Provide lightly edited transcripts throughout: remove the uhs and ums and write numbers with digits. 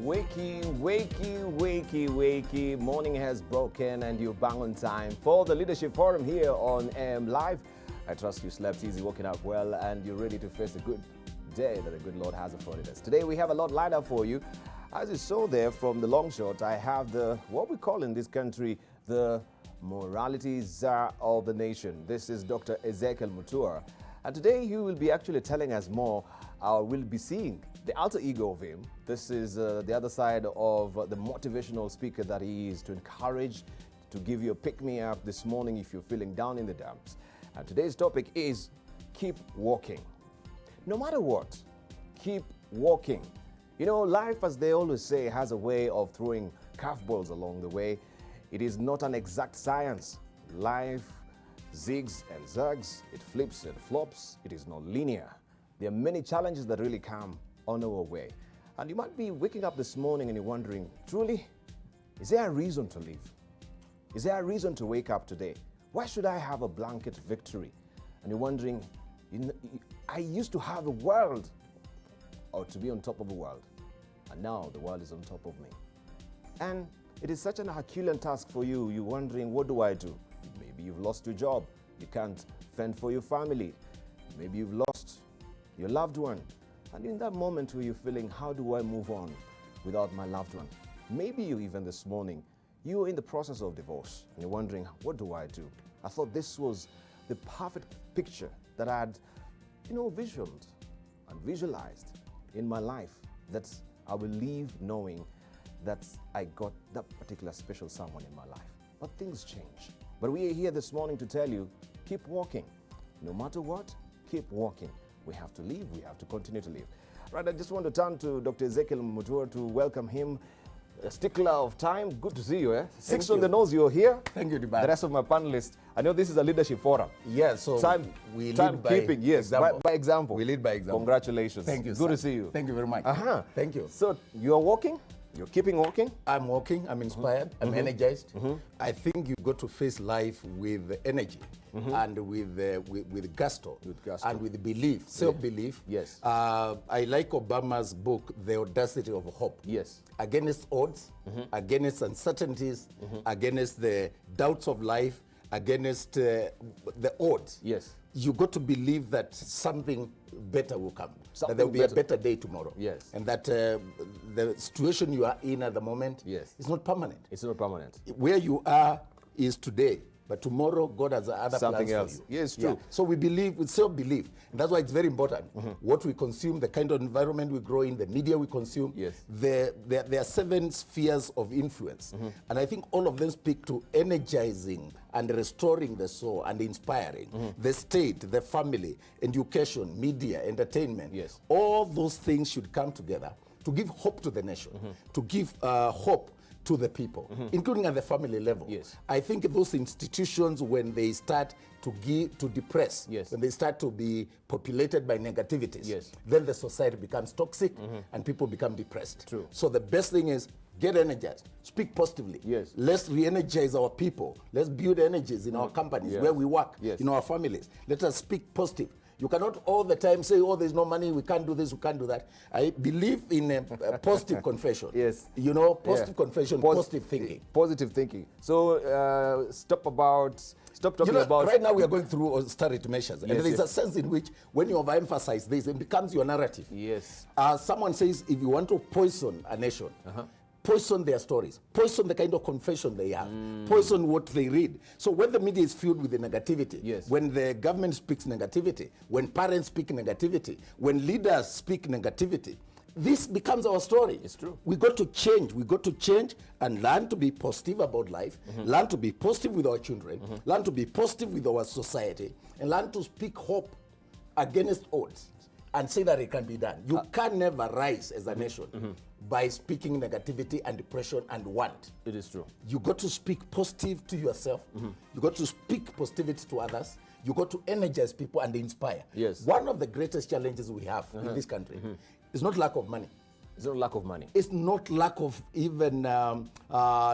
Wakey, wakey, wakey, wakey. Morning has broken and you're bang on time for the Leadership Forum here on AM Live. I trust you slept easy, woken up well, and you're ready to face the good day that the good Lord has afforded us. Today we have a lot lined up for you. As you saw there from the long shot, I have what we call in this country, the morality czar of the nation. This is Dr. Ezekiel Mutua. And today he will be actually telling us more. We'll be seeing the alter ego of him. This is the other side of the motivational speaker that he is, to encourage, to give you a pick-me-up this morning if you're feeling down in the dumps. And today's topic is keep walking. No matter what, keep walking. You know, life, as they always say, has a way of throwing curveballs along the way. It is not an exact science. Life zigs and zags, it flips and flops, it is not linear. There are many challenges that really come on our way. And you might be waking up this morning and you're wondering, truly, is there a reason to live? Is there a reason to wake up today? Why should I have a blanket victory? And you're wondering, I used to have a world, or to be on top of the world, and now the world is on top of me. And it is such an Herculean task for you. You're wondering, what do I do? Maybe you've lost your job. You can't fend for your family. Maybe you've lost your loved one. And in that moment where you're feeling, how do I move on without my loved one? Maybe you even this morning, you're in the process of divorce and you're wondering, what do I do? I thought this was the perfect picture that I had, visioned and visualized in my life, that I will leave knowing that I got that particular special someone in my life. But things change. But we are here this morning to tell you, keep walking. No matter what, keep walking. We have to live. We have to continue to live. Right, I just want to turn to Dr. Ezekiel Mutua to welcome him. A stickler of time. Good to see you. Six on the nose, you're here. Thank you, Dibat. The rest of my panelists, I know this is a leadership forum. Yeah, so we lead by keeping, yes, example. By example. We lead by example. Congratulations. Thank you, Good sir. to see you. Thank you very much. Thank you. So you're walking? You're keeping walking? I'm walking, I'm inspired, I'm energized. I think you got to face life with energy and with gusto, and with belief, self-belief. Yes. I like Obama's book, The Audacity of Hope. Yes. Against odds, against uncertainties, against the doubts of life, against the odds. Yes. You got to believe that something better will come, that there will be a better day tomorrow. Yes. And that the situation you are in at the moment is not permanent. It's not permanent. Where you are is today, but tomorrow God has other Something plans else. for you. Yes, true. Yeah. So we believe, with self-belief. And that's why it's very important. What we consume, the kind of environment we grow in, the media we consume. Yes. There are 7 spheres of influence. And I think all of them speak to energizing and restoring the soul and inspiring. The state, the family, education, media, entertainment. Yes. All those things should come together to give hope to the nation, to give hope to the people, including at the family level. Yes. I think those institutions, when they start to depress, when they start to be populated by negativities, then the society becomes toxic and people become depressed. True. So the best thing is get energized, speak positively. Yes. Let's re-energize our people. Let's build energies in our companies, where we work, in our families. Let us speak positive. You cannot all the time say, oh, there's no money, we can't do this, we can't do that. I believe in a positive confession. Yes. Positive confession, positive thinking. Positive thinking. So stop talking about... Right now we are going through austerity measures. And there is a sense in which when you overemphasize this, it becomes your narrative. Yes. Someone says, if you want to poison a nation, poison their stories, poison the kind of confession they have, poison what they read. So when the media is filled with the negativity, when the government speaks negativity, when parents speak negativity, when leaders speak negativity, this becomes our story. It's true. We got to change. We got to change and learn to be positive about life, learn to be positive with our children, learn to be positive with our society, and learn to speak hope against odds and say that it can be done. You can never rise as a nation by speaking negativity and depression and want. It is true. You got to speak positive to yourself. You got to speak positivity to others. You got to energize people and inspire. Yes. One of the greatest challenges we have in this country is not lack of money. It's not lack of money. It's not lack of even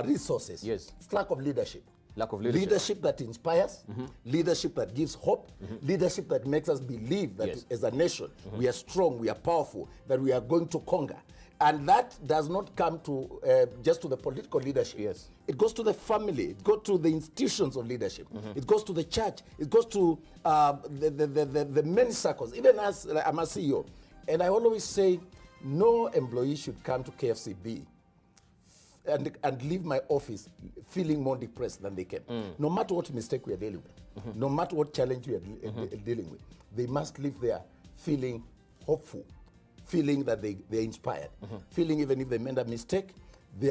resources. Yes. It's lack of leadership. Lack of leadership. Leadership that inspires, leadership that gives hope, leadership that makes us believe that as a nation we are strong, we are powerful, that we are going to conquer. And that does not come to just to the political leadership. Yes. It goes to the family. It goes to the institutions of leadership. It goes to the church. It goes to the many circles. Even as I'm a CEO, and I always say, no employee should come to KFCB and leave my office feeling more depressed than they came. No matter what mistake we are dealing with, no matter what challenge we are dealing with, they must leave there feeling hopeful, feeling that they're inspired, feeling even if they made a mistake, they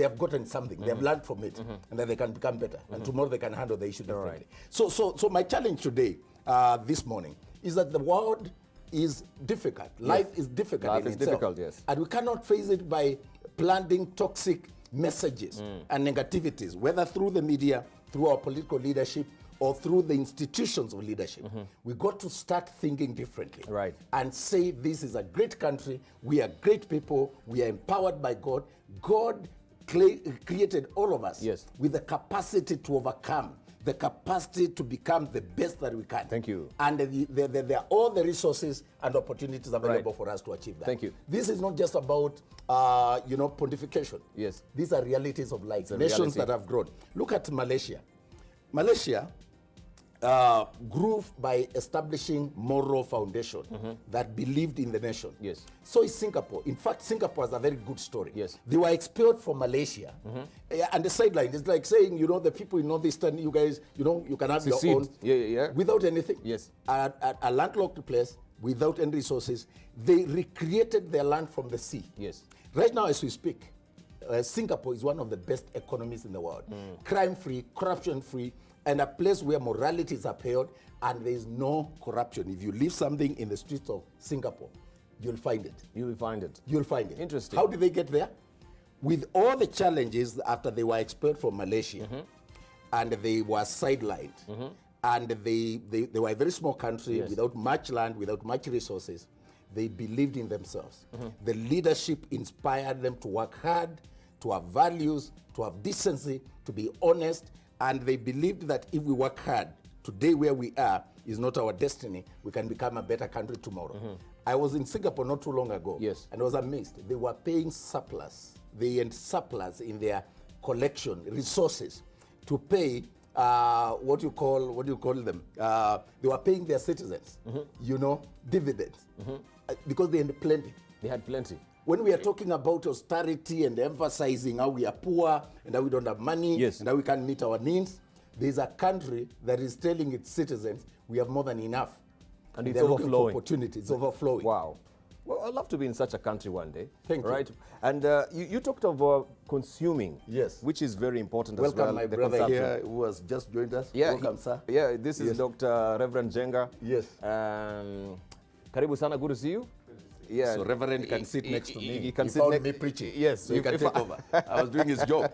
have gotten something, they have learned from it, and that they can become better, and tomorrow they can handle the issue differently. Right. So my challenge today, this morning, is that the world is difficult. Life is difficult. Life is difficult, yes. And we cannot face it by planting toxic messages and negativities, whether through the media, through our political leadership, or through the institutions of leadership. We got to start thinking differently. Right. And say this is a great country, we are great people, we are empowered by God. God created all of us with the capacity to overcome, the capacity to become the best that we can. Thank you. And there are all the resources and opportunities available for us to achieve that. Thank you. This is not just about pontification. Yes. These are realities of life. Nations that have grown. Look at Malaysia. Malaysia grew by establishing moral foundation that believed in the nation. Yes. So is Singapore. In fact, Singapore has a very good story. Yes. They were expelled from Malaysia. And the sideline is like saying, the people in Northeastern, you guys, you can have your own. Without anything. Yes. A landlocked place, without any resources. They recreated their land from the sea. Yes. Right now, as we speak, Singapore is one of the best economies in the world. Crime-free, corruption-free, and a place where morality is upheld and there is no corruption. If you leave something in the streets of Singapore, you'll find it. You will find it. You'll find it. Interesting. How did they get there? With all the challenges after they were expelled from Malaysia and they were sidelined and they were a very small country without much land, without much resources. They believed in themselves. The leadership inspired them to work hard, to have values, to have decency, to be honest, and they believed that if we work hard, today where we are is not our destiny, we can become a better country tomorrow. I was in Singapore not too long ago, and I was amazed. They were paying surplus. They had surplus in their collection resources to pay what do you call them? They were paying their citizens, dividends, because they had plenty. They had plenty. When we are talking about austerity and emphasizing how we are poor and how we don't have money and how we can't meet our needs, there's a country that is telling its citizens we have more than enough. And it's overflowing. Opportunities. It's overflowing. Wow. Well, I'd love to be in such a country one day. Thank you. Right? And you talked of consuming, which is very important as well. Welcome my brother here who has just joined us. Welcome, sir. Yeah, this is Dr. Reverend Jenga. Yes. Karibu sana, good to see you. Yeah. So Reverend can sit next to me. He can sit next to me preaching. Yes. So he can take over. I was doing his job.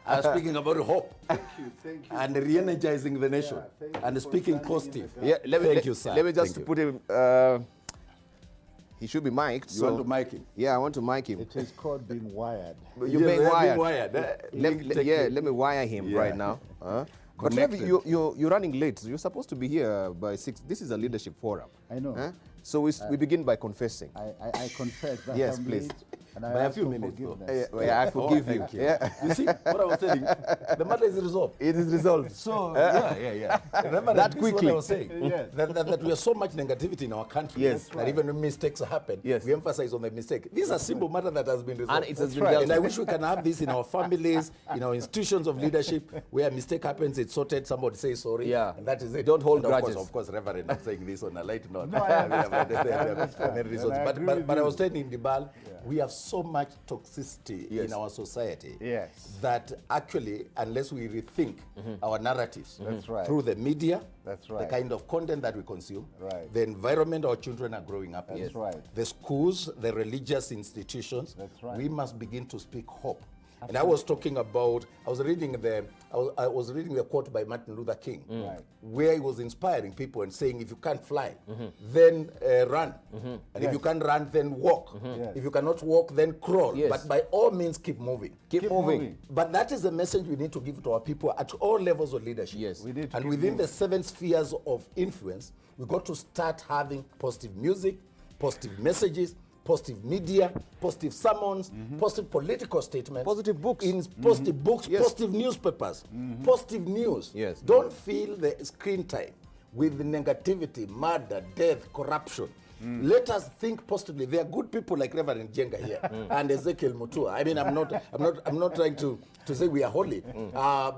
I was speaking about hope. Thank you. And re-energizing the nation. And speaking positive. Thank you, sir. Let me just put him... he should be mic'd. You want to mic him? Yeah, I want to mic him. It is called being wired. You're being wired. Let me wire him right now. But maybe you're running late. You're supposed to be here by 6. This is a leadership forum. I know. So we begin by confessing. I confess that yes, I'm please. late, and I by a ask few for minutes. I forgive you. You see what I was saying? The matter is resolved. It is resolved. So Remember that quickly. What I was saying. That we have so much negativity in our country. That even when mistakes happen, we emphasize on the mistake. This is a simple matter that has been resolved. And it has been dealt And I wish we can have this in our families, in our institutions of leadership, where a mistake happens, it's sorted, somebody says sorry, and that is it. Don't hold and grudges. Of course, Reverend, I'm saying this on a light note. No, But I was telling in Dibal, we have so much toxicity in our society that actually, unless we rethink our narratives through the media, the kind of content that we consume, the environment our children are growing up in, the schools, the religious institutions, we must begin to speak hope. And I was talking about, I was reading the quote by Martin Luther King, where he was inspiring people and saying, if you can't fly, then run. And if you can't run, then walk. If you cannot walk, then crawl. But by all means, keep moving. Keep moving. But that is the message we need to give to our people at all levels of leadership. And within the 7 spheres of influence, we got to start having positive music, positive messages, positive media, positive sermons, positive political statements. Positive books. Positive books, Yes. positive newspapers, positive news. Yes. Don't fill the screen time with negativity, murder, death, corruption. Let us think positively. There are good people like Reverend Jenga here and Ezekiel Mutua. I mean, I'm not trying to say we are holy,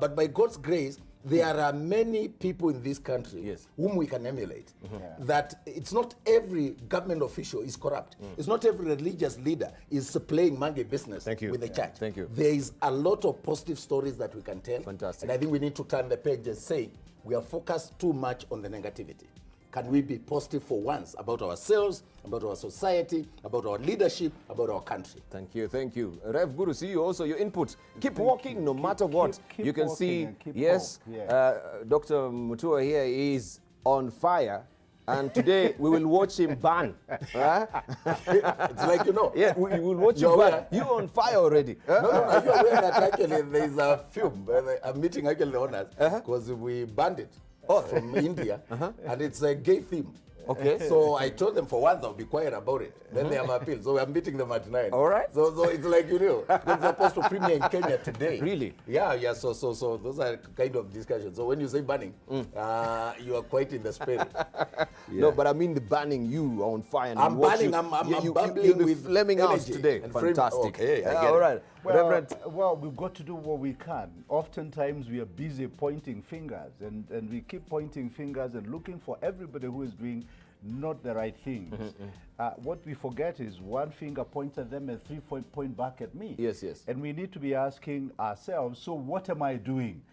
but by God's grace, there are many people in this country Yes. whom we can emulate. That it's not every government official is corrupt. It's not every religious leader is playing monkey business Thank you. with the church. Thank you. There is a lot of positive stories that we can tell. Fantastic. And I think we need to turn the page and say we are focused too much on the negativity. Can we be positive for once about ourselves, about our society, about our leadership, about our country? Thank you, thank you. Rev, good to see you also. Your input. Keep walking no matter what. keep You can walking see, and keep yes, hope, yeah. Dr. Mutua here is on fire. And today we will watch him burn. Huh? It's like, you know. Yeah, we will watch You're you burn. aware? You're on fire already. Huh? No, are you aware that actually there is a film, a meeting actually on us, because we banned it from India, and it's a gay theme. Okay. So I told them for once I'll be quiet about it. Then they have appealed. So I'm meeting them at 9. All right. So it's like, you know, they're supposed to premiere in Kenya today. Really? Yeah. So those are kind of discussions. So when you say banning, you are quite in the spirit. No, but I mean the burning. You are on fire. And I'm we watch burning, you. I'm bubbling you'll be with flaming out energy today. and frame- Fantastic. okay, I get all it. right. Reverend. Well, we've got to do what we can. Oftentimes we are busy pointing fingers, and we keep pointing fingers and looking for everybody who is doing not the right things. What we forget is one finger points at them and 3 point back at me. Yes, yes. And we need to be asking ourselves, so what am I doing?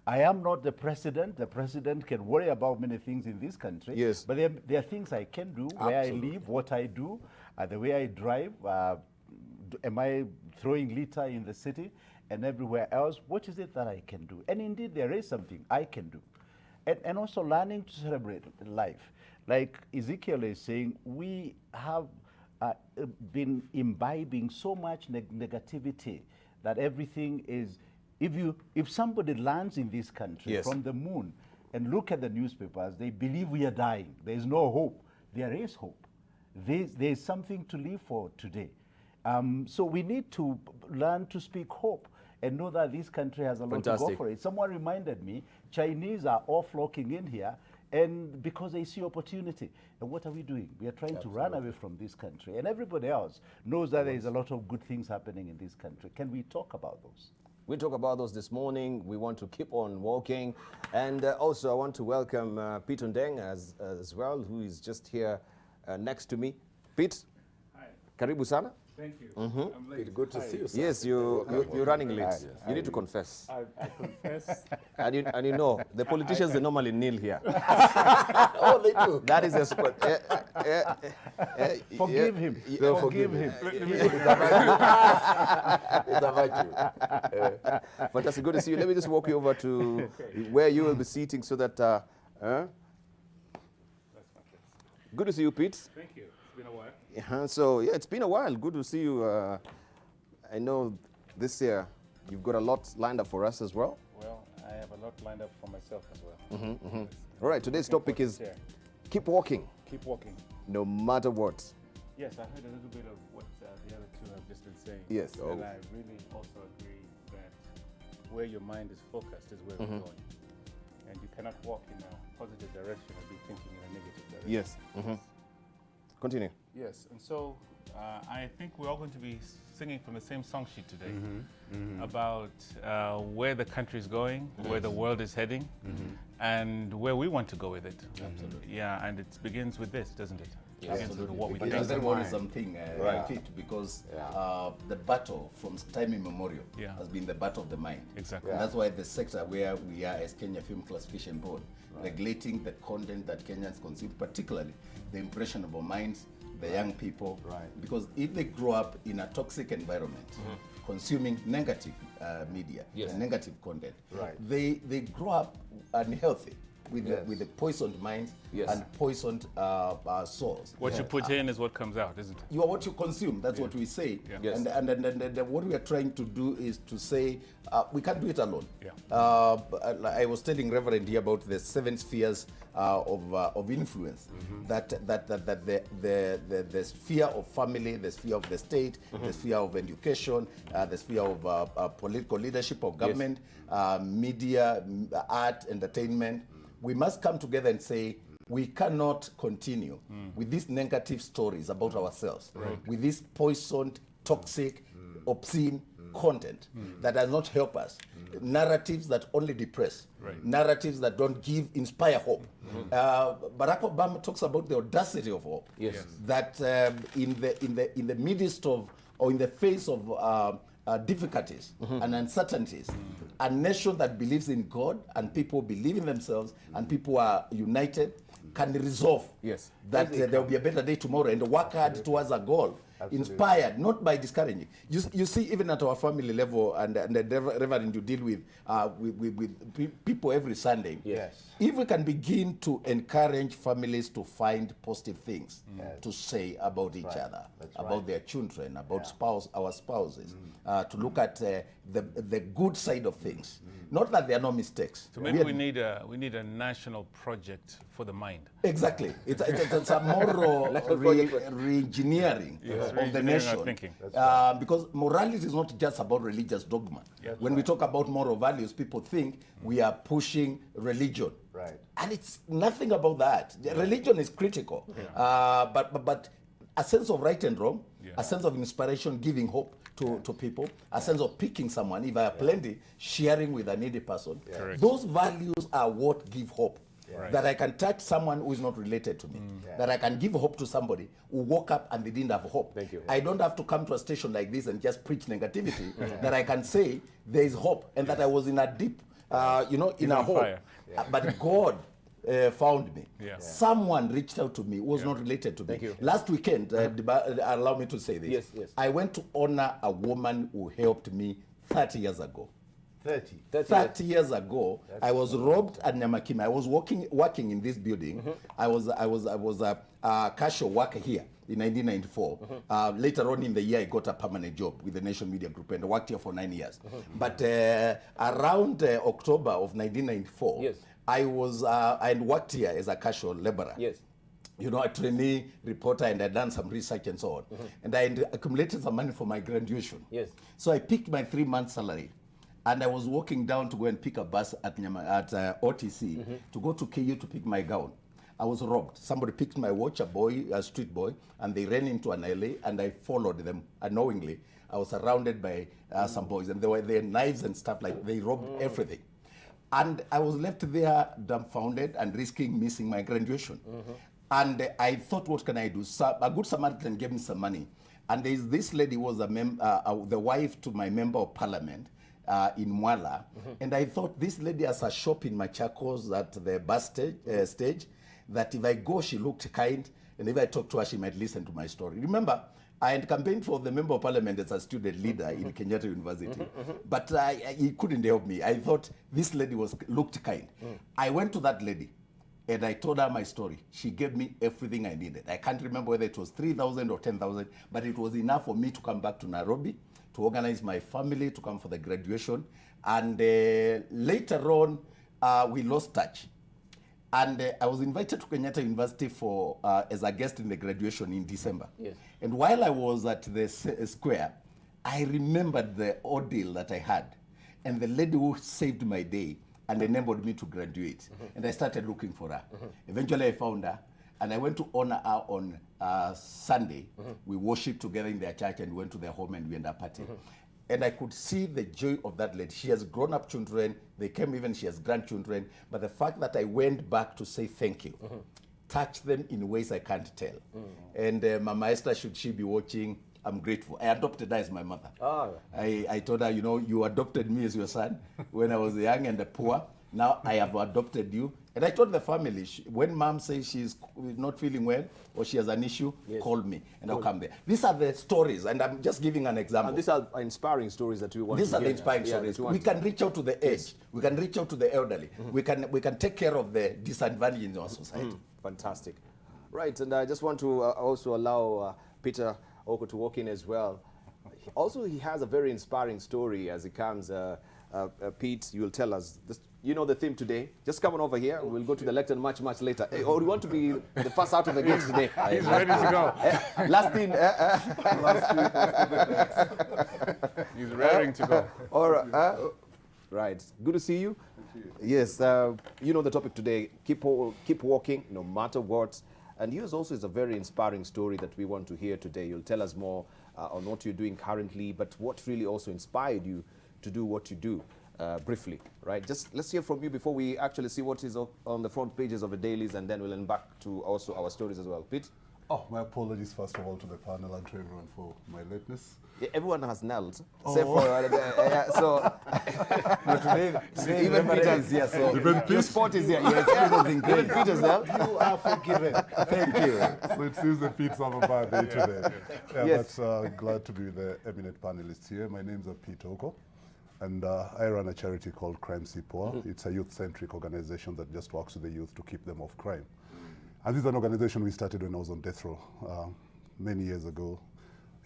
I am not the president. The president can worry about many things in this country. Yes. But there are things I can do, where I live, what I do, the way I drive. Am I throwing litter in the city and everywhere else? What is it that I can do? And indeed, there is something I can do. And also learning to celebrate life. Like Ezekiel is saying, we have been imbibing so much negativity that everything is, if somebody lands in this country Yes. from the moon and look at the newspapers, they believe we are dying. There is no hope. There is hope. There is something to live for today. So we need to learn to speak hope and know that this country has a lot to go for it. Someone reminded me, Chinese are all flocking in here, and because they see opportunity. And what are we doing? We are trying to run away from this country. And everybody else knows that there is a lot of good things happening in this country. Can we talk about those? We talk about those this morning. We want to keep on walking. And also I want to welcome Pete Ondeng as well, who is just here next to me. Pete, Hi. karibu sana. Thank you. I'm late. It's good to see you, sir. Yes, you're running late. Yes. You need to confess. I confess. And you know, the politicians, they normally kneel here. Oh, they do. That is a spot. Forgive him. Don't Forgive forgive him. It's a virtue. Fantastic. Good to see you. Let me just walk you over to where you will be seating so that. That's fantastic. Good to see you, Pete. Thank you. It's been a while. So, yeah, it's been a while. Good to see you. I know this year you've got a lot lined up for us as well. Well, I have a lot lined up for myself as well. Yes. All right, today's Looking topic forward is to share. keep walking, Keep walking. no matter what. Yes, I heard a little bit of what the other two have just been saying. Yes. And I really also agree that where your mind is focused is where we're going. And you cannot walk in a positive direction and be thinking in a negative direction. Yes. Continue. Yes, and so I think we're all going to be singing from the same song sheet today about where the country is going, where the world is heading, and where we want to go with it. Absolutely. Yeah, and it begins with this, doesn't it? It begins with what we But think. does that worry something, Pete, because the battle from time immemorial has been the battle of the mind. Exactly. And that's why the sector where we are as Kenya Film Classification Board, regulating the content that Kenyans consume, particularly the impressionable minds, the young people. Because if they grow up in a toxic environment, consuming negative media, and negative content, they grow up unhealthy. with Yes. with the poisoned minds Yes. and poisoned souls. What you put in is what comes out, isn't it? You are what you consume. That's what we say. Yeah. Yes. And what we are trying to do is to say we can't do it alone. Yeah. I was telling Reverend here about the 7 spheres of influence. That the sphere of family, the sphere of the state, the sphere of education, the sphere of political leadership or government, media, art, entertainment. We must come together and say, we cannot continue with these negative stories about ourselves, with this poisoned, toxic, obscene content that does not help us, narratives that only depress, narratives that don't inspire hope. Barack Obama talks about the audacity of hope. Yes. Yes. That in the midst of, or in the face of difficulties and uncertainties, a nation that believes in God and people believe in themselves and people are united can resolve Yes. that there will be a better day tomorrow and work hard towards a goal. Inspired, not by discouraging. You see, even at our family level, and the Reverend, you deal with people every Sunday. Yes. If we can begin to encourage families to find positive things to say about each other, about their children, about our spouses, to look at the good side of things. Not that there are no mistakes. So maybe we need a national project for the mind. Exactly. It's a moral re-engineering of the re-engineering nation. our thinking. Because morality is not just about religious dogma. When we talk about moral values, people think we are pushing religion. Right. And it's nothing about that. Religion is critical. But a sense of right and wrong, a sense of inspiration, giving hope to people, a sense of picking someone, if I have plenty, sharing with a needy person. Correct. Those values are what give hope. Right. That I can touch someone who is not related to me. That I can give hope to somebody who woke up and they didn't have hope. Thank you. I don't have to come to a station like this and just preach negativity. That I can say there is hope and that I was in a deep, in a hole. fire. But God found me. Yeah. Someone reached out to me who was not related to me. Thank you. Last weekend, allow me to say this. Yes, yes. I went to honor a woman who helped me 30 years ago. 30 years ago, I was robbed at Nyamakima. I was working in this building. I was a casual worker here in 1994. Later on in the year, I got a permanent job with the Nation Media Group and I worked here for 9 years. But around October of 1994, Yes. I worked here as a casual laborer. Yes. A trainee reporter, and I'd done some research and so on. And I accumulated some money for my graduation. Yes. So I picked my 3-month salary. And I was walking down to go and pick a bus at OTC to go to KU to pick my gown. I was robbed. Somebody picked my watch, a street boy, and they ran into an alley, and I followed them unknowingly. I was surrounded by some boys, and there were knives and stuff like they robbed everything. And I was left there dumbfounded and risking missing my graduation. And I thought, what can I do? So a good Samaritan gave me some money. And there's this lady who was the wife to my member of parliament. In Mwala, and I thought this lady has a shop in Machakos at the bus stage, that if I go, she looked kind, and if I talk to her, she might listen to my story. Remember, I had campaigned for the member of parliament as a student leader in Kenyatta University, but he couldn't help me. I thought this lady looked kind. I went to that lady, and I told her my story. She gave me everything I needed. I can't remember whether it was 3,000 or 10,000, but it was enough for me to come back to Nairobi, to organize my family, to come for the graduation. And later on, we lost touch. And I was invited to Kenyatta University as a guest in the graduation in December. Yes. And while I was at the square, I remembered the ordeal that I had. And the lady who saved my day and enabled me to graduate. And I started looking for her. Eventually I found her. And I went to honor her on Sunday. We worshiped together in their church and went to their home and we ended up partying. And I could see the joy of that lady. She has grown-up children. They came even, she has grandchildren. But the fact that I went back to say thank you touched them in ways I can't tell. And Mama Esther, should she be watching, I'm grateful. I adopted her as my mother. I told her, you adopted me as your son when I was young and poor. Now I have adopted you. And I told the family, when mom says she's not feeling well or she has an issue, call me and I'll come there. These are the stories, and I'm just giving an example. And these are inspiring stories that we want These to are the hear. inspiring stories. We can reach out to the aged. We can reach out to the elderly. We can take care of the disadvantaged in our society. Fantastic. Right, and I just want to also allow Peter Oko to walk in as well. Also, he has a very inspiring story as he comes. Pete, you will tell us. You know the theme today. Just come on over here. We'll go to the lectern much later. Or you want to be the first out of the gate today? He's ready to go. Last in. He's raring to go. Or, right. Good to see you. Yes, you know the topic today. Keep walking, no matter what. And yours also is a very inspiring story that we want to hear today. You'll tell us more on what you're doing currently, but what really also inspired you to do what you do, briefly, right? Just let's hear from you before we actually see what is on the front pages of the dailies, and then we'll end back to also our stories as well. Pete? Oh, my apologies first of all to the panel and to everyone for my lateness. Yeah, everyone has nailed. Except for, so even Peter is here, so your spot is here. Even Peter's there. You are forgiven. Thank you. So it seems the Pete's have a bad day today. Yes. But glad to be with the eminent panelists here. My name's Pete Oko, and I run a charity called Crime Sipoa. It's a youth-centric organization that just works with the youth to keep them off crime. And this is an organization we started when I was on death row many years ago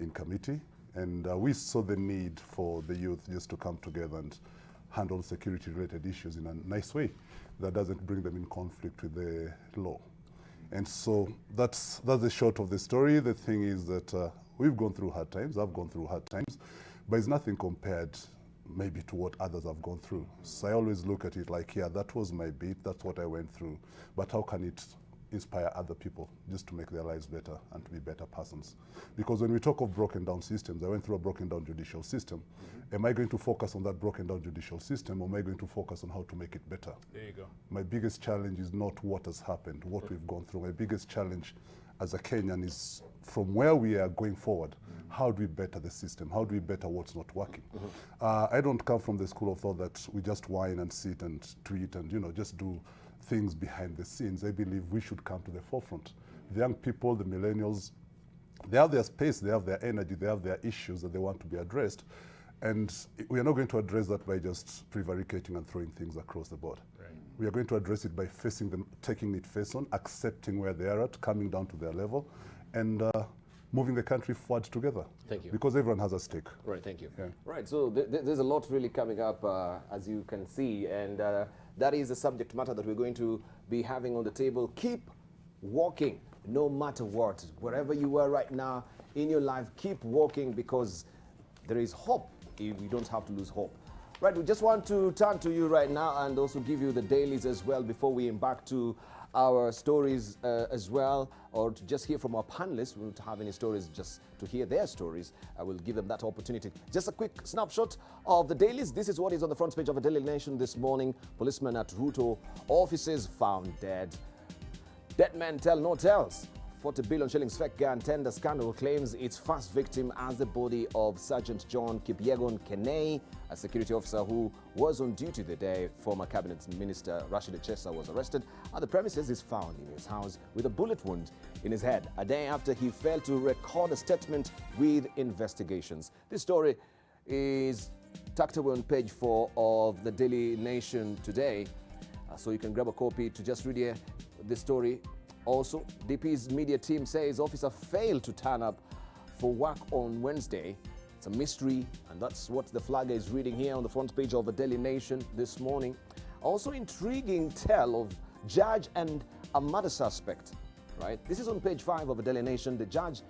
in committee. And we saw the need for the youth just to come together and handle security-related issues in a nice way that doesn't bring them in conflict with the law. And so that's the short of the story. The thing is that we've gone through hard times. I've gone through hard times, but it's nothing compared maybe to what others have gone through. So I always look at it like, yeah, that was my beat. That's what I went through. But how can it inspire other people just to make their lives better and to be better persons? Because when we talk of broken down systems, I went through a broken down judicial system. Am I going to focus on that broken down judicial system, or am I going to focus on how to make it better? There you go. My biggest challenge is not what has happened, what we've gone through. My biggest challenge as a Kenyan is from where we are going forward, how do we better the system? How do we better what's not working? I don't come from the school of thought that we just whine and sit and tweet and just do things behind the scenes. I believe we should come to the forefront. The young people, the millennials, they have their space, they have their energy, they have their issues that they want to be addressed. And we are not going to address that by just prevaricating and throwing things across the board. Right. We are going to address it by facing them, taking it face on, accepting where they are at, coming down to their level, and moving the country forward together. Thank you. Because everyone has a stake. Right, thank you. Yeah. Right, so there's a lot really coming up, as you can see, and that is the subject matter that we're going to be having on the table. Keep walking, no matter what. Wherever you are right now in your life, keep walking, because there is hope. We don't have to lose hope. Right, we just want to turn to you right now and also give you the dailies as well before we embark to our stories as well, or to just hear from our panelists. We won't have any stories, just to hear their stories. I will give them that opportunity. Just a quick snapshot of the dailies. This is what is on the front page of the Daily Nation this morning. Policemen at Ruto offices found dead. Dead men tell no tales. 40 billion shillings fake gun tender scandal claims its first victim as the body of Sergeant John Kipyegon Kenei, a security officer who was on duty the day former Cabinet Minister Rashid Chesa was arrested. At the premises is found in his house with a bullet wound in his head, a day after he failed to record a statement with investigations. This story is tucked away on page 4 of the Daily Nation today, so you can grab a copy to just read here this story. Also, DP's media team says officer failed to turn up for work on Wednesday. It's a mystery, and that's what the flagger is reading here on the front page of the Daily Nation this morning. Also, intriguing tale of judge and a murder suspect, right? This is on page 5 of the Daily Nation. The judge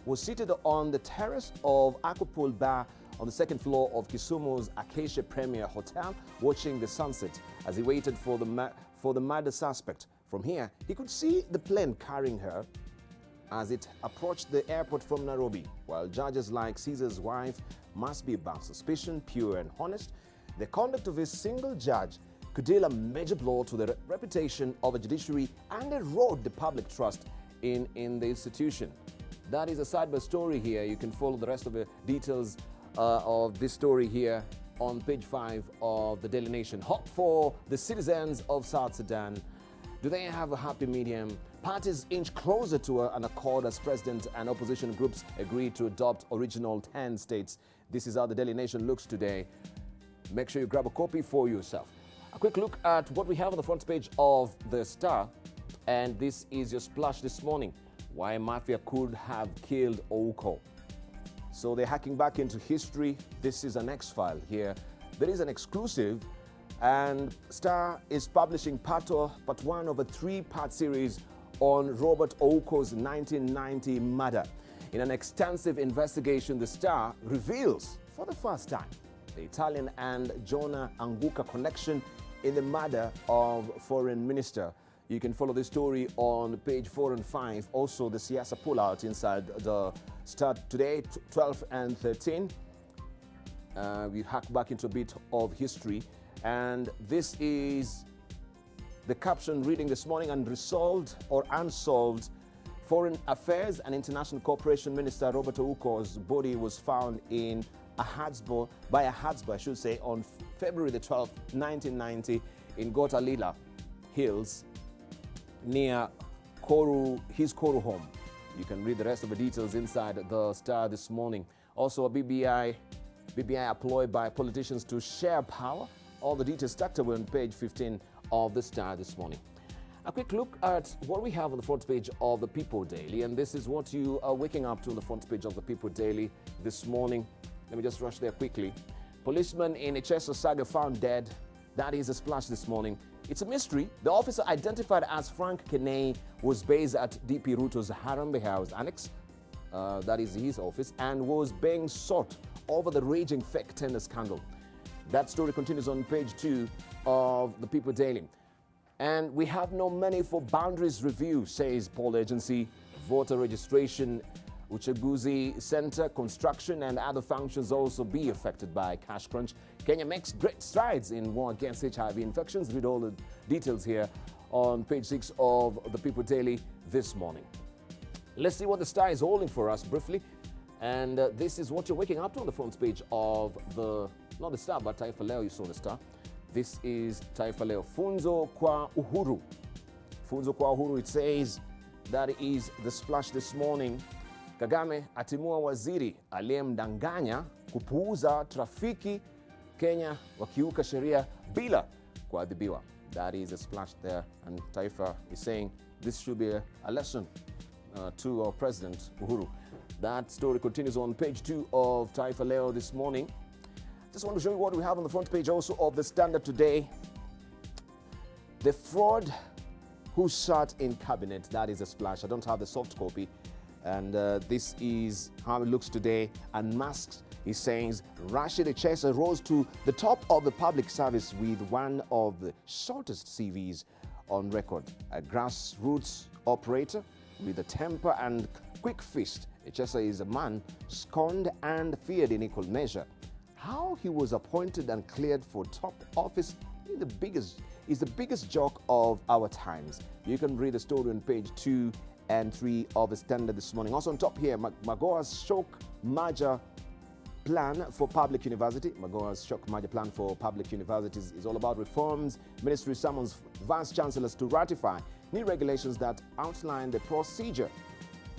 was seated on the terrace of Aquapool Bar on the second floor of Kisumu's Acacia Premier Hotel, watching the sunset as he waited for the murder suspect. From here, he could see the plane carrying her as it approached the airport from Nairobi. While judges like Caesar's wife must be above suspicion, pure and honest, the conduct of a single judge could deal a major blow to the reputation of a judiciary and erode the public trust in the institution. That is a sidebar story here. You can follow the rest of the details of this story here on page 5 of the Daily Nation. Hope for the citizens of South Sudan. Do they have a happy medium? Parties inch closer to an accord as president and opposition groups agree to adopt original 10 states. This is how the Daily Nation looks today. Make sure you grab a copy for yourself. A quick look at what we have on the front page of the Star, and this is your splash this morning. Why mafia could have killed Ouko. So they're hacking back into history. This is an X-file here. There is an exclusive, and Star is publishing part 1 of a 3-part series on Robert Ouko's 1990 murder. In an extensive investigation, the Star reveals for the first time the Italian and Jonah Anguka connection in the murder of foreign minister. You can follow this story on page 4 and 5. Also, the Siasa pullout inside the Star today, 12 and 13. We hack back into a bit of history. And this is the caption reading this morning: unresolved or unsolved Foreign Affairs and International Cooperation Minister Robert Ouko's body was found in by a Hadsbo, I should say, on February the 12th, 1990 in Gotalila Hills near his Koru home. You can read the rest of the details inside the Star this morning. Also, a BBI employed by politicians to share power. All the details tucked away on page 15 of the Star this morning. A quick look at what we have on the front page of the People Daily, and this is what you are waking up to on the front page of the People Daily this morning. Let me just rush there quickly. Policeman in Icheso saga found dead. That is a splash this morning. It's a mystery. The officer identified as Frank Kenei was based at DP Ruto's Harambee House Annex, that is his office, and was being sought over the raging fake tender scandal. That story continues on page 2 of the People Daily. And we have no money for boundaries review, says poll agency. Voter registration, Uchaguzi Center, construction and other functions also be affected by cash crunch. Kenya makes great strides in war against HIV infections. Read all the details here on page 6 of the People Daily this morning. Let's see what the Star is holding for us briefly. And this is what you're waking up to on the front page of not the Star, but Taifa Leo. You saw the Star. This is Taifa Leo. Funzo kwa Uhuru. Funzo kwa Uhuru, it says, that is the splash this morning. Kagame atimua waziri aliyemdanganya kupuuza trafiki, Kenya wakiuka sheria bila kuadhibiwa. That is a splash there, and Taifa is saying this should be a lesson to our President Uhuru. That story continues on page 2 of Taifa Leo this morning. Just want to show you what we have on the front page also of the Standard today. The fraud who sat in cabinet, that is a splash. I don't have the soft copy. And this is how it looks today. Unmasked, he says, Rashid Echesa rose to the top of the public service with one of the shortest CVs on record. A grassroots operator with a temper and quick fist. Echesa is a man scorned and feared in equal measure. How he was appointed and cleared for top office is the biggest joke of our times. You can read the story on page 2 and 3 of the Standard this morning. Also on top here, Magoa's shock merger plan for public university. Magoa's shock merger plan for public universities is all about reforms. Ministry summons vice chancellors to ratify new regulations that outline the procedure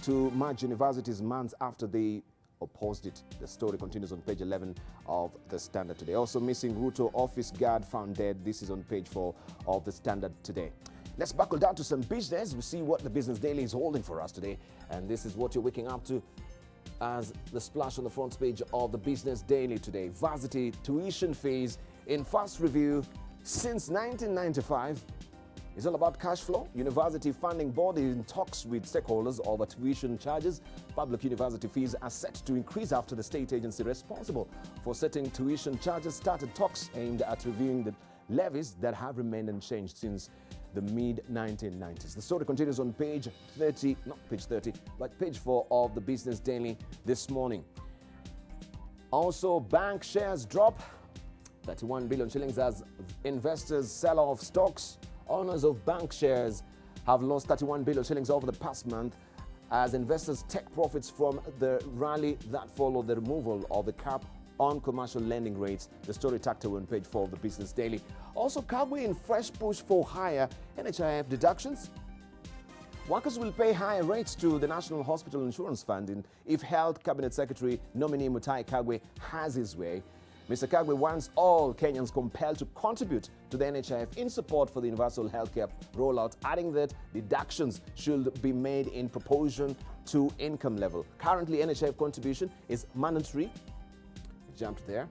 to merge universities months after they opposed it. The story continues on page 11 of the Standard today. Also missing Ruto office guard found dead. This is on page 4 of the Standard today. Let's buckle down to some business. We see what the Business Daily is holding for us today. And this is what you're waking up to as the splash on the front page of the Business Daily today. Varsity tuition fees in fast review since 1995. It's all about cash flow. University Funding Board is in talks with stakeholders over tuition charges. Public university fees are set to increase after the state agency responsible for setting tuition charges started talks aimed at reviewing the levies that have remained unchanged since the mid-1990s. The story continues on page 30, not page 30, but page 4 of the Business Daily this morning. Also, bank shares drop 31 billion shillings as investors sell off stocks. Owners of bank shares have lost 31 billion shillings over the past month as investors take profits from the rally that followed the removal of the cap on commercial lending rates. The story tucked away on page 4 of the Business Daily. Also, Kagwe in fresh push for higher NHIF deductions. Workers will pay higher rates to the National Hospital Insurance Fund if Health Cabinet Secretary nominee Mutahi Kagwe has his way. Mr. Kagwe wants all Kenyans compelled to contribute to the NHIF in support for the universal healthcare rollout, adding that deductions should be made in proportion to income level. Currently, NHIF contribution is mandatory. Jumped there.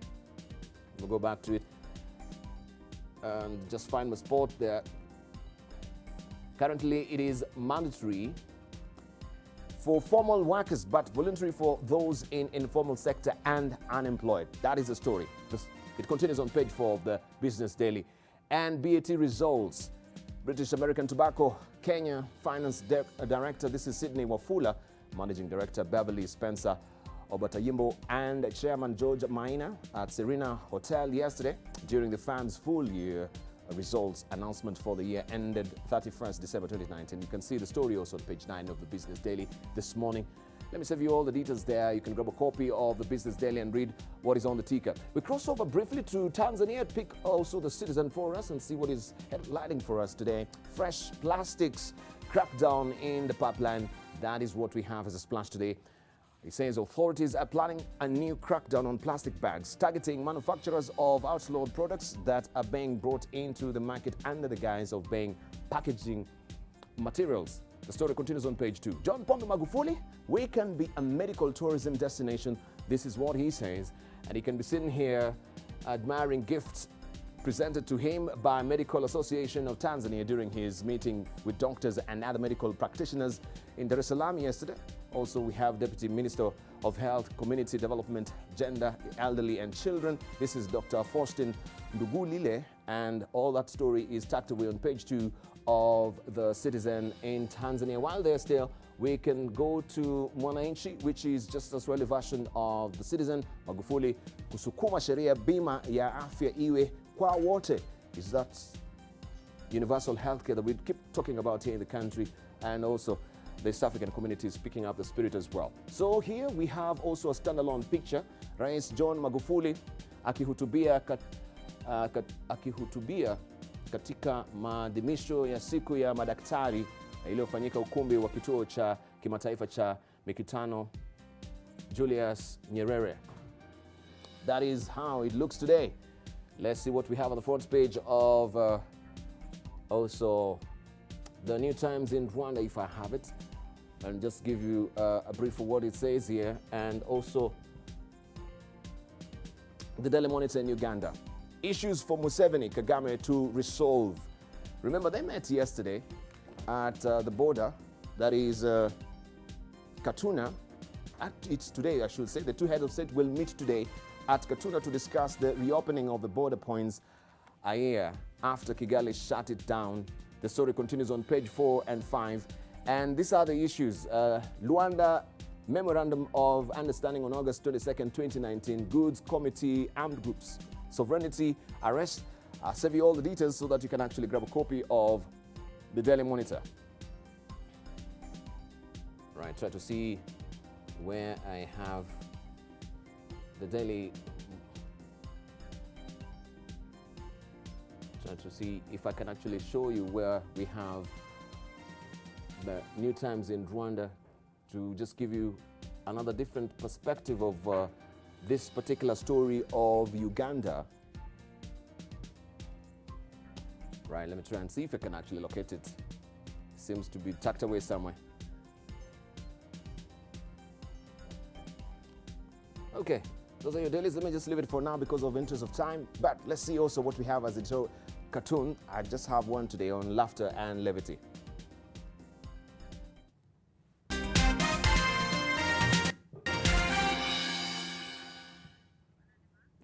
We'll go back to it and just find my spot there. Currently, it is mandatory for formal workers, but voluntary for those in informal sector and unemployed. That is the story. It continues on page 4 of the Business Daily. And BAT results. British American Tobacco Kenya Finance Director, this is Sydney Wafula, Managing Director Beverly Spencer Obatayimbo, and Chairman George Maina at Serena Hotel yesterday during the firm's full year results announcement for the year ended 31st December 2019. You can see the story also on page 9 of the Business Daily this morning. Let me save you all the details there. You can grab a copy of the Business Daily and read what is on the ticker. We cross over briefly to Tanzania, pick also the Citizen for us and see what is headlining for us today. Fresh plastics crackdown in the pipeline. That is what we have as a splash today. It says authorities are planning a new crackdown on plastic bags, targeting manufacturers of outlawed products that are being brought into the market under the guise of being packaging materials. The story continues on page 2. John Pombe Magufuli, we can be a medical tourism destination. This is what he says. And he can be sitting here admiring gifts presented to him by Medical Association of Tanzania during his meeting with doctors and other medical practitioners in Dar es Salaam yesterday. Also, we have Deputy Minister of Health, Community Development, Gender, Elderly and Children. This is Dr. Faustin Ndugulile, and all that story is tucked away on page 2 of the Citizen in Tanzania. While they're still, we can go to Mwananchi, which is just as well a version of the Citizen. Magufuli kusukuma sheria bima ya afya iwe kwa wote. Is that universal healthcare that we keep talking about here in the country, and also the East African community is picking up the spirit as well. So here we have also a standalone picture. Rais John Magufuli akihutubia katika maadhimisho ya siku ya madaktari iliyofanyika ukumbi wa kituo cha kimataifa cha mikutano Julius Nyerere. That is how it looks today. Let's see what we have on the front page of also the New Times in Rwanda, if I have it, and just give you a brief of what it says here, and also the Daily Monitor in Uganda. Issues for Museveni, Kagame to resolve. Remember, they met yesterday at the border, that is Katuna. It's today, I should say. The two heads of state will meet today at Katuna to discuss the reopening of the border points a year after Kigali shut it down. The story continues on page 4 and 5. And these are the issues. Luanda Memorandum of Understanding on August 22nd, 2019. Goods Committee, Armed Groups, Sovereignty, Arrest. I'll save you all the details so that you can actually grab a copy of the Daily Monitor. Right, try to see where I have the Daily. Try to see if I can actually show you where we have the New Times in Rwanda to just give you another different perspective of this particular story of Uganda. Right, let me try and see if I can actually locate it. Seems to be tucked away somewhere. Okay, those are your dailies. Let me just leave it for now because of interest of time. But let's see also what we have as a show cartoon. I just have one today on laughter and levity.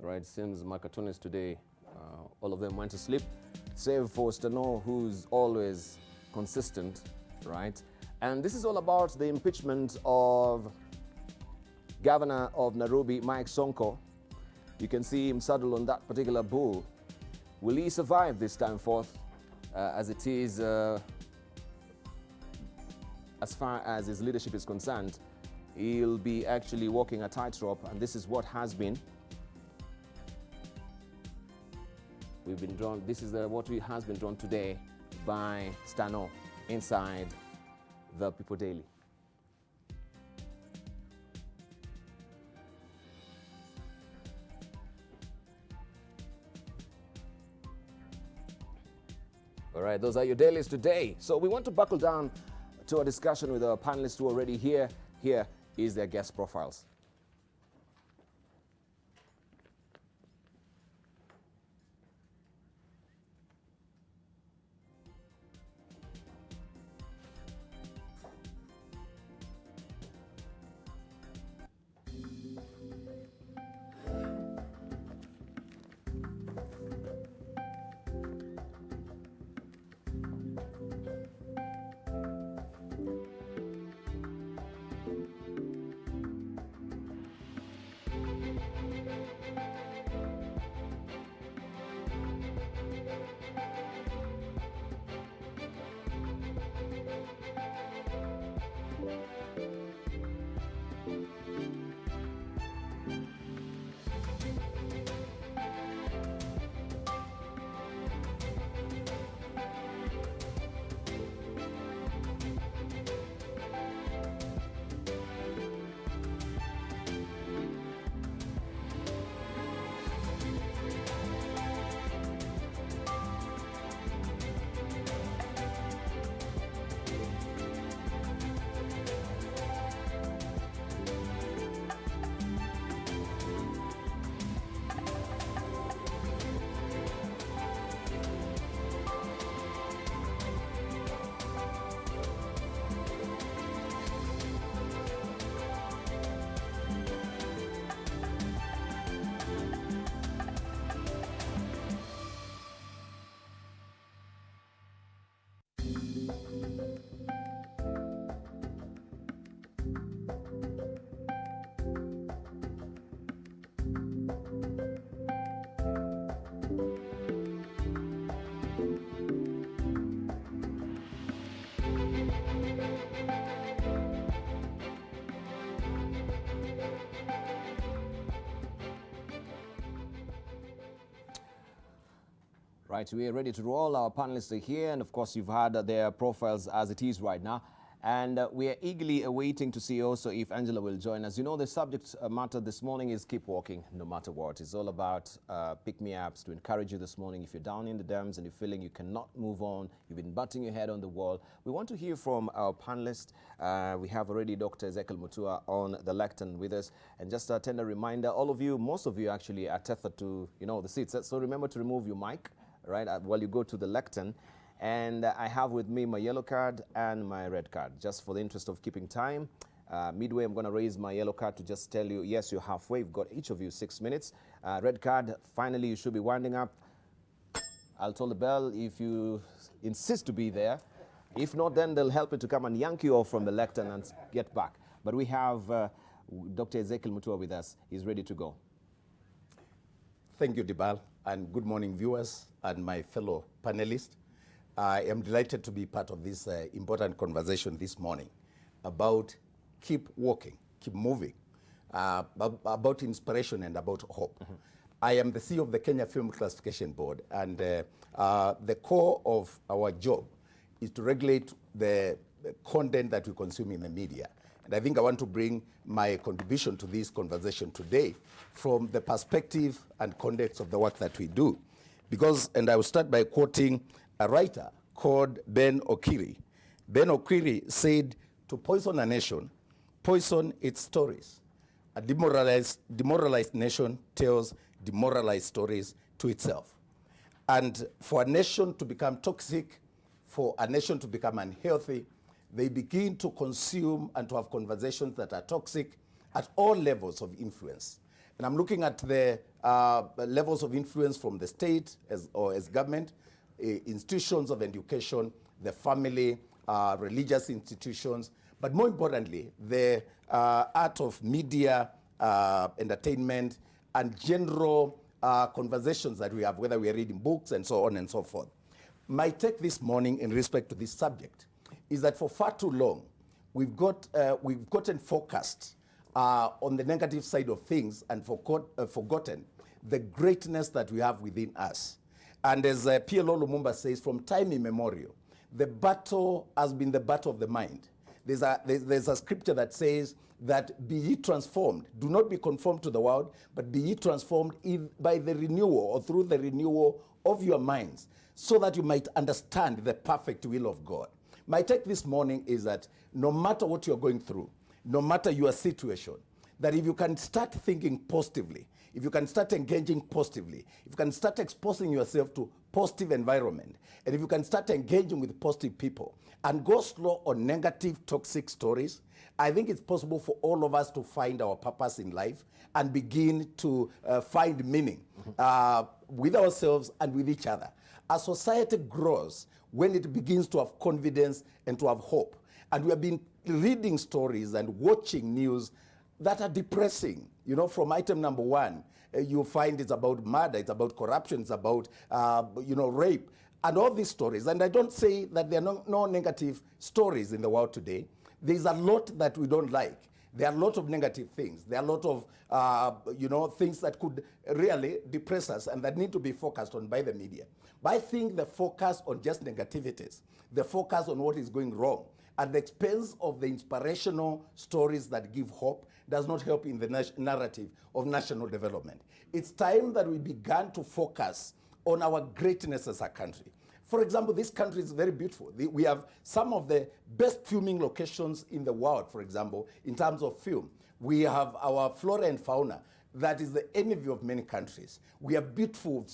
Right, seems my cartoonists today, all of them went to sleep, save for Stano, who's always consistent, right? And this is all about the impeachment of Governor of Nairobi, Mike Sonko. You can see him saddled on that particular bull. Will he survive this time forth, as it is, as far as his leadership is concerned? He'll be actually walking a tightrope, and this is what has been We've been drawn, this is what has been drawn today by Stano inside the People Daily. All right, those are your dailies today. So we want to buckle down to a discussion with our panelists who are already here. Here is their guest profiles. Right, we are ready to roll. Our panelists are here, and of course you've had their profiles as it is right now. And we are eagerly awaiting to see also if Angela will join us. You know, the subject matter this morning is keep walking no matter what. It's all about pick-me-ups to encourage you this morning. If you're down in the dumps and you're feeling you cannot move on, you've been batting your head on the wall, we want to hear from our panelists. We have already Dr. Ezekiel Mutua on the lectern with us. And just a tender reminder, all of you, most of you actually are tethered to, you know, the seats. So remember to remove your mic, right, while you go to the lectern. And I have with me my yellow card and my red card, just for the interest of keeping time. Midway, I'm going to raise my yellow card to just tell you, yes, you're halfway. We've got each of you 6 minutes. Red card, finally, you should be winding up. I'll toll the bell if you insist to be there. If not, then they'll help you to come and yank you off from the lectern and get back. But we have Dr. Ezekiel Mutua with us. He's ready to go. Thank you, Dibal, and good morning, viewers and my fellow panelists. I am delighted to be part of this important conversation this morning about keep walking, keep moving, about inspiration and about hope. Mm-hmm. I am the CEO of the Kenya Film Classification Board, and the core of our job is to regulate the content that we consume in the media. And I think I want to bring my contribution to this conversation today from the perspective and context of the work that we do. Because, and I will start by quoting a writer called Ben Okiri. Ben Okiri said, to poison a nation, poison its stories. A demoralized nation tells demoralized stories to itself. And for a nation to become toxic, for a nation to become unhealthy, they begin to consume and to have conversations that are toxic at all levels of influence. And I'm looking at the levels of influence from the state or as government, institutions of education, the family, religious institutions, but more importantly, the art of media, entertainment, and general conversations that we have, whether we are reading books and so on and so forth. My take this morning in respect to this subject is that for far too long, we've gotten focused on the negative side of things and forgotten the greatness that we have within us. And as PLO Lumumba says, from time immemorial, the battle has been the battle of the mind. There's a scripture that says that be ye transformed. Do not be conformed to the world, but be ye transformed by the renewal or through the renewal of your minds, so that you might understand the perfect will of God. My take this morning is that no matter what you're going through, no matter your situation, that if you can start thinking positively, if you can start engaging positively, if you can start exposing yourself to positive environment, and if you can start engaging with positive people and go slow on negative, toxic stories, I think it's possible for all of us to find our purpose in life and begin to find meaning with ourselves and with each other. As society grows, when it begins to have confidence and to have hope, and we have been reading stories and watching news that are depressing. You know, from item number one, you find it's about murder, it's about corruption, it's about, rape, and all these stories. And I don't say that there are no negative stories in the world today. There's a lot that we don't like. There are a lot of negative things. There are a lot of, things that could really depress us and that need to be focused on by the media. But I think the focus on just negativities, the focus on what is going wrong, at the expense of the inspirational stories that give hope, does not help in the narrative of national development. It's time that we began to focus on our greatness as a country. For example, this country is very beautiful. We have some of the best filming locations in the world, for example, in terms of film. We have our flora and fauna that is the envy of many countries. We have beautiful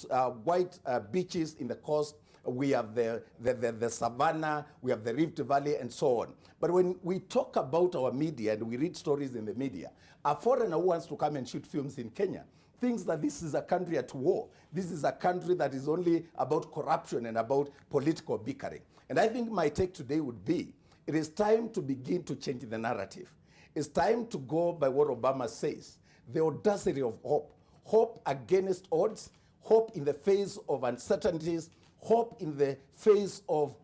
white beaches in the coast. We have the savannah, we have the Rift Valley, and so on. But when we talk about our media and we read stories in the media, a foreigner who wants to come and shoot films in Kenya thinks that this is a country at war. This is a country that is only about corruption and about political bickering. And I think my take today would be, it is time to begin to change the narrative. It's time to go by what Obama says, the audacity of hope. Hope against odds, hope in the face of uncertainties, hope in the face of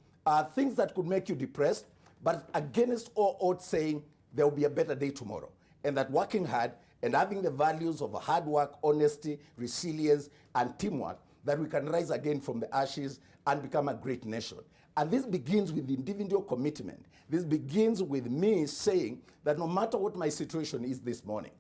things that could make you depressed, but against all odds saying there will be a better day tomorrow. And that working hard and having the values of hard work, honesty, resilience, and teamwork, that we can rise again from the ashes and become a great nation. And this begins with individual commitment. This begins with me saying that no matter what my situation is this morning,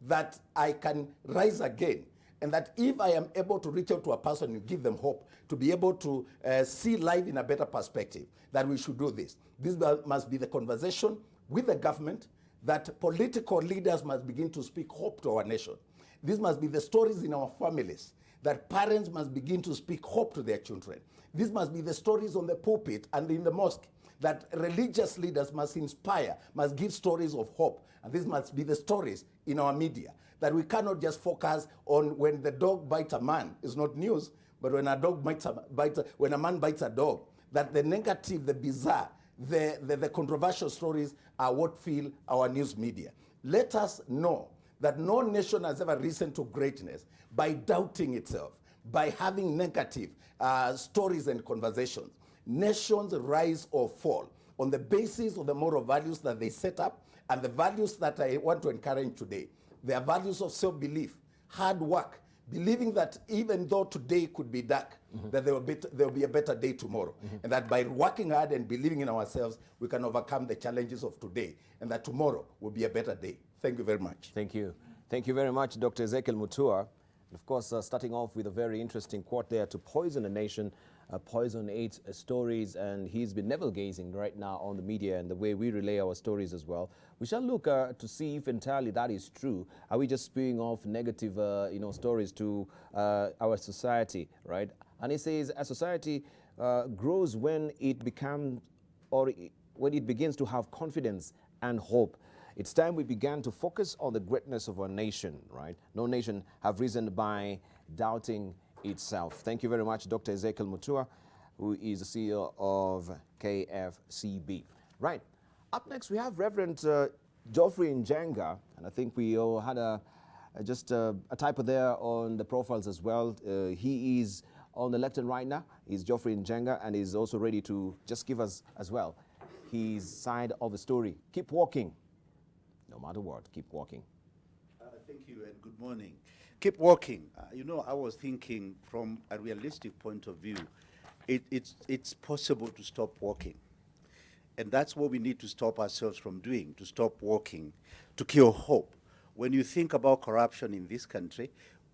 that I can rise again. And that if I am able to reach out to a person and give them hope, to be able to see life in a better perspective, that we should do this. This must be the conversation with the government, that political leaders must begin to speak hope to our nation. This must be the stories in our families, that parents must begin to speak hope to their children. This must be the stories on the pulpit and in the mosque, that religious leaders must inspire, must give stories of hope. And this must be the stories in our media, that we cannot just focus on when the dog bites a man. It's not news, but when when a man bites a dog, that the negative, the bizarre, the controversial stories are what fill our news media. Let us know that no nation has ever risen to greatness by doubting itself, by having negative stories and conversations. Nations rise or fall on the basis of the moral values that they set up, and the values that I want to encourage today. They are values of self-belief, hard work, believing that even though today could be dark, that there will be a better day tomorrow. And that by working hard and believing in ourselves, we can overcome the challenges of today, and that tomorrow will be a better day. Thank you very much. Thank you. Thank you very much, Dr. Ezekiel Mutua. And of course, starting off with a very interesting quote there: to poison a nation, poison its stories. And he's been navel-gazing right now on the media and the way we relay our stories as well. We shall look to see if entirely that is true. Are we just spewing off negative stories to our society, right? And he says a society grows when it becomes, or when it begins to have confidence and hope. It's time we began to focus on the greatness of our nation, right? No nation have risen by doubting itself. Thank you very much, Dr. Ezekiel Mutua, who is the CEO of KFCB. Right. Up next, we have Reverend Geoffrey Njenga, and I think we all had a typo there on the profiles as well. He is on the left and right now. He's Geoffrey Njenga, and he's also ready to just give us as well his side of the story. Keep walking. No matter what, keep walking. Thank you and good morning. Keep walking. You know, I was thinking from a realistic point of view, it's possible to stop walking. And that's what we need to stop ourselves from doing, to stop walking, to kill hope. When you think about corruption in this country,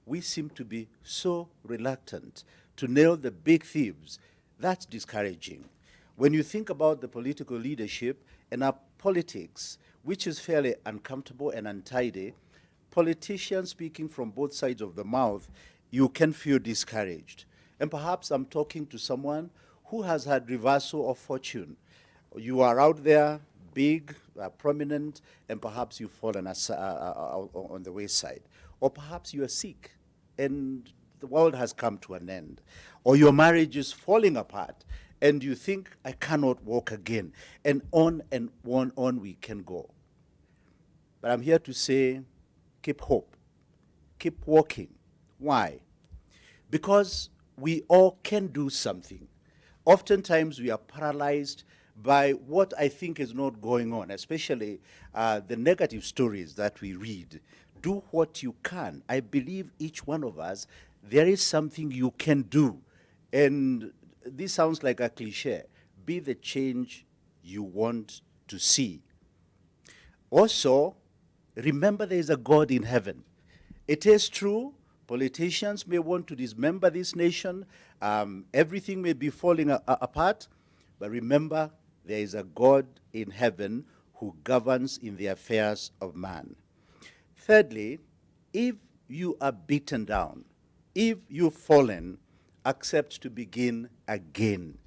we seem to be so reluctant to nail the big thieves. That's discouraging. When you think about the political leadership and our politics, which is fairly uncomfortable and untidy, politicians speaking from both sides of the mouth, you can feel discouraged. And perhaps I'm talking to someone who has had reversal of fortune. You are out there, big, prominent, and perhaps you've fallen on the wayside. Or perhaps you are sick and the world has come to an end. Or your marriage is falling apart and you think, I cannot walk again. And on we can go. But I'm here to say, keep hope. Keep walking. Why? Because we all can do something. Oftentimes we are paralyzed by what I think is not going on, especially the negative stories that we read. Do what you can. I believe each one of us, there is something you can do. And this sounds like a cliche. Be the change you want to see. Also, remember there is a God in heaven. It is true, politicians may want to dismember this nation. Everything may be falling apart. But remember, there is a God in heaven who governs in the affairs of man. Thirdly, if you are beaten down, if you've fallen, accept to begin again.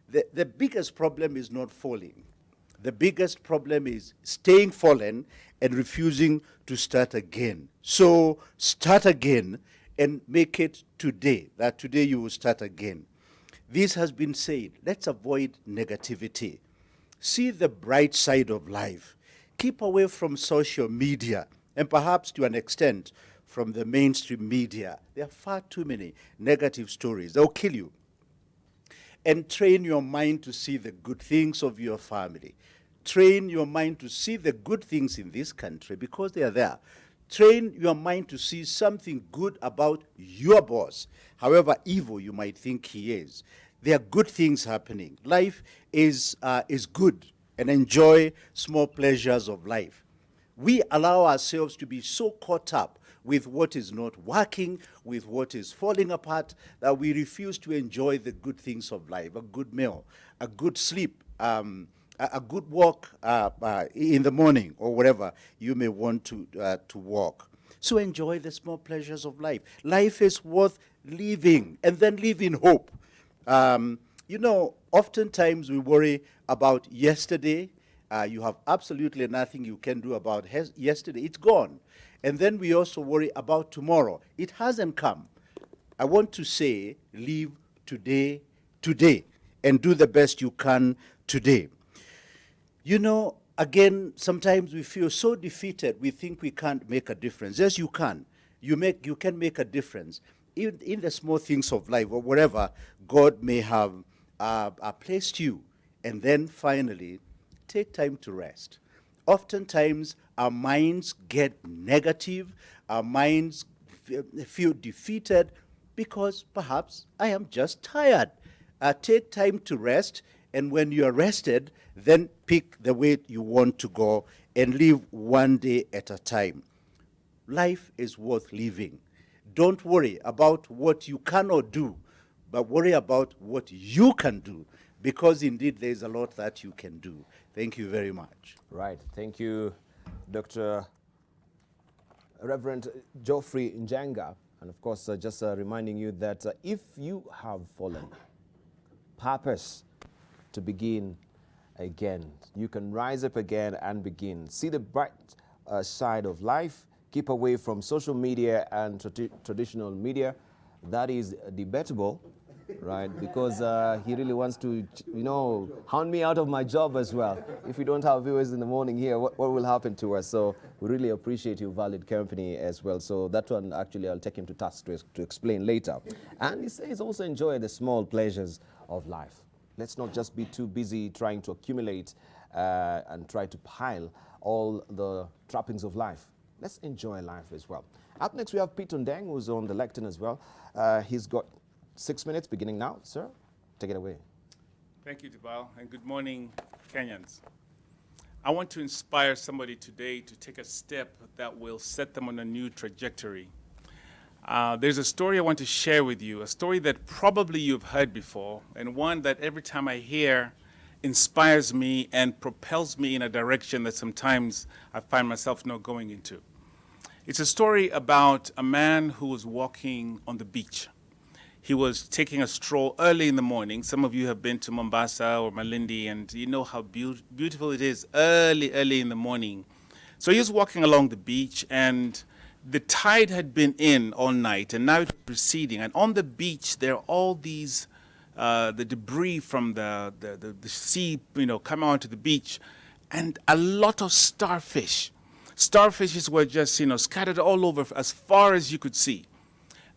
The biggest problem is not falling. The biggest problem is staying fallen and refusing to start again. So start again and make it today, that today you will start again. This has been said. Let's avoid negativity. See the bright side of life. Keep away from social media and perhaps to an extent from the mainstream media. There are far too many negative stories. They'll kill you. And train your mind to see the good things of your family. Train your mind to see the good things in this country because they are there. Train your mind to see something good about your boss, however evil you might think he is. There are good things happening. Life is good, and enjoy small pleasures of life. We allow ourselves to be so caught up with what is not working, with what is falling apart, that we refuse to enjoy the good things of life, a good meal, a good sleep, a good walk in the morning or whatever you may want to walk. So enjoy the small pleasures of life. Life is worth living, and then live in hope. You know, oftentimes we worry about yesterday. You have absolutely nothing you can do about yesterday. It's gone. And then we also worry about tomorrow. It hasn't come. I want to say, live today, and do the best you can today. You know, again, sometimes we feel so defeated, we think we can't make a difference. Yes, you can. You can make a difference in the small things of life or wherever God may have placed you. And then finally, take time to rest. Oftentimes, our minds get negative, our minds feel defeated because perhaps I am just tired. Take time to rest, and when you are rested, then pick the way you want to go and live one day at a time. Life is worth living. Don't worry about what you cannot do, but worry about what you can do, because indeed there is a lot that you can do. Thank you very much. Right. Thank you, Dr. Reverend Geoffrey Njenga. And of course, just reminding you that if you have fallen, purpose to begin again. You can rise up again and begin. See the bright side of life. Keep away from social media and traditional media. That is debatable, right? Because he really wants to, you know, hound me out of my job as well. If we don't have viewers in the morning here, what will happen to us? So we really appreciate your valid company as well. So that one, actually, I'll take him to task to explain later. And he says also enjoy the small pleasures of life. Let's not just be too busy trying to accumulate and try to pile all the trappings of life. Let's enjoy life as well. Up next, we have Peter Ndeng, who's on the lectern as well. He's got 6 minutes beginning now. Sir, take it away. Thank you, Dubal, and good morning, Kenyans. I want to inspire somebody today to take a step that will set them on a new trajectory. There's a story I want to share with you, a story that probably you've heard before, and one that every time I hear inspires me and propels me in a direction that sometimes I find myself not going into. It's a story about a man who was walking on the beach. He was taking a stroll early in the morning. Some of you have been to Mombasa or Malindi, and you know how beautiful it is early in the morning. So he was walking along the beach, and the tide had been in all night, and now it's receding. And on the beach, there are all these, the debris from the sea, coming onto the beach, and a lot of starfish. Starfishes were just, scattered all over as far as you could see.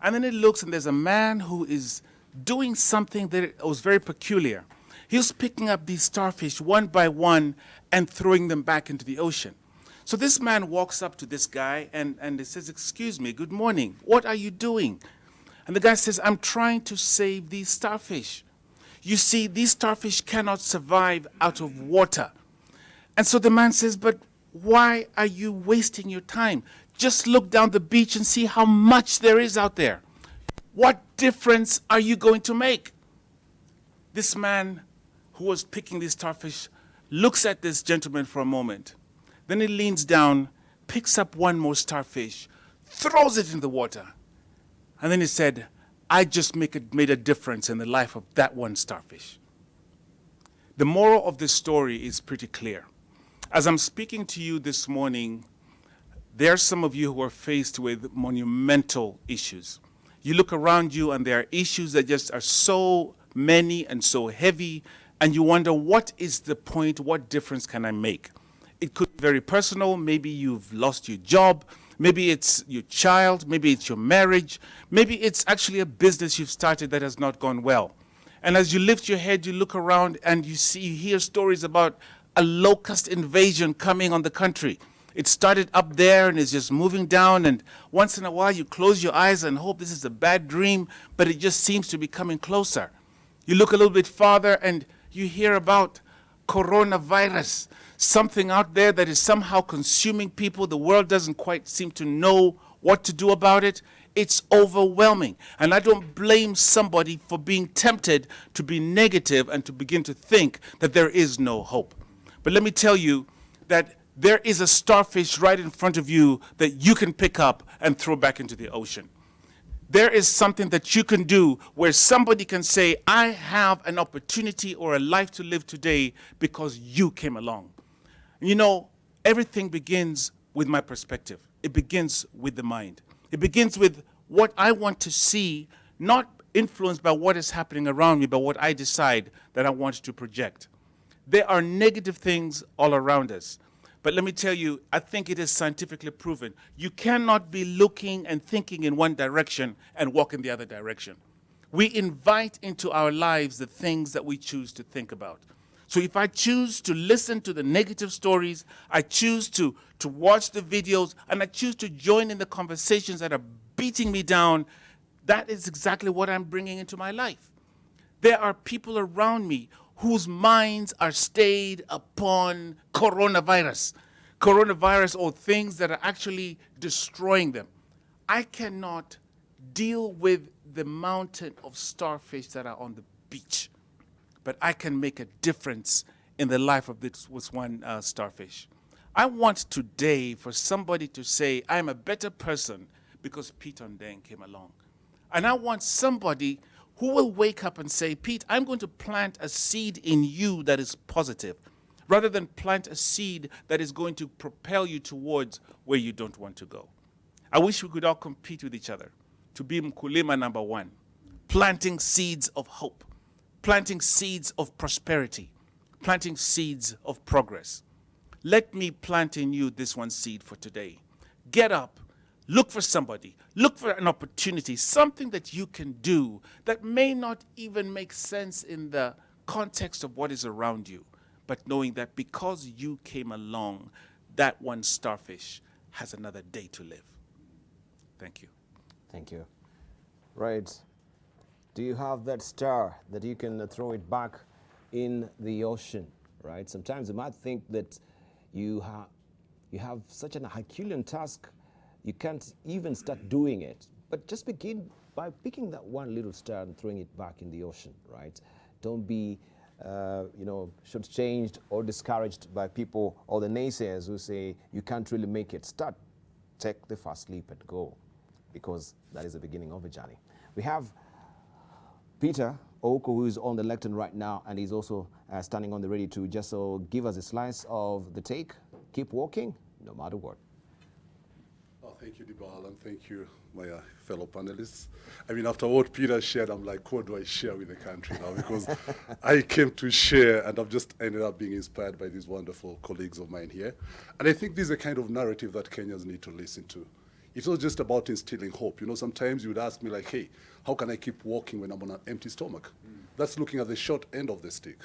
And then it looks, and there's a man who is doing something that was very peculiar. He was picking up these starfish one by one and throwing them back into the ocean. So this man walks up to this guy and he says, "Excuse me, good morning. What are you doing?" And the guy says, "I'm trying to save these starfish. You see, these starfish cannot survive out of water." And so the man says, "But why are you wasting your time? Just look down the beach and see how much there is out there. What difference are you going to make?" This man who was picking these starfish looks at this gentleman for a moment. Then he leans down, picks up one more starfish, throws it in the water. And then he said, "I just made a difference in the life of that one starfish." The moral of this story is pretty clear. As I'm speaking to you this morning, there are some of you who are faced with monumental issues. You look around you and there are issues that just are so many and so heavy, and you wonder, what is the point? What difference can I make? It could be very personal. Maybe you've lost your job. Maybe it's your child. Maybe it's your marriage. Maybe it's actually a business you've started that has not gone well. And as you lift your head, you look around and you hear stories about a locust invasion coming on the country. It started up there and is just moving down, and once in a while you close your eyes and hope this is a bad dream, but it just seems to be coming closer. You look a little bit farther and you hear about coronavirus, something out there that is somehow consuming people. The world doesn't quite seem to know what to do about it. It's overwhelming. And I don't blame somebody for being tempted to be negative and to begin to think that there is no hope. But let me tell you that there is a starfish right in front of you that you can pick up and throw back into the ocean. There is something that you can do where somebody can say, "I have an opportunity or a life to live today because you came along." Everything begins with my perspective. It begins with the mind. It begins with what I want to see, not influenced by what is happening around me, but what I decide that I want to project. There are negative things all around us. But let me tell you, I think it is scientifically proven. You cannot be looking and thinking in one direction and walk in the other direction. We invite into our lives the things that we choose to think about. So if I choose to listen to the negative stories, I choose to watch the videos, and I choose to join in the conversations that are beating me down, that is exactly what I'm bringing into my life. There are people around me whose minds are stayed upon coronavirus or things that are actually destroying them. I cannot deal with the mountain of starfish that are on the beach, but I can make a difference in the life of this one starfish. I want today for somebody to say, "I'm a better person because Peter Ndeng came along." And I want somebody who will wake up and say, "Pete, I'm going to plant a seed in you that is positive, rather than plant a seed that is going to propel you towards where you don't want to go." I wish we could all compete with each other to be Mkulima number one, planting seeds of hope, planting seeds of prosperity, planting seeds of progress. Let me plant in you this one seed for today. Get up. Look for somebody. Look for an opportunity, something that you can do that may not even make sense in the context of what is around you, but knowing that because you came along, that one starfish has another day to live. Thank you. Thank you. Right. Do you have that star that you can throw it back in the ocean? Right. Sometimes you might think that you have such an Herculean task, you can't even start doing it. But just begin by picking that one little star and throwing it back in the ocean. Right. Don't be shortchanged or discouraged by people or the naysayers who say you can't really make it. Start. Take the first leap and go, because that is the beginning of a journey. We have Peter Oko, who is on the lectern right now, and he's also standing on the ready to just give us a slice of the take. Keep walking, no matter what. Oh, thank you, Dibal, and thank you, my fellow panelists. I mean, after what Peter shared, I'm like, what do I share with the country now? Because I came to share, and I've just ended up being inspired by these wonderful colleagues of mine here. And I think this is a kind of narrative that Kenyans need to listen to. It's not just about instilling hope. You know, sometimes you would ask me like, hey, how can I keep walking when I'm on an empty stomach? That's looking at the short end of the stick.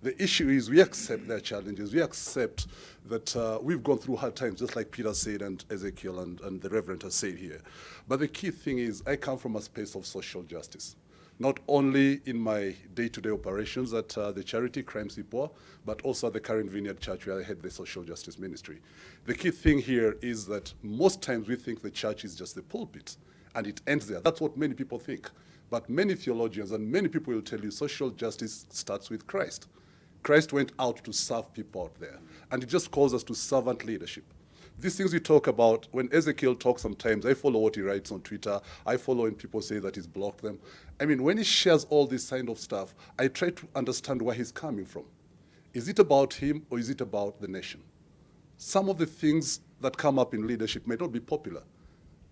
The issue is we accept their challenges. We accept that we've gone through hard times, just like Peter said and Ezekiel and the Reverend has said here. But the key thing is I come from a space of social justice, not only in my day-to-day operations at the charity Crime See Poor, but also at the current Vineyard Church where I head the social justice ministry. The key thing here is that most times we think the church is just the pulpit and it ends there. That's what many people think. But many theologians and many people will tell you social justice starts with Christ. Christ went out to serve people out there. And it just calls us to servant leadership. These things we talk about, when Ezekiel talks sometimes, I follow what he writes on Twitter. I follow when people say that he's blocked them. I mean, when he shares all this kind of stuff, I try to understand where he's coming from. Is it about him or is it about the nation? Some of the things that come up in leadership may not be popular,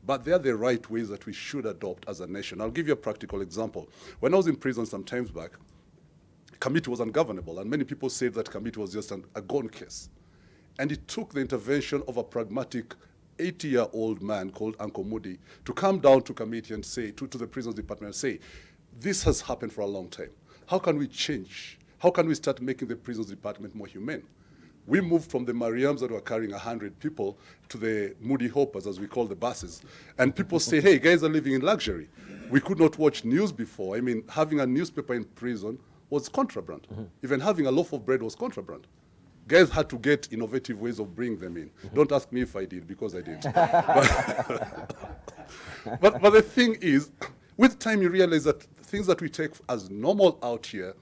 but they're the right ways that we should adopt as a nation. I'll give you a practical example. When I was in prison some times back, committee was ungovernable, and many people said that committee was just a gone case. And it took the intervention of a pragmatic 80-year-old man called Uncle Moody to come down to committee and say, to the prisons department and say, this has happened for a long time. How can we change? How can we start making the prisons department more humane? We moved from the Mariams that were carrying 100 people to the Moody Hoppers, as we call the buses. And people say, hey, guys are living in luxury. We could not watch news before. I mean, having a newspaper in prison was contraband. Even having a loaf of bread was contraband. Guys had to get innovative ways of bringing them in. Don't ask me if I did, because I did. but the thing is, with time you realize that things that we take as normal out here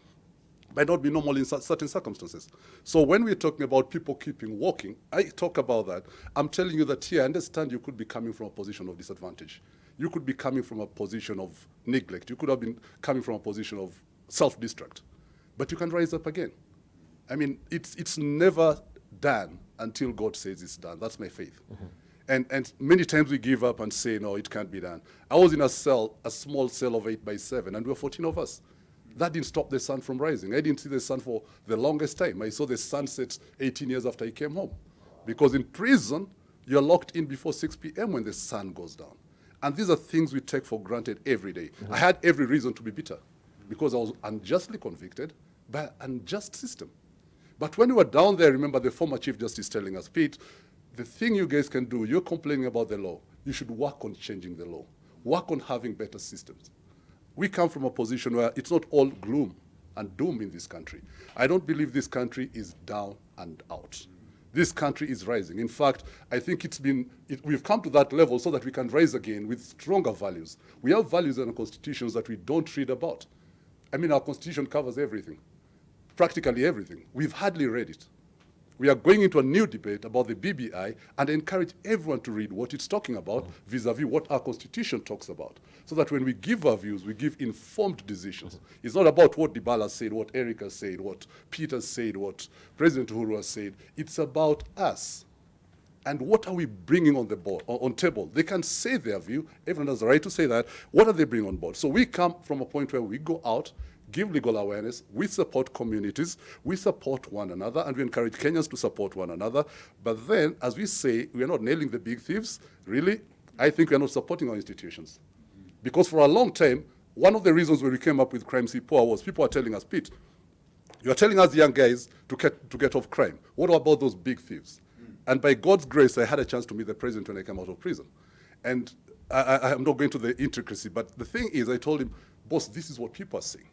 might not be normal in certain circumstances. So when we're talking about people keeping walking, I talk about that. I'm telling you that here, I understand you could be coming from a position of disadvantage. You could be coming from a position of neglect. You could have been coming from a position of self-destruct. But you can rise up again. I mean, it's never done until God says it's done. That's my faith. And many times we give up and say, no, it can't be done. I was in a cell, a small cell of 8x7, and we were 14 of us. That didn't stop the sun from rising. I didn't see the sun for the longest time. I saw the sunset 18 years after I came home. Because in prison, you're locked in before 6 p.m. when the sun goes down. And these are things we take for granted every day. I had every reason to be bitter, because I was unjustly convicted by an unjust system. But when we were down there, remember the former Chief Justice telling us, Pete, the thing you guys can do, you're complaining about the law. You should work on changing the law. Work on having better systems. We come from a position where it's not all gloom and doom in this country. I don't believe this country is down and out. This country is rising. In fact, I think we've come to that level so that we can rise again with stronger values. We have values in our constitutions that we don't read about. I mean, our constitution covers everything, practically everything. We've hardly read it. We are going into a new debate about the BBI, and I encourage everyone to read what it's talking about vis-a-vis what our constitution talks about, so that when we give our views, we give informed decisions. It's not about what Dibala said, what Erica said, what Peter said, what President Uhuru has said. It's about us. And what are we bringing on the board, on table? They can say their view. Everyone has the right to say that. What are they bringing on board? So we come from a point where we go out, give legal awareness, we support communities, we support one another, and we encourage Kenyans to support one another. But then, as we say, we are not nailing the big thieves. Really, I think we are not supporting our institutions. Because for a long time, one of the reasons when we came up with Crime See Poor was people are telling us, Pete, you are telling us young guys to get off crime. What about those big thieves? And by God's grace, I had a chance to meet the president when I came out of prison. And I'm not going to the intricacy, but the thing is, I told him, boss, this is what people are saying.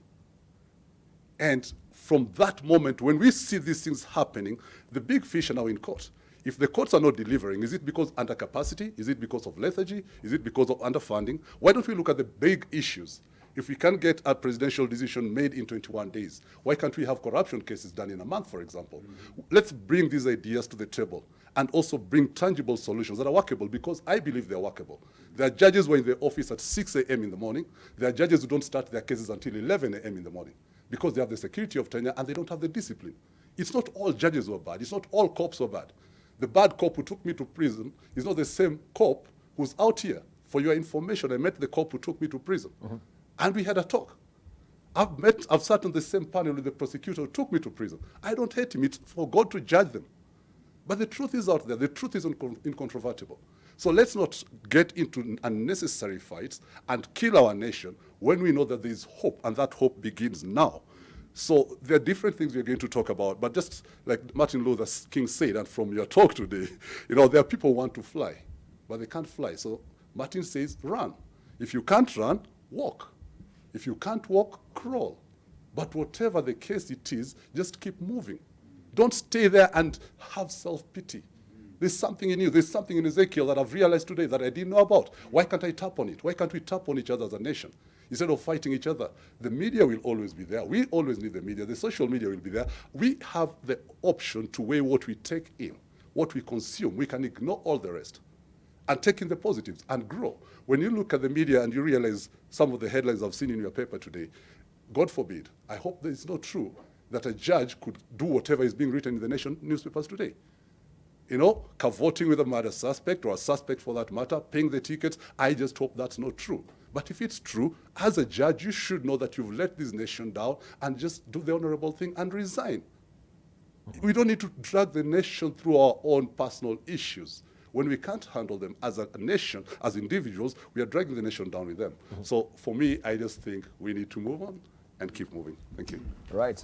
And from that moment, when we see these things happening, the big fish are now in court. If the courts are not delivering, is it because under capacity? Is it because of lethargy? Is it because of underfunding? Why don't we look at the big issues? If we can't get a presidential decision made in 21 days, why can't we have corruption cases done in a month, for example? Let's bring these ideas to the table and also bring tangible solutions that are workable, because I believe they're workable. There are judges who are in the office at 6 a.m. in the morning. There are judges who don't start their cases until 11 a.m. in the morning because they have the security of tenure and they don't have the discipline. It's not all judges who are bad. It's not all cops who are bad. The bad cop who took me to prison is not the same cop who's out here. For your information, I met the cop who took me to prison. And we had a talk. I've sat on the same panel with the prosecutor who took me to prison. I don't hate him. It's for God to judge them. But the truth is out there. The truth is incontrovertible. So let's not get into unnecessary fights and kill our nation when we know that there is hope, and that hope begins now. So there are different things we're going to talk about, but just like Martin Luther King said, and from your talk today, there are people who want to fly, but they can't fly. So Martin says, run. If you can't run, walk. If you can't walk, crawl. But whatever the case it is, just keep moving. Don't stay there and have self-pity. There's something in you. There's something in Ezekiel that I've realized today that I didn't know about. Why can't I tap on it? Why can't we tap on each other as a nation? Instead of fighting each other, the media will always be there. We always need the media. The social media will be there. We have the option to weigh what we take in, what we consume. We can ignore all the rest and take in the positives and grow. When you look at the media and you realize some of the headlines I've seen in your paper today, God forbid, I hope that it's not true that a judge could do whatever is being written in the nation newspapers today. Cavorting with a murder suspect or a suspect for that matter, paying the tickets. I just hope that's not true. But if it's true, as a judge, you should know that you've let this nation down and just do the honorable thing and resign. We don't need to drag the nation through our own personal issues. When we can't handle them as a nation, as individuals, we are dragging the nation down with them. So for me, I just think we need to move on and keep moving. Thank you. Right.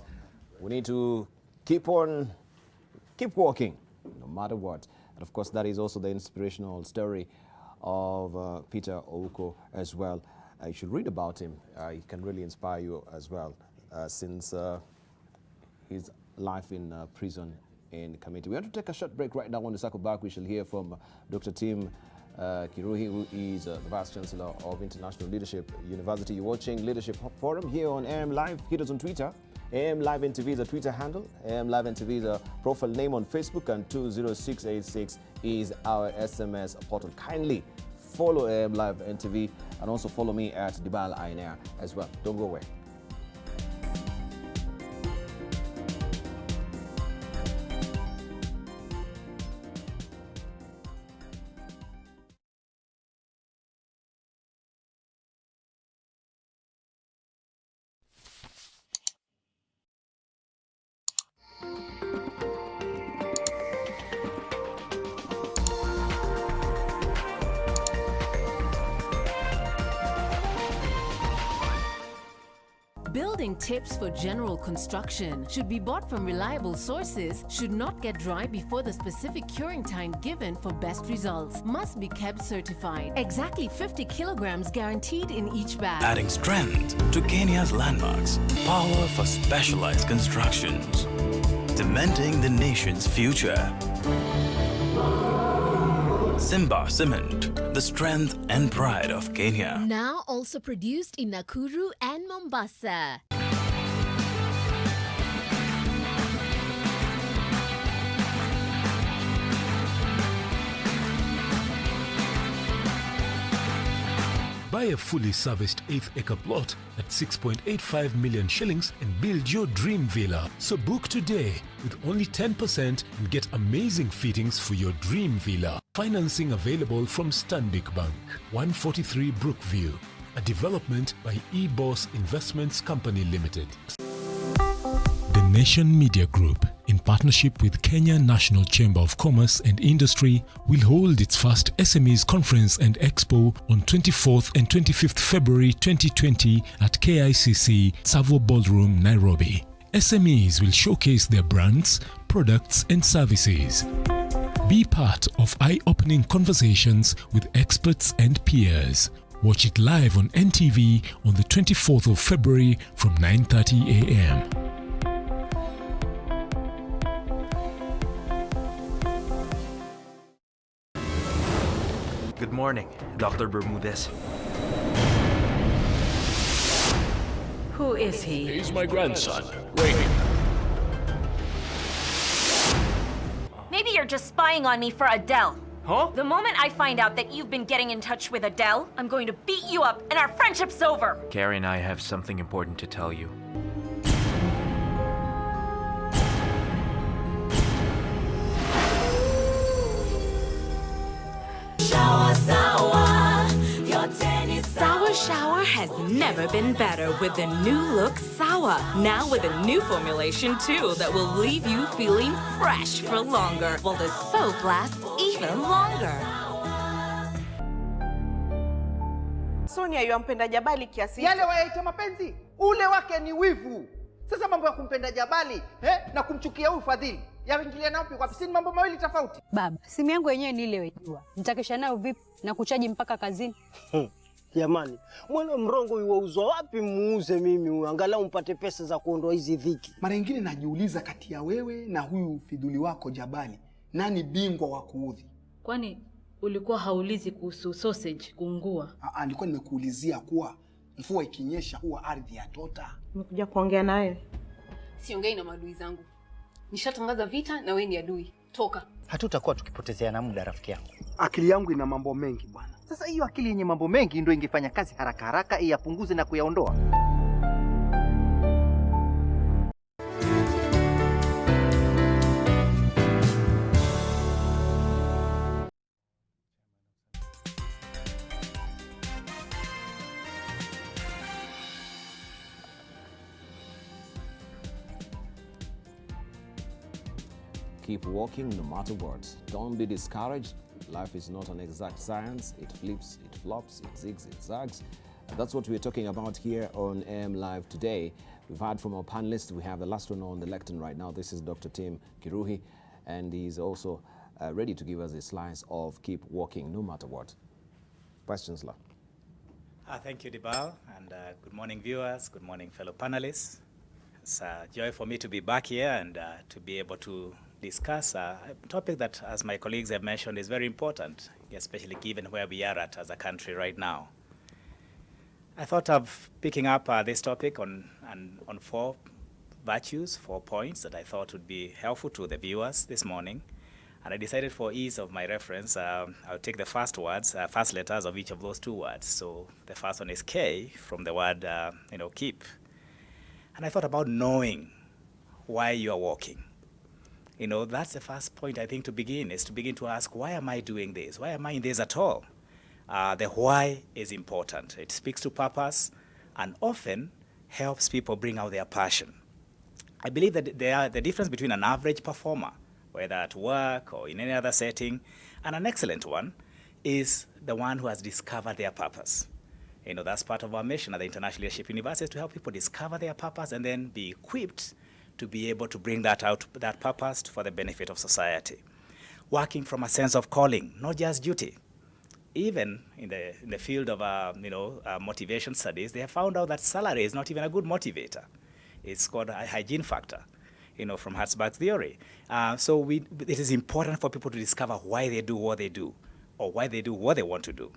We need to keep walking, no matter what. And of course, that is also the inspirational story of Peter Ouko as well. You should read about him. He can really inspire you as well, since his life in prison in committee. We want to take a short break right now. When we circle back, we shall hear from Dr. Tim Kiruhi, who is the Vice Chancellor of International Leadership University. You're watching Leadership Forum here on AM Live. Hit us on Twitter. AM Live NTV is a Twitter handle. AM Live NTV is a profile name on Facebook, and 20686 is our SMS portal. Kindly follow AM Live NTV and also follow me at Dibal Ainair as well. Don't go away. Building tips for general construction should be bought from reliable sources, should not get dry before the specific curing time given for best results, must be kept certified. Exactly 50 kilograms guaranteed in each bag. Adding strength to Kenya's landmarks, power for specialized constructions, cementing the nation's future. Simba Cement, the strength and pride of Kenya. Now also produced in Nakuru and Mombasa. Buy a fully serviced 8-acre plot at 6.85 million shillings and build your dream villa. So book today with only 10% and get amazing fittings for your dream villa. Financing available from Stanbic Bank. 143 Brookview, a development by eBoss Investments Company Limited. The Nation Media Group, in partnership with Kenya National Chamber of Commerce and Industry, will hold its first SMEs Conference and Expo on 24th and 25th February 2020 at KICC Savo Ballroom, Nairobi. SMEs will showcase their brands, products and services. Be part of eye-opening conversations with experts and peers. Watch it live on NTV on the 24th of February from 9:30 a.m. Good morning, Dr. Bermudez. Who is he? He's my grandson, Raheem. Maybe you're just spying on me for Adele. Huh? The moment I find out that you've been getting in touch with Adele, I'm going to beat you up and our friendship's over. Carrie and I have something important to tell you. Sour Shower has never been better with the new look Sour. Now with a new formulation too that will leave you feeling fresh for longer, while the soap lasts even longer. Sonia yampenda Jabali kiasi yale wayaita mapenzi, ule wake ni wivu. Sasa mambo ya kumpenda Jabali na kumchukia huyu Fadhili yaingilia napi kwa pisini, mambo mawili tofauti. Baba, simu yangu yenyewe ni ile wejua. Nitakesha nayo vipi na kuchaji mpaka kazini? Jamani, mwana mrongo yuwauzwa wapi muuze mimi angalau mpate pesa za kuondoa hizi dhiki. Mara nyingine najiuliza kati ya wewe na huyu Fidhuli wako Jabali, nani bingwa wa kuudhi? Kwani ulikuwa haulizi kuhusu sausage kuungua? Nilikuwa nimekuulizia kuwa mvua ikinyesha huwa ardhi ya tota. Nimekuja kuongea na wewe. Siongei na maadui zangu. Nishatangaza vita na wewe ni adui. Toka. Hatutakuwa tukipotezeana muda rafiki yangu. Akili yangu ina mambo mengi bwana. Sasa hiyo akili yenye mambo mengi ndio ingefanya kazi haraka haraka iyapunguze na kuyaondoa. Keep walking no matter what. Don't be discouraged. Life is not an exact science. It flips, it flops, it zigs, it zags. And that's what we're talking about here on AM Live today. We've heard from our panelists. We have the last one on the lectern right now. This is Dr. Tim Kiruhi, and he's also ready to give us a slice of keep walking no matter what. Questions, La? Thank you, Dibal, and good morning, viewers. Good morning, fellow panelists. It's a joy for me to be back here and to be able to discuss a topic that, as my colleagues have mentioned, is very important, especially given where we are at as a country right now. I thought of picking up this topic on 4 virtues, 4 points that I thought would be helpful to the viewers this morning. And I decided for ease of my reference, I'll take the first letters of each of those 2 words. So the first one is K, from the word, keep. And I thought about knowing why you are walking. That's the first point I think to begin, is to begin to ask, why am I doing this? Why am I in this at all? The why is important. It speaks to purpose and often helps people bring out their passion. I believe that the difference between an average performer, whether at work or in any other setting, and an excellent one, is the one who has discovered their purpose. That's part of our mission at the International Leadership University, to help people discover their purpose and then be equipped to be able to bring that out, that purpose, for the benefit of society. Working from a sense of calling, not just duty. Even in the field of motivation studies, they have found out that salary is not even a good motivator. It's called a hygiene factor, from Hertzberg's theory. So it is important for people to discover why they do what they do, or why they do what they want to do.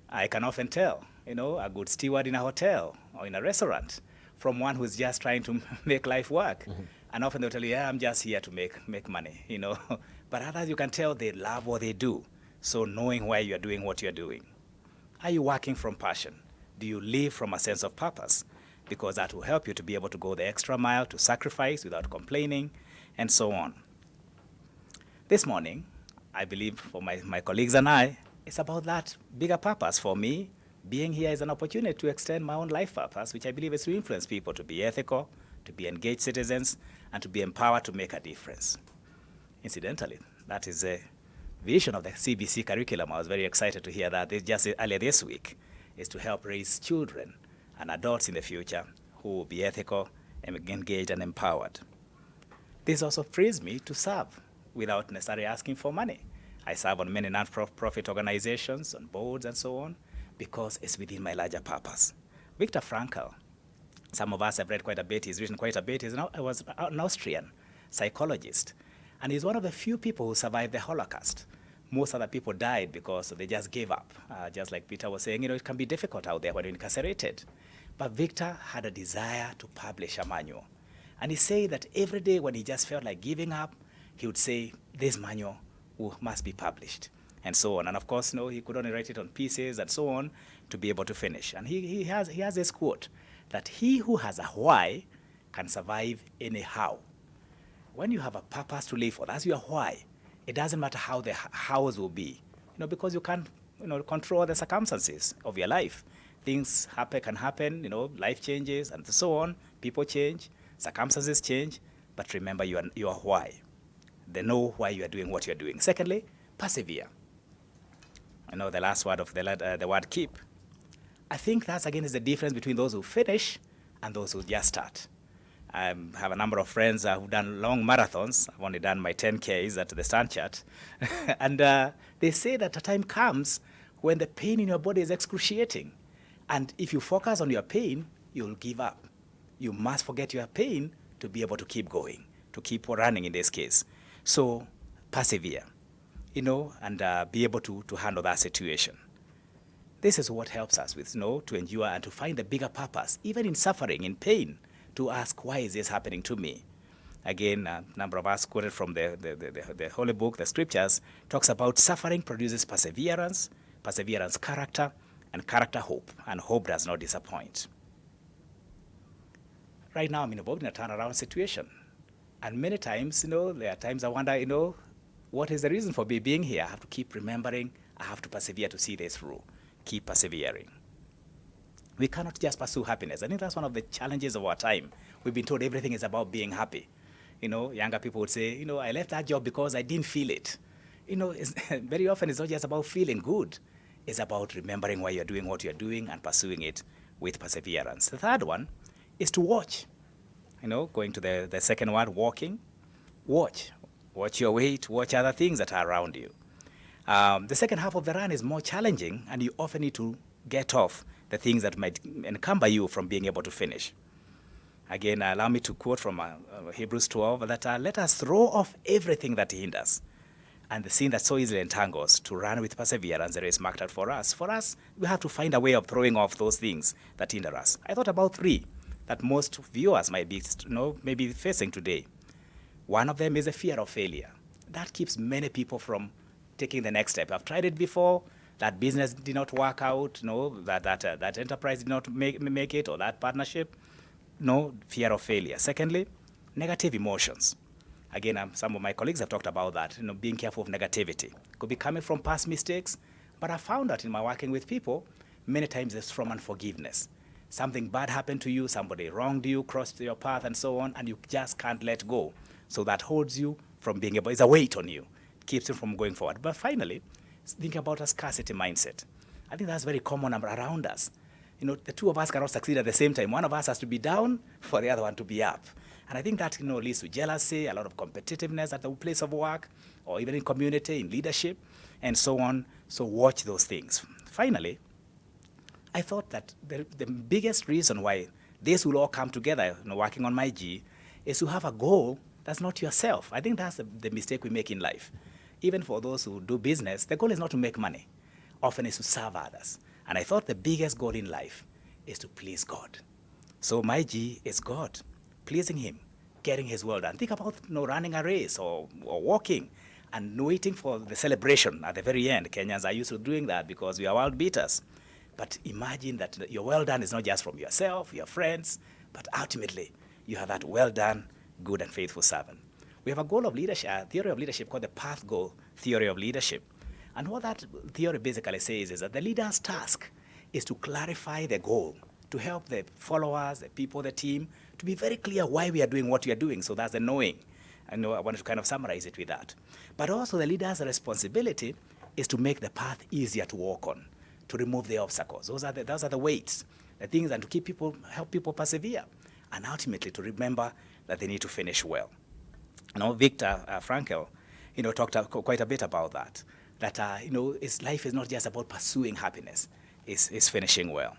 I can often tell, a good steward in a hotel or in a restaurant from one who's just trying to make life work. Mm-hmm. And often they'll tell you, I'm just here to make money, But others, you can tell they love what they do. So knowing why you're doing what you're doing. Are you working from passion? Do you live from a sense of purpose? Because that will help you to be able to go the extra mile, to sacrifice without complaining, and so on. This morning, I believe for my colleagues and I, it's about that bigger purpose. For me, being here is an opportunity to extend my own life purpose, which I believe is to influence people to be ethical, to be engaged citizens, and to be empowered to make a difference. Incidentally, that is a vision of the CBC curriculum. I was very excited to hear that just earlier this week, is to help raise children and adults in the future who will be ethical, engaged, and empowered. This also frees me to serve without necessarily asking for money. I serve on many non-profit organizations, on boards and so on, because it's within my larger purpose. Viktor Frankl, some of us have read quite a bit, he's written quite a bit. He was an Austrian psychologist, and he's one of the few people who survived the Holocaust. Most other people died because they just gave up. Just like Peter was saying, it can be difficult out there when you're incarcerated. But Victor had a desire to publish a manual. And he said that every day when he just felt like giving up, he would say, this manual must be published, and so on. And of course, he could only write it on pieces and so on to be able to finish. And he has this quote, that he who has a why can survive any how. When you have a purpose to live for, that's your why. It doesn't matter how the hows will be, because you can't, control the circumstances of your life. Things can happen, life changes and so on. People change, circumstances change, but remember your why. They know why you are doing what you are doing. Secondly, persevere. The last word of the word keep. I think that's, again, is the difference between those who finish and those who just start. I have a number of friends who've done long marathons. I've only done my 10Ks at the Stanchart. And they say that a time comes when the pain in your body is excruciating. And if you focus on your pain, you'll give up. You must forget your pain to be able to keep going, to keep running in this case. So persevere, and be able to handle that situation. This is what helps us with, to endure and to find the bigger purpose, even in suffering, in pain, to ask, why is this happening to me? Again, a number of us quoted from the Holy Book, the Scriptures, talks about suffering produces perseverance, perseverance character, and character hope, and hope does not disappoint. Right now I'm involved in a turnaround situation. And many times, there are times I wonder, what is the reason for me being here? I have to keep remembering, I have to persevere to see this through. Keep persevering. We cannot just pursue happiness. I think that's one of the challenges of our time. We've been told everything is about being happy. Younger people would say, I left that job because I didn't feel it. Very often it's not just about feeling good. It's about remembering why you're doing what you're doing and pursuing it with perseverance. The third one is to watch. Going to the second word, walking, watch. Watch your weight, watch other things that are around you. The second half of the run is more challenging, and you often need to get off the things that might encumber you from being able to finish. Again, allow me to quote from Hebrews 12, that let us throw off everything that hinders and the sin that so easily entangles, to run with perseverance the race marked out for us. For us, we have to find a way of throwing off those things that hinder us. I thought about 3 that most viewers might be, maybe facing today. One of them is a fear of failure. That keeps many people from taking the next step. I've tried it before. That business did not work out. That enterprise did not make it, or that partnership. Fear of failure. Secondly, negative emotions. Again, some of my colleagues have talked about that. Being careful of negativity. Could be coming from past mistakes, but I found that in my working with people, many times it's from unforgiveness. Something bad happened to you, somebody wronged you, crossed your path and so on, and you just can't let go. So that holds you from being able, it's a weight on you, keeps you from going forward. But finally, think about a scarcity mindset. I think that's very common around us. The two of us cannot succeed at the same time. One of us has to be down for the other one to be up. And I think that leads to jealousy, a lot of competitiveness at the place of work, or even in community, in leadership, and so on. So watch those things. Finally, I thought that the biggest reason why this will all come together, working on my G, is to have a goal that's not yourself. I think that's the mistake we make in life. Even for those who do business, the goal is not to make money. Often it's to serve others. And I thought the biggest goal in life is to please God. So my G is God, pleasing Him, getting His will done. Think about running a race or walking and waiting for the celebration at the very end. Kenyans are used to doing that because we are world beaters. But imagine that your well done is not just from yourself, your friends, but ultimately you have that well done, good and faithful servant. We have a goal of leadership, a theory of leadership called the path goal theory of leadership. And what that theory basically says is that the leader's task is to clarify the goal, to help the followers, the people, the team, to be very clear why we are doing what we are doing. So that's the knowing. I wanted to kind of summarize it with that. But also the leader's responsibility is to make the path easier to walk on, to remove the obstacles. Those are the weights, the things, and to help people persevere, and ultimately to remember that they need to finish well. Viktor Frankl, talked quite a bit about that. That, life is not just about pursuing happiness, it's finishing well.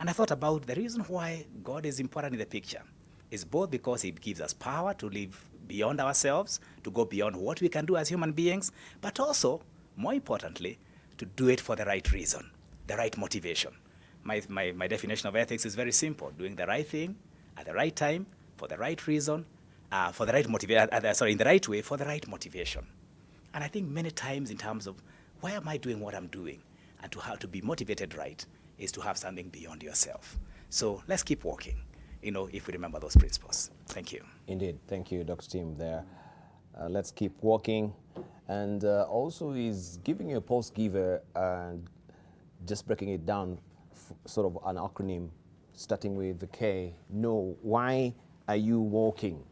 And I thought about the reason why God is important in the picture is both because he gives us power to live beyond ourselves, to go beyond what we can do as human beings, but also, more importantly, to do it for the right reason, the right motivation. My definition of ethics is very simple: doing the right thing at the right time for the right reason, for the right in the right way for the right motivation. And I think many times in terms of why am I doing what I'm doing, and to how to be motivated right is to have something beyond yourself. So let's keep walking, if we remember those principles. Thank you. Indeed, thank you, Dr. Tim. There, let's keep walking, and also is giving you a pulse giver and just breaking it down. Sort of an acronym starting with the K. No, why are you walking?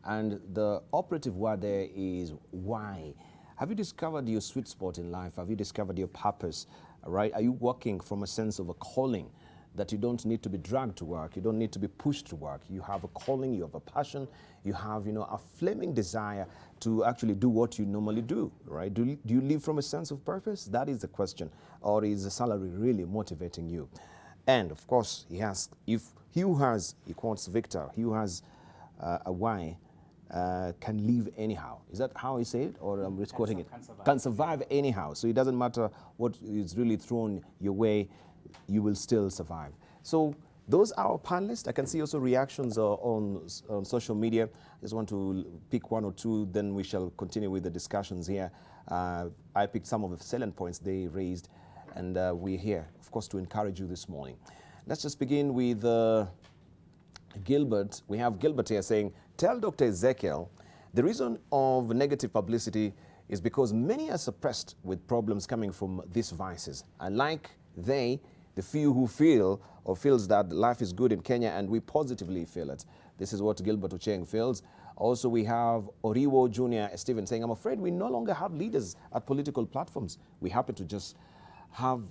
And the operative word there is why. Have you discovered your sweet spot in life? Have you discovered your purpose? Right? Are you working from a sense of a calling that you don't need to be dragged to work? You don't need to be pushed to work. You have a calling, you have a passion, you have, a flaming desire to actually do what you normally do, right? Do you live from a sense of purpose? That is the question. Or is the salary really motivating you? And of course, he asks, if he who has, he quotes Victor, he who has a why can live anyhow. Is that how he said it? Or I'm just quoting it? Can survive anyhow. So it doesn't matter what is really thrown your way, you will still survive. So those are our panelists. I can see also reactions on social media. I just want to pick one or two, then we shall continue with the discussions here. I picked some of the salient points they raised, and we're here, of course, to encourage you this morning. Let's just begin with Gilbert. We have Gilbert here saying, tell Dr. Ezekiel, the reason of negative publicity is because many are suppressed with problems coming from these vices. Unlike the few who feels that life is good in Kenya, and we positively feel it. This is what Gilbert Ocheng feels. Also, we have Oriwo Jr. Stephen saying, I'm afraid we no longer have leaders at political platforms. We happen to just have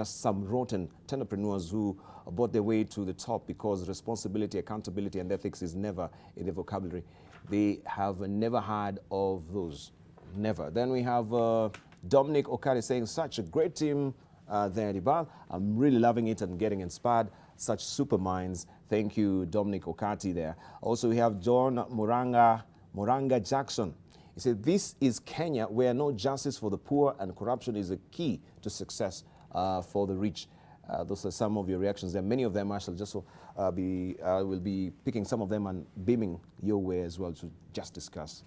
some rotten entrepreneurs who bought their way to the top because responsibility, accountability, and ethics is never in their vocabulary. They have never heard of those. Never. Then we have Dominic Okari saying, such a great team there, Dibal. I'm really loving it and getting inspired. Such super minds. Thank you, Dominic Okati there. Also, we have John Moranga Jackson. He said, this is Kenya where no justice for the poor and corruption is a key to success for the rich. Those are some of your reactions there. Many of them I shall just will be picking some of them and beaming your way as well to just discuss.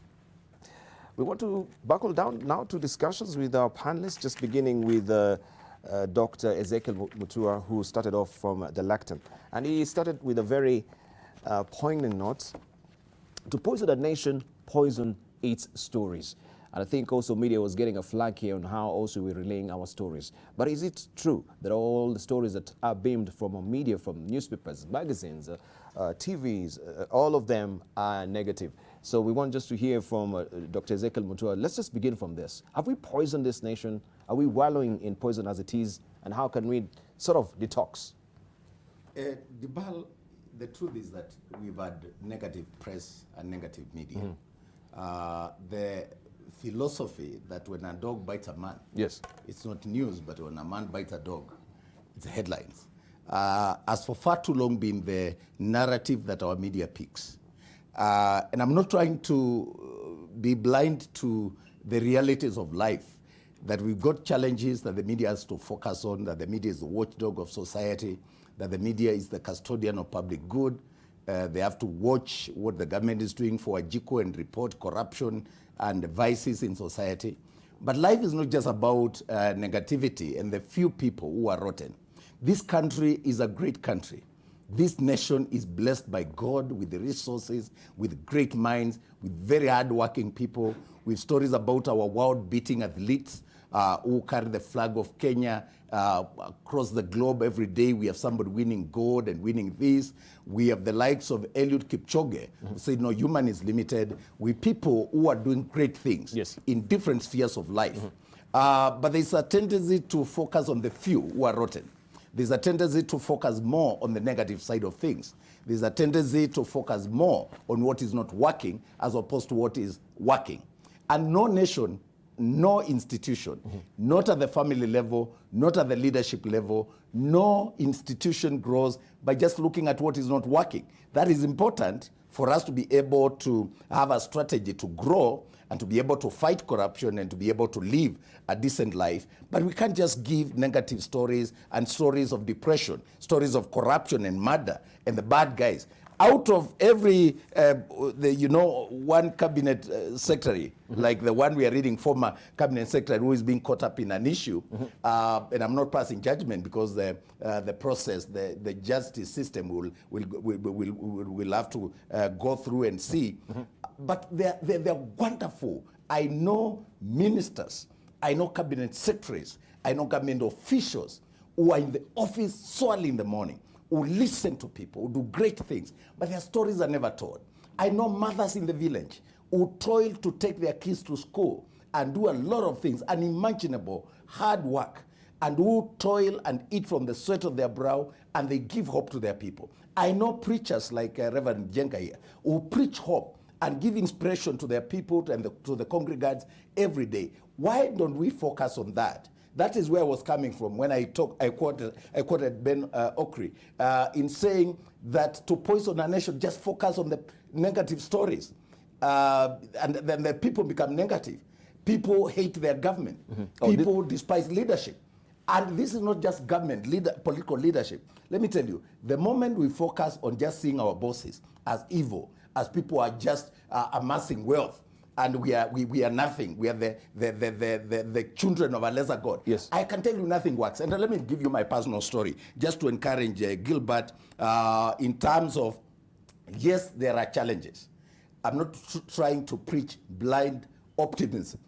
We want to buckle down now to discussions with our panelists, just beginning with Dr. Ezekiel Mutua, who started off from the lectern. And he started with a very poignant note. To poison a nation, poison its stories. And I think also media was getting a flag here on how also we're relaying our stories. But is it true that all the stories that are beamed from our media, from newspapers, magazines, TVs, all of them are negative? So we want just to hear from Dr. Ezekiel Mutua. Let's just begin from this. Have we poisoned this nation? Are we wallowing in poison as it is? And how can we sort of detox? Dibal, the truth is that we've had negative press and negative media. The philosophy that when a dog bites a man, yes, it's not news, but when a man bites a dog, it's headlines. Has for far too long been the narrative that our media picks. And I'm not trying to be blind to the realities of life, that we've got challenges that the media has to focus on, that the media is the watchdog of society, that the media is the custodian of public good. They have to watch what the government is doing for Ajiko and report corruption and vices in society. But life is not just about negativity and the few people who are rotten. This country is a great country. This nation is blessed by God with the resources, with great minds, with very hard-working people, with stories about our world-beating athletes who carry the flag of Kenya across the globe every day. We have somebody winning gold and winning this. We have the likes of Eliud Kipchoge, who say, no, human is limited. We people who are doing great things in different spheres of life. But there's a tendency to focus on the few who are rotten. There's a tendency to focus more on the negative side of things. There's a tendency to focus more on what is not working as opposed to what is working. And no nation, no institution, not at the family level, not at the leadership level, no institution grows by just looking at what is not working. That is important for us to be able to have a strategy to grow and to be able to fight corruption and to be able to live a decent life. But we can't just give negative stories and stories of depression, stories of corruption and murder and the bad guys. Out of every, one cabinet secretary, like the one we are reading, former cabinet secretary who is being caught up in an issue, and I'm not passing judgment because the process, the justice system will have to go through and see. But they're wonderful. I know ministers, I know cabinet secretaries, I know government officials who are in the office so early in the morning, who listen to people, who do great things, but their stories are never told. I know mothers in the village who toil to take their kids to school and do a lot of things, unimaginable hard work, and who toil and eat from the sweat of their brow, and they give hope to their people. I know preachers like Reverend Jenga here, who preach hope and give inspiration to their people and to the congregants every day. Why don't we focus on that? That is where I was coming from when I quoted Ben Okri in saying that to poison a nation, just focus on the negative stories. And then the people become negative. People hate their government. People despise leadership. And this is not just government, political leadership. Let me tell you, the moment we focus on just seeing our bosses as evil, as people are just amassing wealth, and we are nothing. We are the children of a lesser God. Yes. I can tell you nothing works. And let me give you my personal story, just to encourage Gilbert in terms of, yes, there are challenges. I'm not trying to preach blind optimism.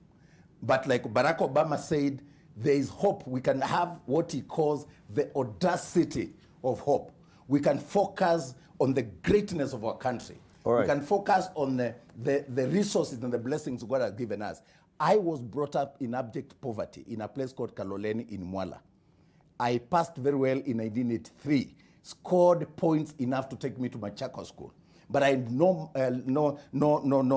But like Barack Obama said, there is hope. We can have what he calls the audacity of hope. We can focus on the greatness of our country. All right. We can focus on the resources and the blessings God has given us. I was brought up in abject poverty in a place called Kaloleni in Mwala. I passed very well in 1983, scored points enough to take me to Machakos School. But I had no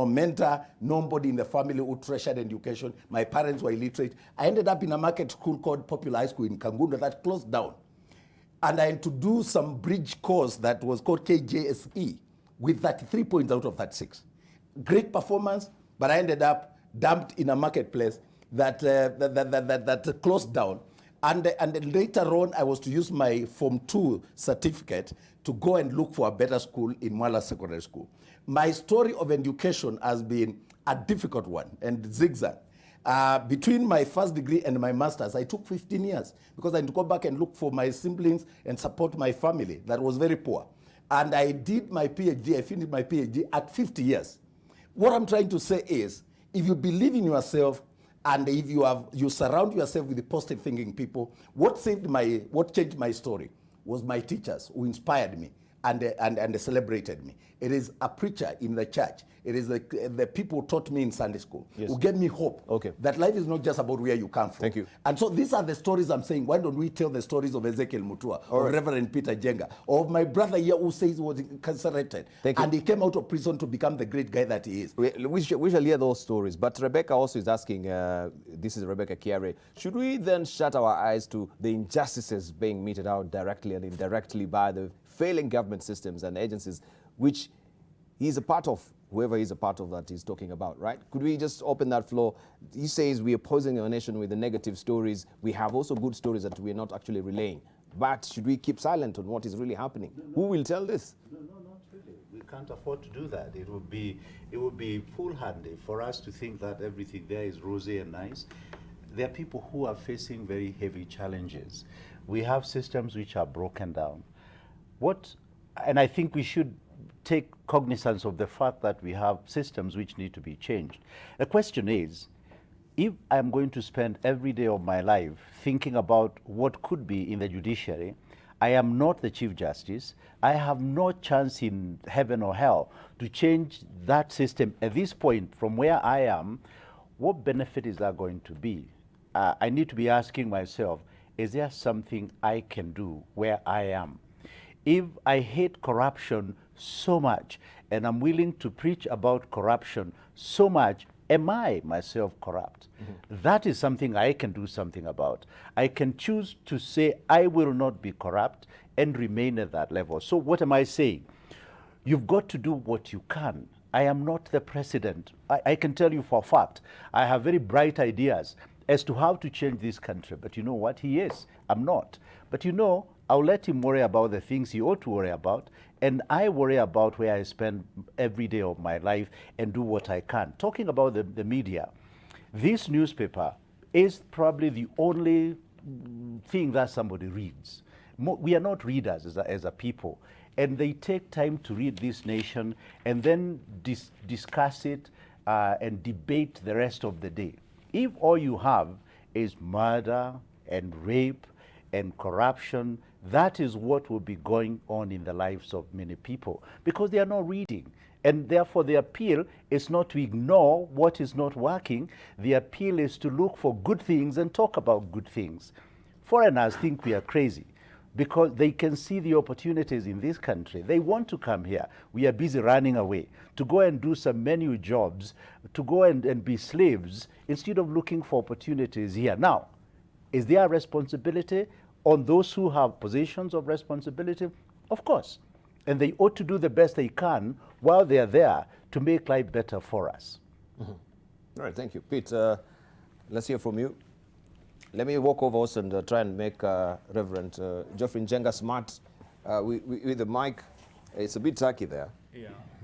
mentor, nobody in the family who treasured education. My parents were illiterate. I ended up in a market school called Popular High School in Kangundo that closed down. And I had to do some bridge course that was called KJSE with 33 points out of 36. Great performance, but I ended up dumped in a marketplace that closed down. And later on, I was to use my Form 2 certificate to go and look for a better school in Mwala Secondary School. My story of education has been a difficult one and zigzag. Between my first degree and my master's, I took 15 years because I had to go back and look for my siblings and support my family that was very poor. And I did my PhD, I finished my PhD at 50 years. What I'm trying to say is, if you believe in yourself, and if you surround yourself with the positive thinking people, what changed my story was my teachers who inspired me and celebrated me. It is a preacher in the church. It is the people who taught me in Sunday school, who gave me hope that life is not just about where you come from. Thank you. And so these are the stories I'm saying. Why don't we tell the stories of Ezekiel Mutua, of Reverend Peter Jenga, of my brother here who says he was incarcerated, and he came out of prison to become the great guy that he is. We shall hear those stories. But Rebecca also is asking, this is Rebecca Kiare, should we then shut our eyes to the injustices being meted out directly and indirectly by the failing government systems and agencies, which he's a part of, whoever is a part of that he's talking about, right? Could we just open that floor? He says we are poisoning our nation with the negative stories. We have also good stories that we're not actually relaying. But should we keep silent on what is really happening? Who will tell this? No, not really. We can't afford to do that. It would be foolhardy for us to think that everything there is rosy and nice. There are people who are facing very heavy challenges. We have systems which are broken down. And I think we should take cognizance of the fact that we have systems which need to be changed. The question is, if I'm going to spend every day of my life thinking about what could be in the judiciary, I am not the Chief Justice. I have no chance in heaven or hell to change that system at this point from where I am. What benefit is that going to be? I need to be asking myself, is there something I can do where I am? If I hate corruption so much and I'm willing to preach about corruption so much, am I myself corrupt? That is something I can do something about. I can choose to say I will not be corrupt and remain at that level. So what am I saying? You've got to do what you can. I am not the president. I can tell you for a fact, I have very bright ideas as to how to change this country. But you know what? He is. I'm not. But you know, I'll let him worry about the things he ought to worry about, and I worry about where I spend every day of my life and do what I can. Talking about the media, this newspaper is probably the only thing that somebody reads. We are not readers as a people, and they take time to read this nation and then discuss it and debate the rest of the day. If all you have is murder and rape and corruption, that is what will be going on in the lives of many people, because they are not reading. And therefore the appeal is not to ignore what is not working. The appeal is to look for good things and talk about good things. Foreigners think we are crazy because they can see the opportunities in this country. They want to come here. We are busy running away to go and do some menial jobs, to go and be slaves instead of looking for opportunities here. Now, is there a responsibility on those who have positions of responsibility? Of course. And they ought to do the best they can while they are there to make life better for us. All right, thank you. Pete, let's hear from you. Let me walk over also and try and make Reverend Geoffrey Njenga smart with the mic. It's a bit tacky there.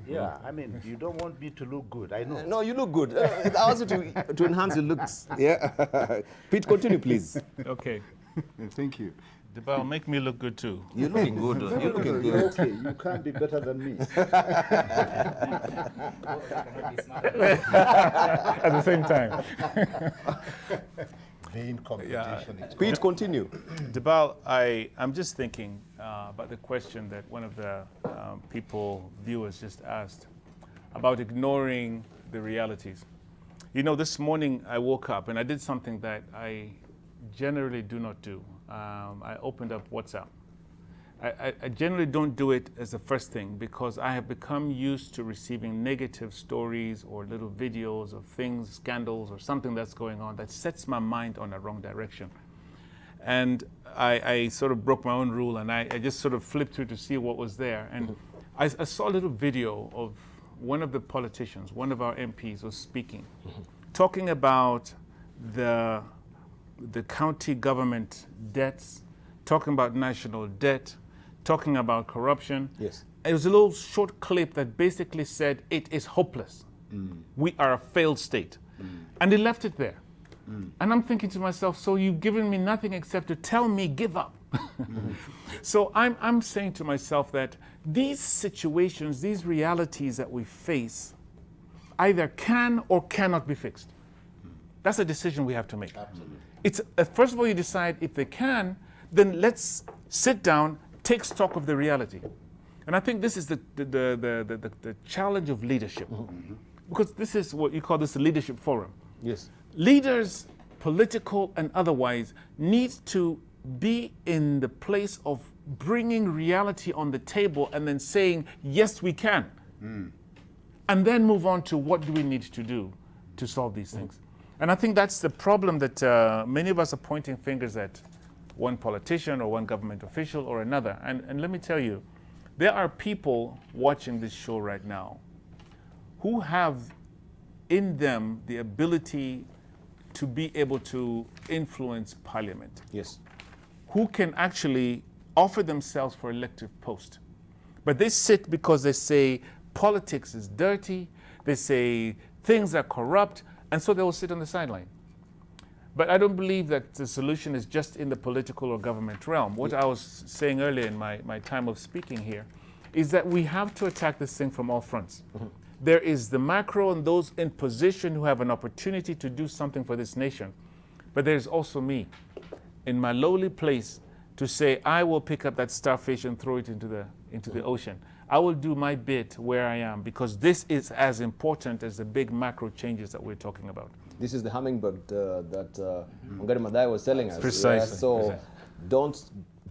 Yeah, I mean, you don't want me to look good, I know. No, you look good. I asked you to enhance your looks. Yeah. Pete, continue, please. Okay. Thank you. Debal, make me look good too. You're looking good. You're looking good. Okay, you can't be better than me. At the same time. Vain competition. Pete, continue. Debal, I'm just thinking about the question that one of the viewers just asked about ignoring the realities. You know, this morning I woke up and I did something that I generally do not do. I opened up WhatsApp. I generally don't do it as the first thing because I have become used to receiving negative stories or little videos of things, scandals or something that's going on that sets my mind on a wrong direction. And I sort of broke my own rule and I just sort of flipped through to see what was there. And I saw a little video of one of the politicians, one of our MPs was speaking, talking about the county government debts, talking about national debt, talking about corruption. Yes. It was a little short clip that basically said, it is hopeless. We are a failed state. And they left it there. And I'm thinking to myself, so you've given me nothing except to tell me give up. So I'm saying to myself that these situations, these realities that we face, either can or cannot be fixed. That's a decision we have to make. Absolutely. It's first of all, you decide if they can, then let's sit down, take stock of the reality. And I think this is the challenge of leadership. Because this is what you call this a leadership forum. Yes. Leaders, political and otherwise, need to be in the place of bringing reality on the table and then saying, yes, we can. And then move on to what do we need to do to solve these things. And I think that's the problem that many of us are pointing fingers at one politician or one government official or another. And let me tell you, there are people watching this show right now who have in them the ability to be able to influence parliament. Yes. Who can actually offer themselves for elective post. But they sit because they say politics is dirty, they say things are corrupt, and so they will sit on the sideline. But I don't believe that the solution is just in the political or government realm. What I was saying earlier in my time of speaking here is that we have to attack this thing from all fronts. There is the macro and those in position who have an opportunity to do something for this nation. But there's also me in my lowly place to say, I will pick up that starfish and throw it into the ocean. I will do my bit where I am because this is as important as the big macro changes that we're talking about. This is the hummingbird that Wangari Maathai was telling us. Precisely. So don't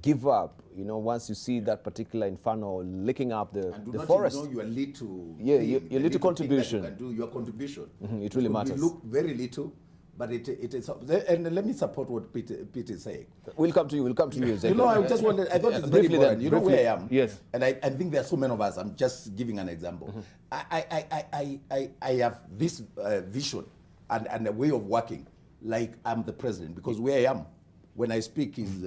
give up. You know, once you see that particular inferno licking up the forest. And do not ignore your little your little contribution. Thing that you can do, your contribution. It really matters. We look very little, but it is. And let me support what Pete is saying. We'll come to you. You know, I just wanted. I thought it's very important. You know where I am. Yes. And I think there are so many of us. I'm just giving an example. I have this vision and a way of working like I'm the president, because where I am, when I speak, his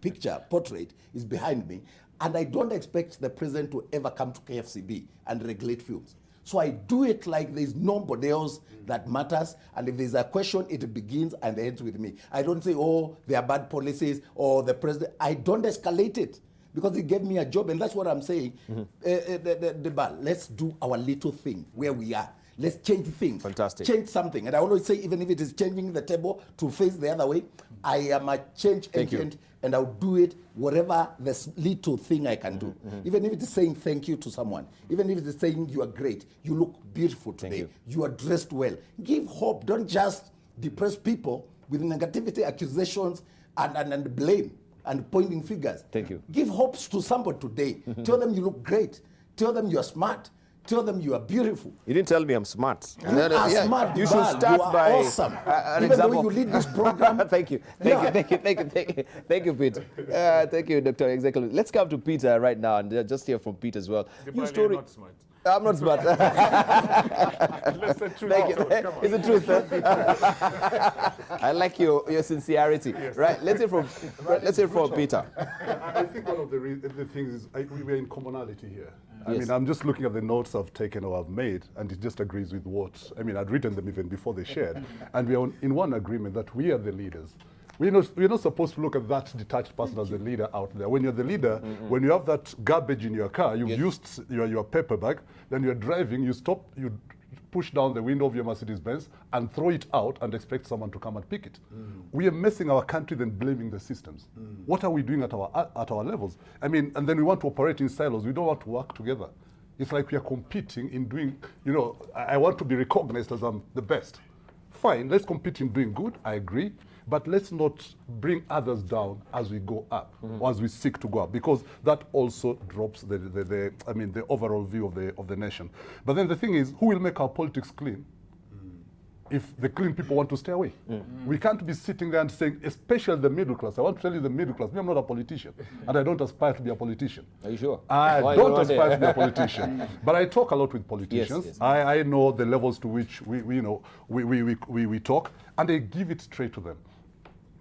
picture, portrait is behind me, and I don't expect the president to ever come to KFCB and regulate films. So I do it like there's nobody else that matters, and if there's a question, it begins and ends with me. I don't say, oh, there are bad policies, or the president. I don't escalate it, because he gave me a job, and that's what I'm saying. Let's do our little thing where we are. Let's change things. Fantastic. Change something. And I always say, even if it is changing the table to face the other way, I am a change agent, and I'll do it whatever this little thing I can do. Even if it is saying thank you to someone, even if it is saying you are great, you look beautiful today, you are dressed well. Give hope. Don't just depress people with negativity, accusations, and blame and pointing fingers. Thank you. Give hopes to somebody today. Tell them you look great. Tell them you are smart. Tell them you are beautiful. You didn't tell me I'm smart. You are smart. You should start by awesome. an Even example. though you lead this program. Thank you, Peter. Thank you, Dr. Executive. Let's come to Peter right now and just hear from Peter as well. Your story. Not smart. I'm not smart. That's the truth. Thank you. It's the truth. I like your sincerity. Yes. Right. Let's hear from Peter. I think one of the things is we are in commonality here. I mean, I'm just looking at the notes I've taken or I've made, and it just agrees with what, I'd written them even before they shared. And we are in one agreement that we are the leaders. We're not supposed to look at that detached person as the leader out there. When you're the leader, when you have that garbage in your car, you've used your paper bag, then you're driving, you stop, you push down the window of your Mercedes-Benz and throw it out and expect someone to come and pick it. We are messing our country, then blaming the systems. What are we doing at our levels? And then we want to operate in silos. We don't want to work together. It's like we are competing in doing, I want to be recognized as I'm the best. Fine, let's compete in doing good, I agree. But let's not bring others down as we go up, or as we seek to go up, because that also drops the overall view of the nation. But then the thing is, who will make our politics clean? If the clean people want to stay away. We can't be sitting there and saying, especially the middle class. I want to tell you the middle class, I'm not a politician, and I don't aspire to be a politician. Are you sure? I don't aspire to be a politician, but I talk a lot with politicians. Yes. I know the levels to which we talk, and I give it straight to them.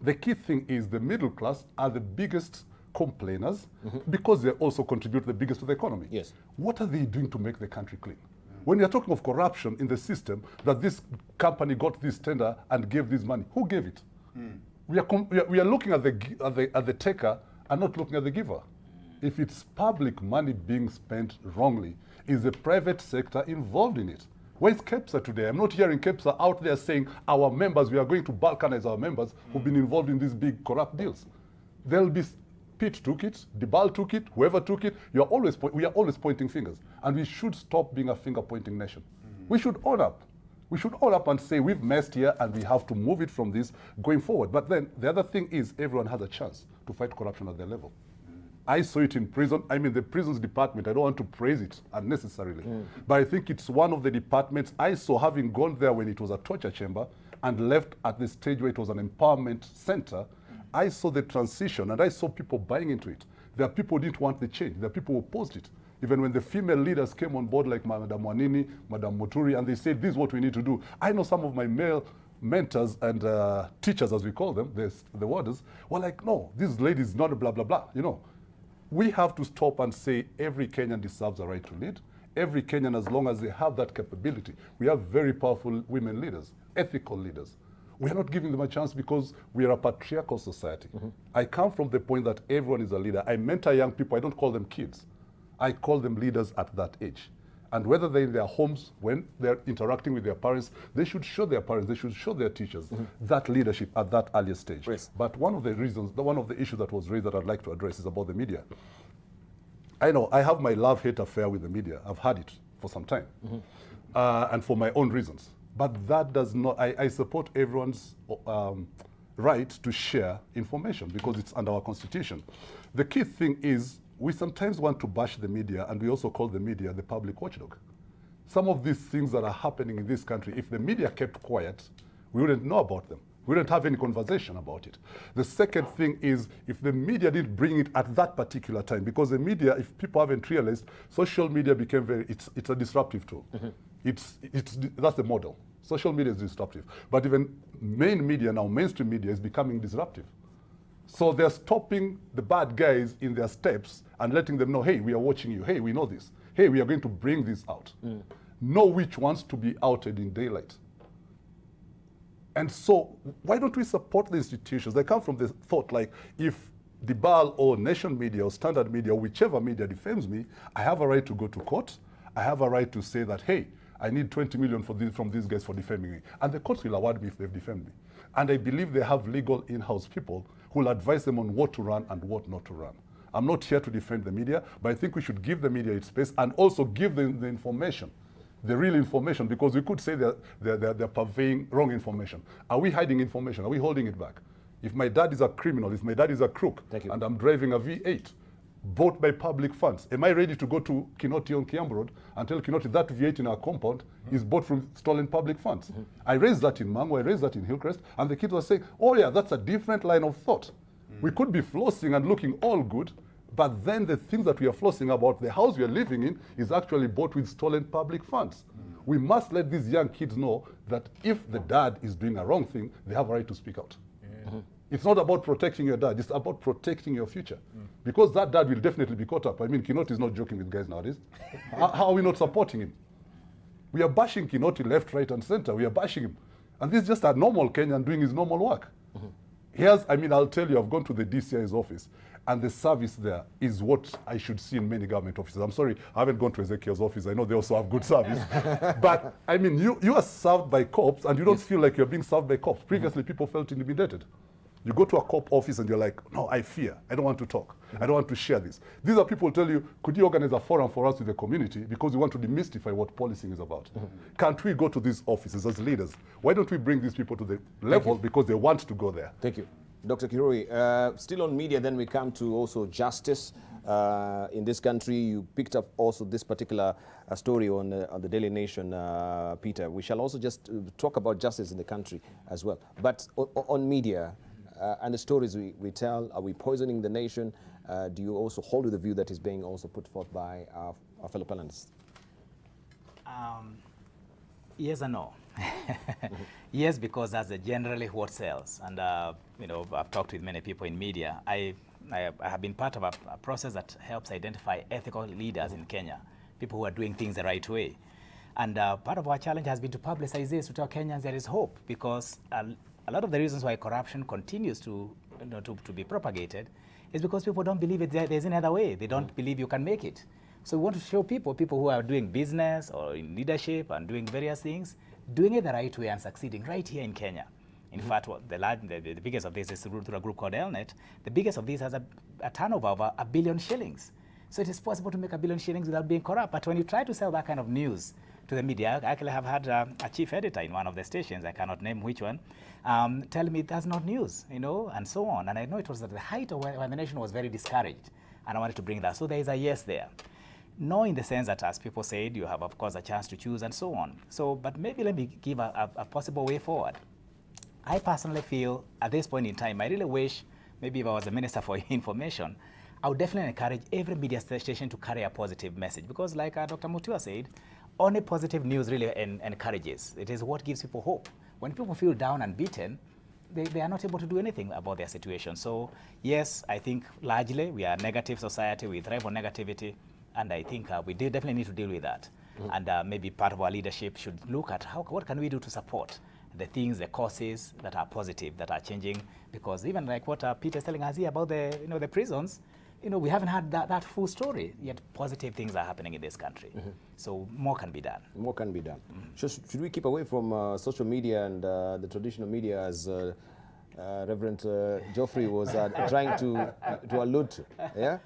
The key thing is the middle class are the biggest complainers because they also contribute the biggest to the economy. Yes. What are they doing to make the country clean? When you're talking of corruption in the system, that this company got this tender and gave this money, who gave it? We are looking at the taker and not looking at the giver. If it's public money being spent wrongly, is the private sector involved in it? Where's KEPSA today? I'm not hearing KEPSA out there saying our members, we are going to balkanize our members who've been involved in these big corrupt deals. There'll be, Pete took it, Dibal took it, whoever took it, we are always pointing fingers. And we should stop being a finger-pointing nation. We should own up. We should own up and say we've messed here and we have to move it from this going forward. But then the other thing is everyone has a chance to fight corruption at their level. I saw it in prison. The prisons department, I don't want to praise it unnecessarily, but I think it's one of the departments I saw, having gone there when it was a torture chamber and left at the stage where it was an empowerment center. I saw the transition and I saw people buying into it. There are people who didn't want the change. There are people who opposed it. Even when the female leaders came on board, like Madam Wanini, Madam Muturi, and they said, this is what we need to do. I know some of my male mentors and teachers, as we call them, the warders, were like, no, this lady is not a blah, blah, blah, We have to stop and say every Kenyan deserves a right to lead. Every Kenyan, as long as they have that capability. We have very powerful women leaders, ethical leaders. We are not giving them a chance because we are a patriarchal society. I come from the point that everyone is a leader. I mentor young people. I don't call them kids. I call them leaders at that age. And whether they're in their homes, when they're interacting with their parents, they should show their parents, they should show their teachers that leadership at that earlier stage. Yes. But one of the issues that was raised that I'd like to address is about the media. I know I have my love-hate affair with the media. I've had it for some time, and for my own reasons. But that does not, I support everyone's right to share information because it's under our constitution. The key thing is we sometimes want to bash the media, and we also call the media the public watchdog. Some of these things that are happening in this country, if the media kept quiet, we wouldn't know about them. We wouldn't have any conversation about it. The second thing is if the media didn't bring it at that particular time, because the media, if people haven't realized, social media became it's a disruptive tool. That's the model. Social media is disruptive. But even main media now, mainstream media, is becoming disruptive. So they're stopping the bad guys in their steps and letting them know, hey, we are watching you. Hey, we know this. Hey, we are going to bring this out. Know which ones to be outed in daylight. And so why don't we support the institutions? They come from the thought like, if Dibal or Nation Media or Standard Media or whichever media defames me, I have a right to go to court. I have a right to say that, hey, I need 20 million from these guys for defaming me. And the courts will award me if they've defamed me. And I believe they have legal in-house people who will advise them on what to run and what not to run. I'm not here to defend the media, but I think we should give the media its space and also give them the information, the real information, because we could say they're purveying wrong information. Are we hiding information? Are we holding it back? If my dad is a criminal, if my dad is a crook, and I'm driving a V8, bought by public funds, am I ready to go to Kinoti on Kiambu Road and tell Kinoti that V8 in our compound is bought from stolen public funds? I raised that in Mango, I raised that in Hillcrest, and the kids were saying, oh yeah, that's a different line of thought. We could be flossing and looking all good, but then the things that we are flossing about, the house we are living in, is actually bought with stolen public funds. We must let these young kids know that if the dad is doing a wrong thing, they have a right to speak out. It's not about protecting your dad, it's about protecting your future. Because that dad will definitely be caught up. I mean, Kinoti is not joking with guys nowadays. How are we not supporting him? We are bashing Kinoti left, right, and center. We are bashing him. And this is just a normal Kenyan doing his normal work. I'll tell you, I've gone to the DCI's office, and the service there is what I should see in many government offices. I'm sorry, I haven't gone to Ezekiel's office. I know they also have good service. But, I mean, you are served by cops, and you don't feel like you're being served by cops. Previously, people felt intimidated. You go to a cop office and you're like, no, I fear. I don't want to talk. I don't want to share this. These are people who tell you, could you organize a forum for us with the community because we want to demystify what policing is about? Can't we go to these offices as leaders? Why don't we bring these people to the level because they want to go there? Thank you. Dr. Kirui, still on media, then we come to also justice in this country. You picked up also this particular story on the Daily Nation, Peter. We shall also just talk about justice in the country as well. But on media, and the stories we tell, are we poisoning the nation? Do you also hold with the view that is being also put forth by our fellow panelists? Yes and no. Yes, because that's generally what sells. And I've talked with many people in media. I have been part of a process that helps identify ethical leaders in Kenya, people who are doing things the right way. And part of our challenge has been to publicize this to tell Kenyans there is hope, because a lot of the reasons why corruption continues to be propagated is because people don't believe there's any other way. They don't believe you can make it. So we want to show people who are doing business or in leadership and doing various things, doing it the right way and succeeding right here in Kenya. In fact, the biggest of this is through a group called Elnet. The biggest of these has a turnover of 1 billion shillings. So it is possible to make 1 billion shillings without being corrupt. But when you try to sell that kind of news to the media, I actually have had a chief editor in one of the stations, I cannot name which one, tell me that's not news, and so on. And I know it was at the height of when the nation was very discouraged, and I wanted to bring that. So there is a yes there. No, in the sense that, as people said, you have, of course, a chance to choose and so on. So, but maybe let me give a possible way forward. I personally feel, at this point in time, I really wish, maybe if I was a minister for information, I would definitely encourage every media station to carry a positive message. Because like Dr. Mutua said, only positive news really encourages. It is what gives people hope. When people feel down and beaten, they are not able to do anything about their situation. So yes, I think largely we are a negative society. We thrive on negativity. And I think we definitely need to deal with that. And maybe part of our leadership should look at what can we do to support the things, the causes that are positive, that are changing. Because even like what Peter is telling us here about the prisons, we haven't had that full story, yet positive things are happening in this country. So more can be done. More can be done. Should we keep away from social media and the traditional media, as Reverend Geoffrey was trying to allude to? Yeah?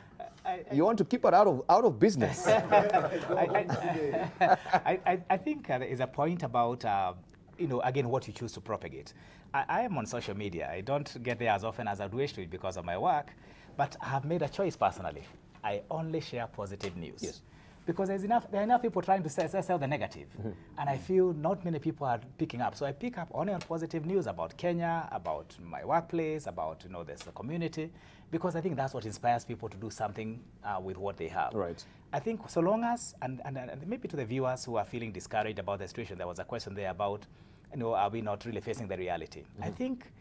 You want to keep it out of business. I think there is a point about again, what you choose to propagate. I am on social media. I don't get there as often as I'd wish to because of my work, but I have made a choice personally. I only share positive news. Yes. Because there are enough people trying to sell the negative. And I feel not many people are picking up. So I pick up only on positive news about Kenya, about my workplace, about the community, because I think that's what inspires people to do something with what they have. Right. I think so long as, and maybe to the viewers who are feeling discouraged about the situation, there was a question there about, are we not really facing the reality? I think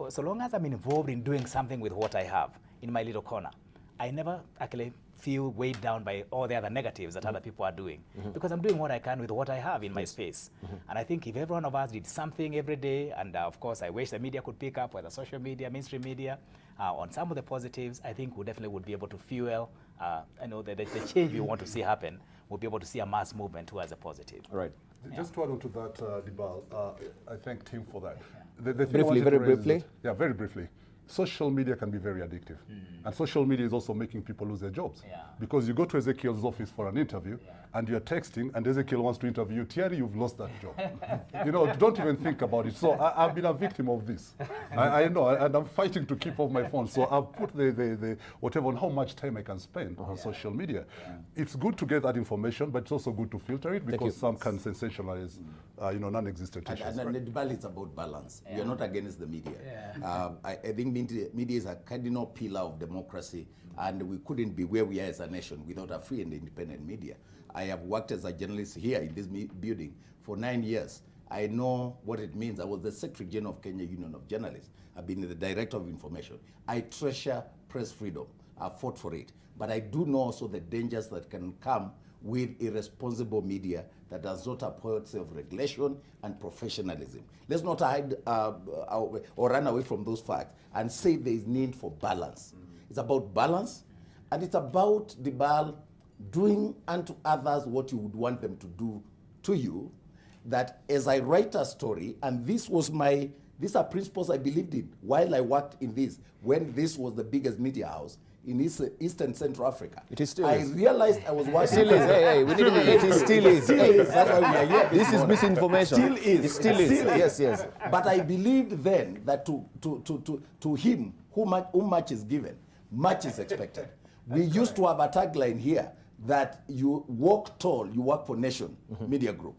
so long as I'm involved in doing something with what I have in my little corner, I never actually feel weighed down by all the other negatives that other people are doing, because I'm doing what I can with what I have in my space. And I think if every one of us did something every day, and of course I wish the media could pick up, whether social media, mainstream media, on some of the positives, I think we definitely would be able to fuel the change we want to see happen. We'll be able to see a mass movement towards a positive. Right. Just to add on to that, Dibal, I thank Tim for that. The thing I Briefly, wanted to very raise is briefly. that- yeah, very briefly. Social media can be very addictive. And social media is also making people lose their jobs. Because you go to Ezekiel's office for an interview, and you're texting, and Ezekiel wants to interview you, Thierry, you've lost that job. Don't even think about it. So I've been a victim of this. I know, and I'm fighting to keep off my phone. So I've put the whatever on how much time I can spend on social media. It's good to get that information, but it's also good to filter it, because some can sensationalize non-existent issues. And the debate is about balance. We are not against the media. I think media is a cardinal pillar of democracy, and we couldn't be where we are as a nation without a free and independent media. I have worked as a journalist here in this building for 9 years. I know what it means. I was the Secretary General of Kenya Union of Journalists. I've been the Director of Information. I treasure press freedom. I fought for it. But I do know also the dangers that can come with irresponsible media that does not uphold self-regulation and professionalism. Let's not hide or run away from those facts and say there is need for balance. It's about balance, and it's about doing unto others what you would want them to do to you. That as I write a story, and these are principles I believed in while I worked in this, when this was the biggest media house in East and Central Africa. It is still I is. realized I was working. It still is. Hey, we need to make it still is. Still is. That's why we are here. This is misinformation. Still is. It still is. Yes. But I believed then that to him whom much is given, much is expected. We used to have a tagline here that you walk tall, you work for Nation Media Group.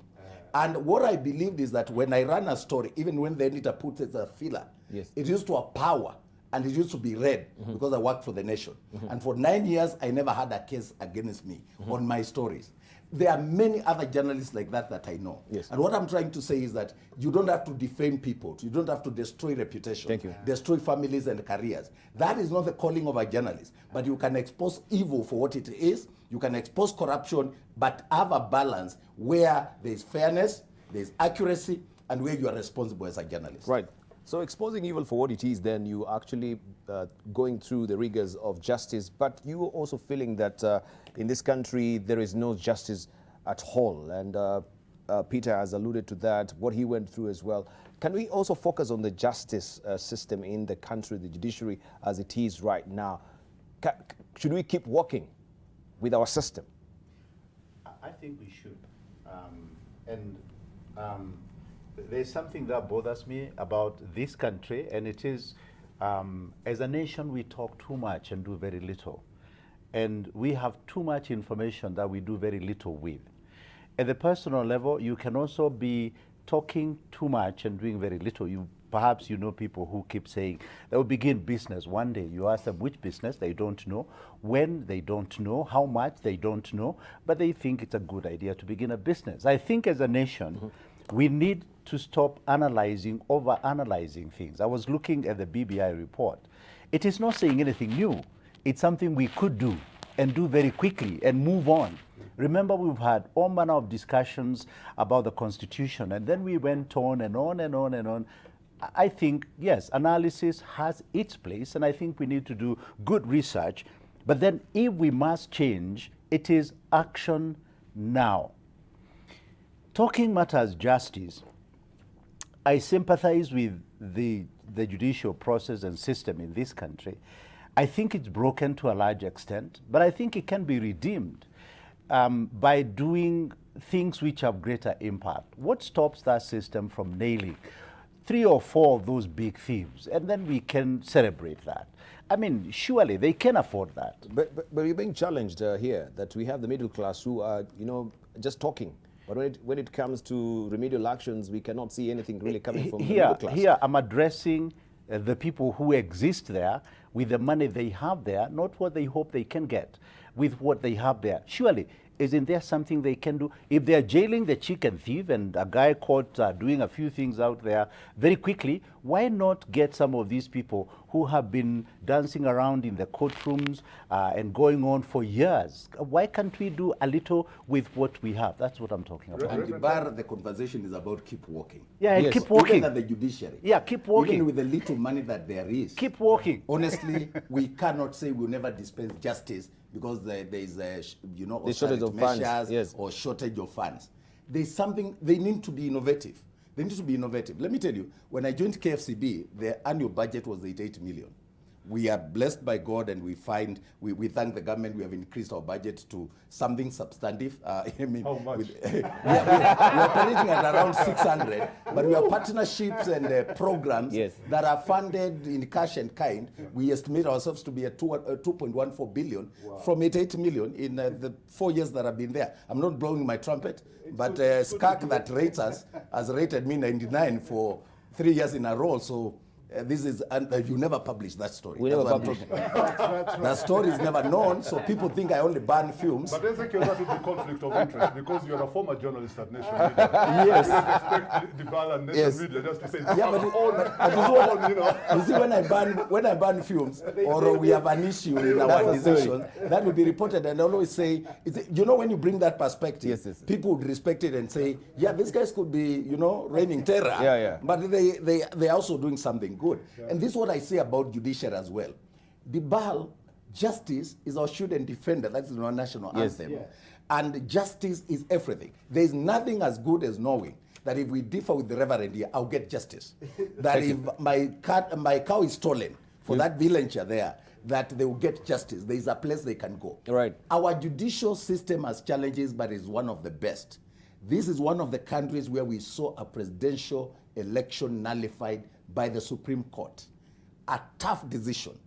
And what I believed is that when I ran a story, even when the editor puts it as a filler, it used to have power. And it used to be read because I worked for the Nation. And for 9 years, I never had a case against me on my stories. There are many other journalists like that I know. And what I'm trying to say is that you don't have to defame people. You don't have to destroy reputation, destroy families and careers. That is not the calling of a journalist. But you can expose evil for what it is. You can expose corruption, but have a balance where there's fairness, there's accuracy, and where you are responsible as a journalist. Right. So exposing evil for what it is, then you actually going through the rigors of justice, but you are also feeling that in this country there is no justice at all. And Peter has alluded to that, what he went through as well. Can we also focus on the justice system in the country, the judiciary as it is right now? Should we keep working with our system? I think we should. There's something that bothers me about this country, and it is, as a nation, we talk too much and do very little. And we have too much information that we do very little with. At the personal level, you can also be talking too much and doing very little. Perhaps you know people who keep saying they will begin business one day. You ask them which business, they don't know. When, they don't know. How much, they don't know. But they think it's a good idea to begin a business. I think as a nation, we need to stop over-analyzing things. I was looking at the BBI report. It is not saying anything new. It's something we could do and do very quickly and move on. Remember, we've had all manner of discussions about the Constitution, and then we went on and on and on and on. I think, yes, analysis has its place, and I think we need to do good research. But then if we must change, it is action now. Talking matters justice. I sympathize with the judicial process and system in this country. I think it's broken to a large extent, but I think it can be redeemed by doing things which have greater impact. What stops that system from nailing 3 or 4 of those big thieves? And then we can celebrate that. I mean, surely they can afford that. But you're being challenged here that we have the middle class who are, just talking. But when it comes to remedial actions, we cannot see anything really coming from the middle class. Here, I'm addressing the people who exist there with the money they have there, not what they hope they can get, with what they have there. Surely, isn't there something they can do? If they're jailing the chicken thief and a guy caught doing a few things out there very quickly, why not get some of these people who have been dancing around in the courtrooms and going on for years? Why can't we do a little with what we have? That's what I'm talking about. And the bar, the conversation is about keep walking. Yeah, yes. Keep walking. Even at the judiciary. Yeah, keep walking. Even with the little money that there is. Keep walking. Honestly, we cannot say we'll never dispense justice because there is a, the shortage of funds, yes, or shortage of funds. There's something, they need to be innovative. They need to be innovative. Let me tell you, when I joined KFCB, their annual budget was 88 million. We are blessed by God and we thank the government. We have increased our budget to something substantive. I mean, how much? We are operating at around 600, but we have partnerships and programs that are funded in cash and kind. We estimate ourselves to be at 2.14 billion from 88 million in the 4 years that I've been there. I'm not blowing my trumpet, but SCAC that rates us has rated me 99 for 3 years in a row. So this is, and you never publish that story. We never publish. That story is never known, so people think I only ban films. But Ezekiel, that would be conflict of interest because you're a former journalist at Nation Media. Yes. You don't expect Dibala and Nation Media just to say, you see, when I ban films or we have an issue in our decision, that will be reported, and I always say, when you bring that perspective, people would respect it and say, yeah, these guys could be, reigning terror. Yeah. But they're also doing something good. Yeah. And this is what I say about judiciary as well. The BAL, justice is our shield and defender. That's our national anthem. Yeah. And justice is everything. There is nothing as good as knowing that if we differ with the reverend here, I'll get justice. That if my cow is stolen for that villager there, that they will get justice. There is a place they can go. Right. Our judicial system has challenges, but is one of the best. This is one of the countries where we saw a presidential election nullified by the Supreme Court. A tough decision.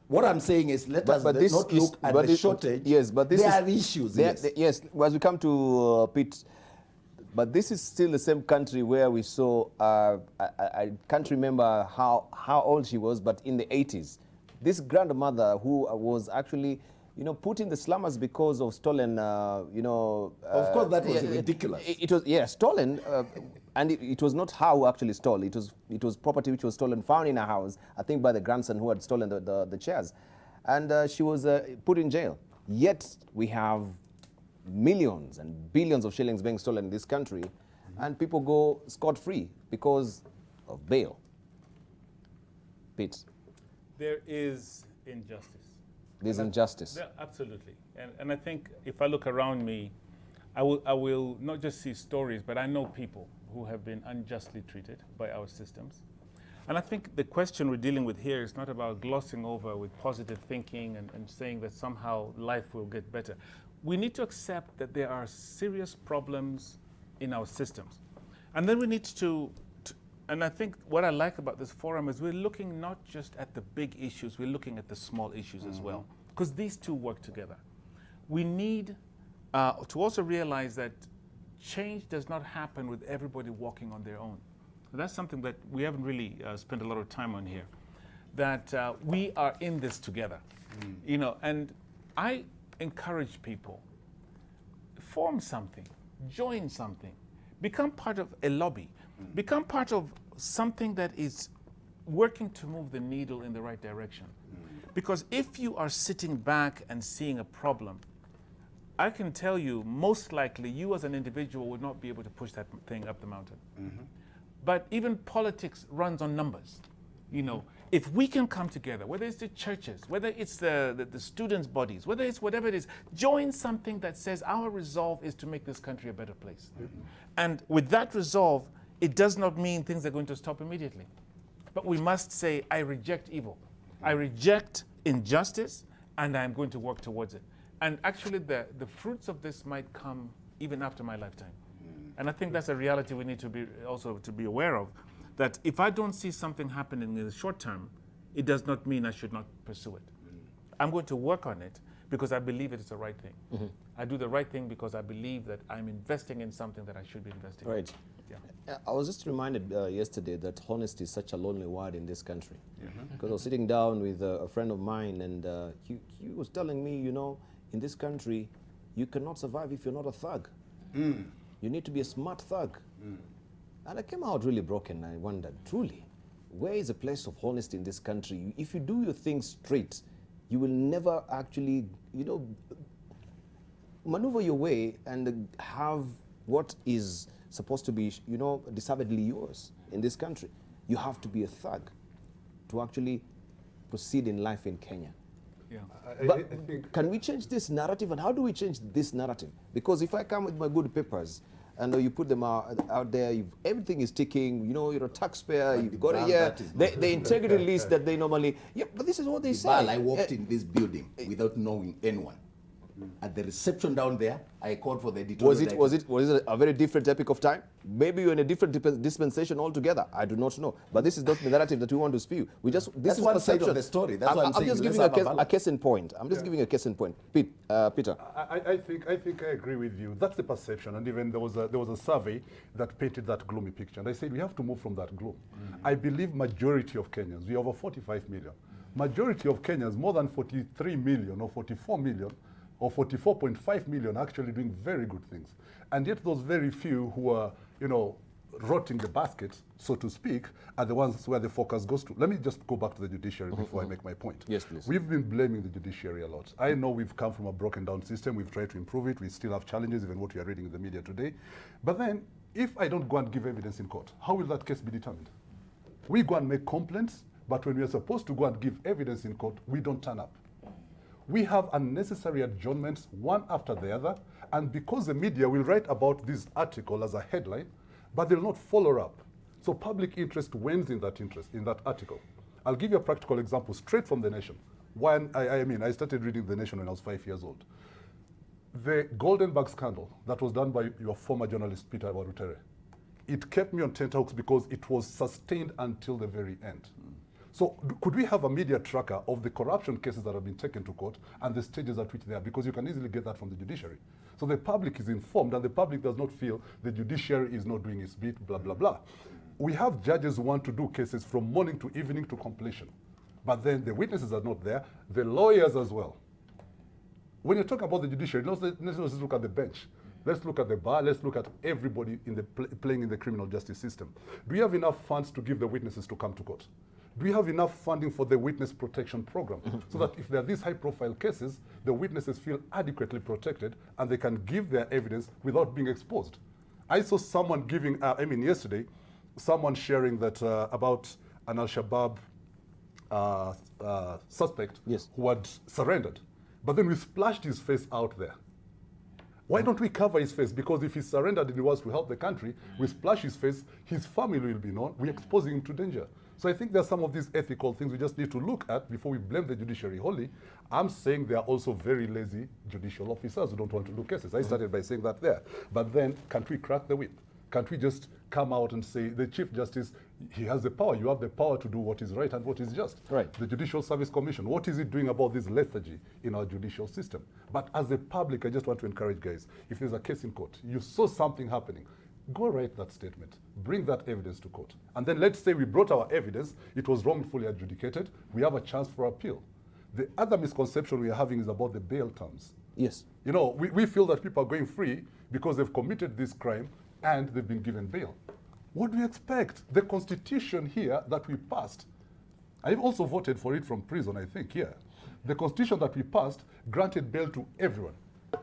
What I'm saying is let us not look at the shortage. Yes, but there are issues. Yes, as we come to Pete, but this is still the same country where we saw, I can't remember how old she was, but in the 80s, this grandmother who was actually put in the slumbers because of stolen, of course, that was ridiculous. It was, stolen, and it was not her who actually stole. It was property which was stolen, found in her house, I think by the grandson who had stolen the chairs. And she was put in jail. Yet we have millions and billions of shillings being stolen in this country, and people go scot-free because of bail. Pete. There is injustice. There's injustice. Yeah, absolutely. And I think if I look around me, I will not just see stories, but I know people who have been unjustly treated by our systems. And I think the question we're dealing with here is not about glossing over with positive thinking and saying that somehow life will get better. We need to accept that there are serious problems in our systems. And then we need to and I think what I like about this forum is we're looking not just at the big issues, we're looking at the small issues as well, because these two work together. We need to also realize that change does not happen with everybody walking on their own. That's something that we haven't really spent a lot of time on here, that we are in this together, and I encourage people, form something, join something, become part of a lobby, become part of something that is working to move the needle in the right direction. Because if you are sitting back and seeing a problem, I can tell you, most likely you as an individual would not be able to push that thing up the mountain. But even politics runs on numbers. If we can come together, whether it's the churches, whether it's the students' bodies, whether it's whatever it is, join something that says our resolve is to make this country a better place. And with that resolve, it does not mean things are going to stop immediately. But we must say, I reject evil. I reject injustice, and I'm going to work towards it. And actually, the fruits of this might come even after my lifetime. And I think that's a reality we need to be also to be aware of, that if I don't see something happening in the short term, it does not mean I should not pursue it. I'm going to work on it because I believe it is the right thing. I do the right thing because I believe that I'm investing in something that I should be investing in. Yeah. I was just reminded yesterday that honesty is such a lonely word in this country. Because I was sitting down with a friend of mine, and he was telling me, you know, in this country, you cannot survive if you're not a thug. You need to be a smart thug. And I came out really broken. I wondered, truly, where is the place of honesty in this country? If you do your things straight, you will never actually, you know, maneuver your way and have what is supposed to be, you know, deservedly yours in this country. You have to be a thug to actually proceed in life in Kenya. Yeah. But can we change this narrative, and how do we change this narrative? Because if I come with my good papers and you put them out there, everything is ticking, you know, you're a taxpayer, you've got a year, the integrity list that they normally, but this is what they say. I walked in this building without knowing anyone. At the reception down there, I called for the editorial. Was it a very different epoch of time? Maybe you're in a different dispensation altogether. I do not know. But this is not the narrative that we want to spew. This is one side of the story. That's what I'm saying. I'm just giving a case in point. I'm just giving a case in point. Peter. I think I agree with you. That's the perception. And even there was a survey that painted that gloomy picture. And I said we have to move from that gloom. I believe majority of Kenyans, we are over 45 million. Majority of Kenyans, more than 43 million or 44 million, or 44.5 million actually doing very good things. And yet those very few who are, you know, rotting the basket, so to speak, are the ones where the focus goes to. Let me just go back to the judiciary before I make my point. Yes, please. We've been blaming the judiciary a lot. I know we've come from a broken down system. We've tried to improve it. We still have challenges, even what we are reading in the media today. But then, if I don't go and give evidence in court, how will that case be determined? We go and make complaints, but when we are supposed to go and give evidence in court, we don't turn up. We have unnecessary adjournments, one after the other, and because the media will write about this article as a headline, but they'll not follow up. So public interest wins in that article. I'll give you a practical example straight from The Nation. I started reading The Nation when I was 5 years old. The Goldenberg scandal that was done by your former journalist, Peter Warutere, it kept me on tenterhooks because it was sustained until the very end. So could we have a media tracker of the corruption cases that have been taken to court and the stages at which they are? Because you can easily get that from the judiciary. So the public is informed and the public does not feel the judiciary is not doing its bit, blah, blah, blah. We have judges who want to do cases from morning to evening to completion. But then the witnesses are not there, the lawyers as well. When you talk about the judiciary, let's just look at the bench. Let's look at the bar. Let's look at everybody in the playing in the criminal justice system. Do you have enough funds to give the witnesses to come to court? Do we have enough funding for the witness protection program so that if there are these high-profile cases, the witnesses feel adequately protected and they can give their evidence without being exposed? I saw someone giving, yesterday, someone sharing that about an Al-Shabaab suspect who had surrendered. But then we splashed his face out there. Why don't we cover his face? Because if he surrendered and he was to help the country, we splash his face, his family will be known, we're exposing him to danger. So I think there are some of these ethical things we just need to look at before we blame the judiciary wholly. I'm saying there are also very lazy judicial officers who don't want to do cases. I started by saying that there. But then, can't we crack the whip? Can't we just come out and say, the Chief Justice, he has the power. You have the power to do what is right and what is just. Right. The Judicial Service Commission, what is it doing about this lethargy in our judicial system? But as a public, I just want to encourage guys, if there's a case in court, you saw something happening, go write that statement, bring that evidence to court. And then let's say we brought our evidence, it was wrongfully adjudicated, we have a chance for appeal. The other misconception we are having is about the bail terms. Yes. You know, we feel that people are going free because they've committed this crime and they've been given bail. What do you expect? The constitution here that we passed, I've also voted for it from prison, I think, here. The constitution that we passed granted bail to everyone.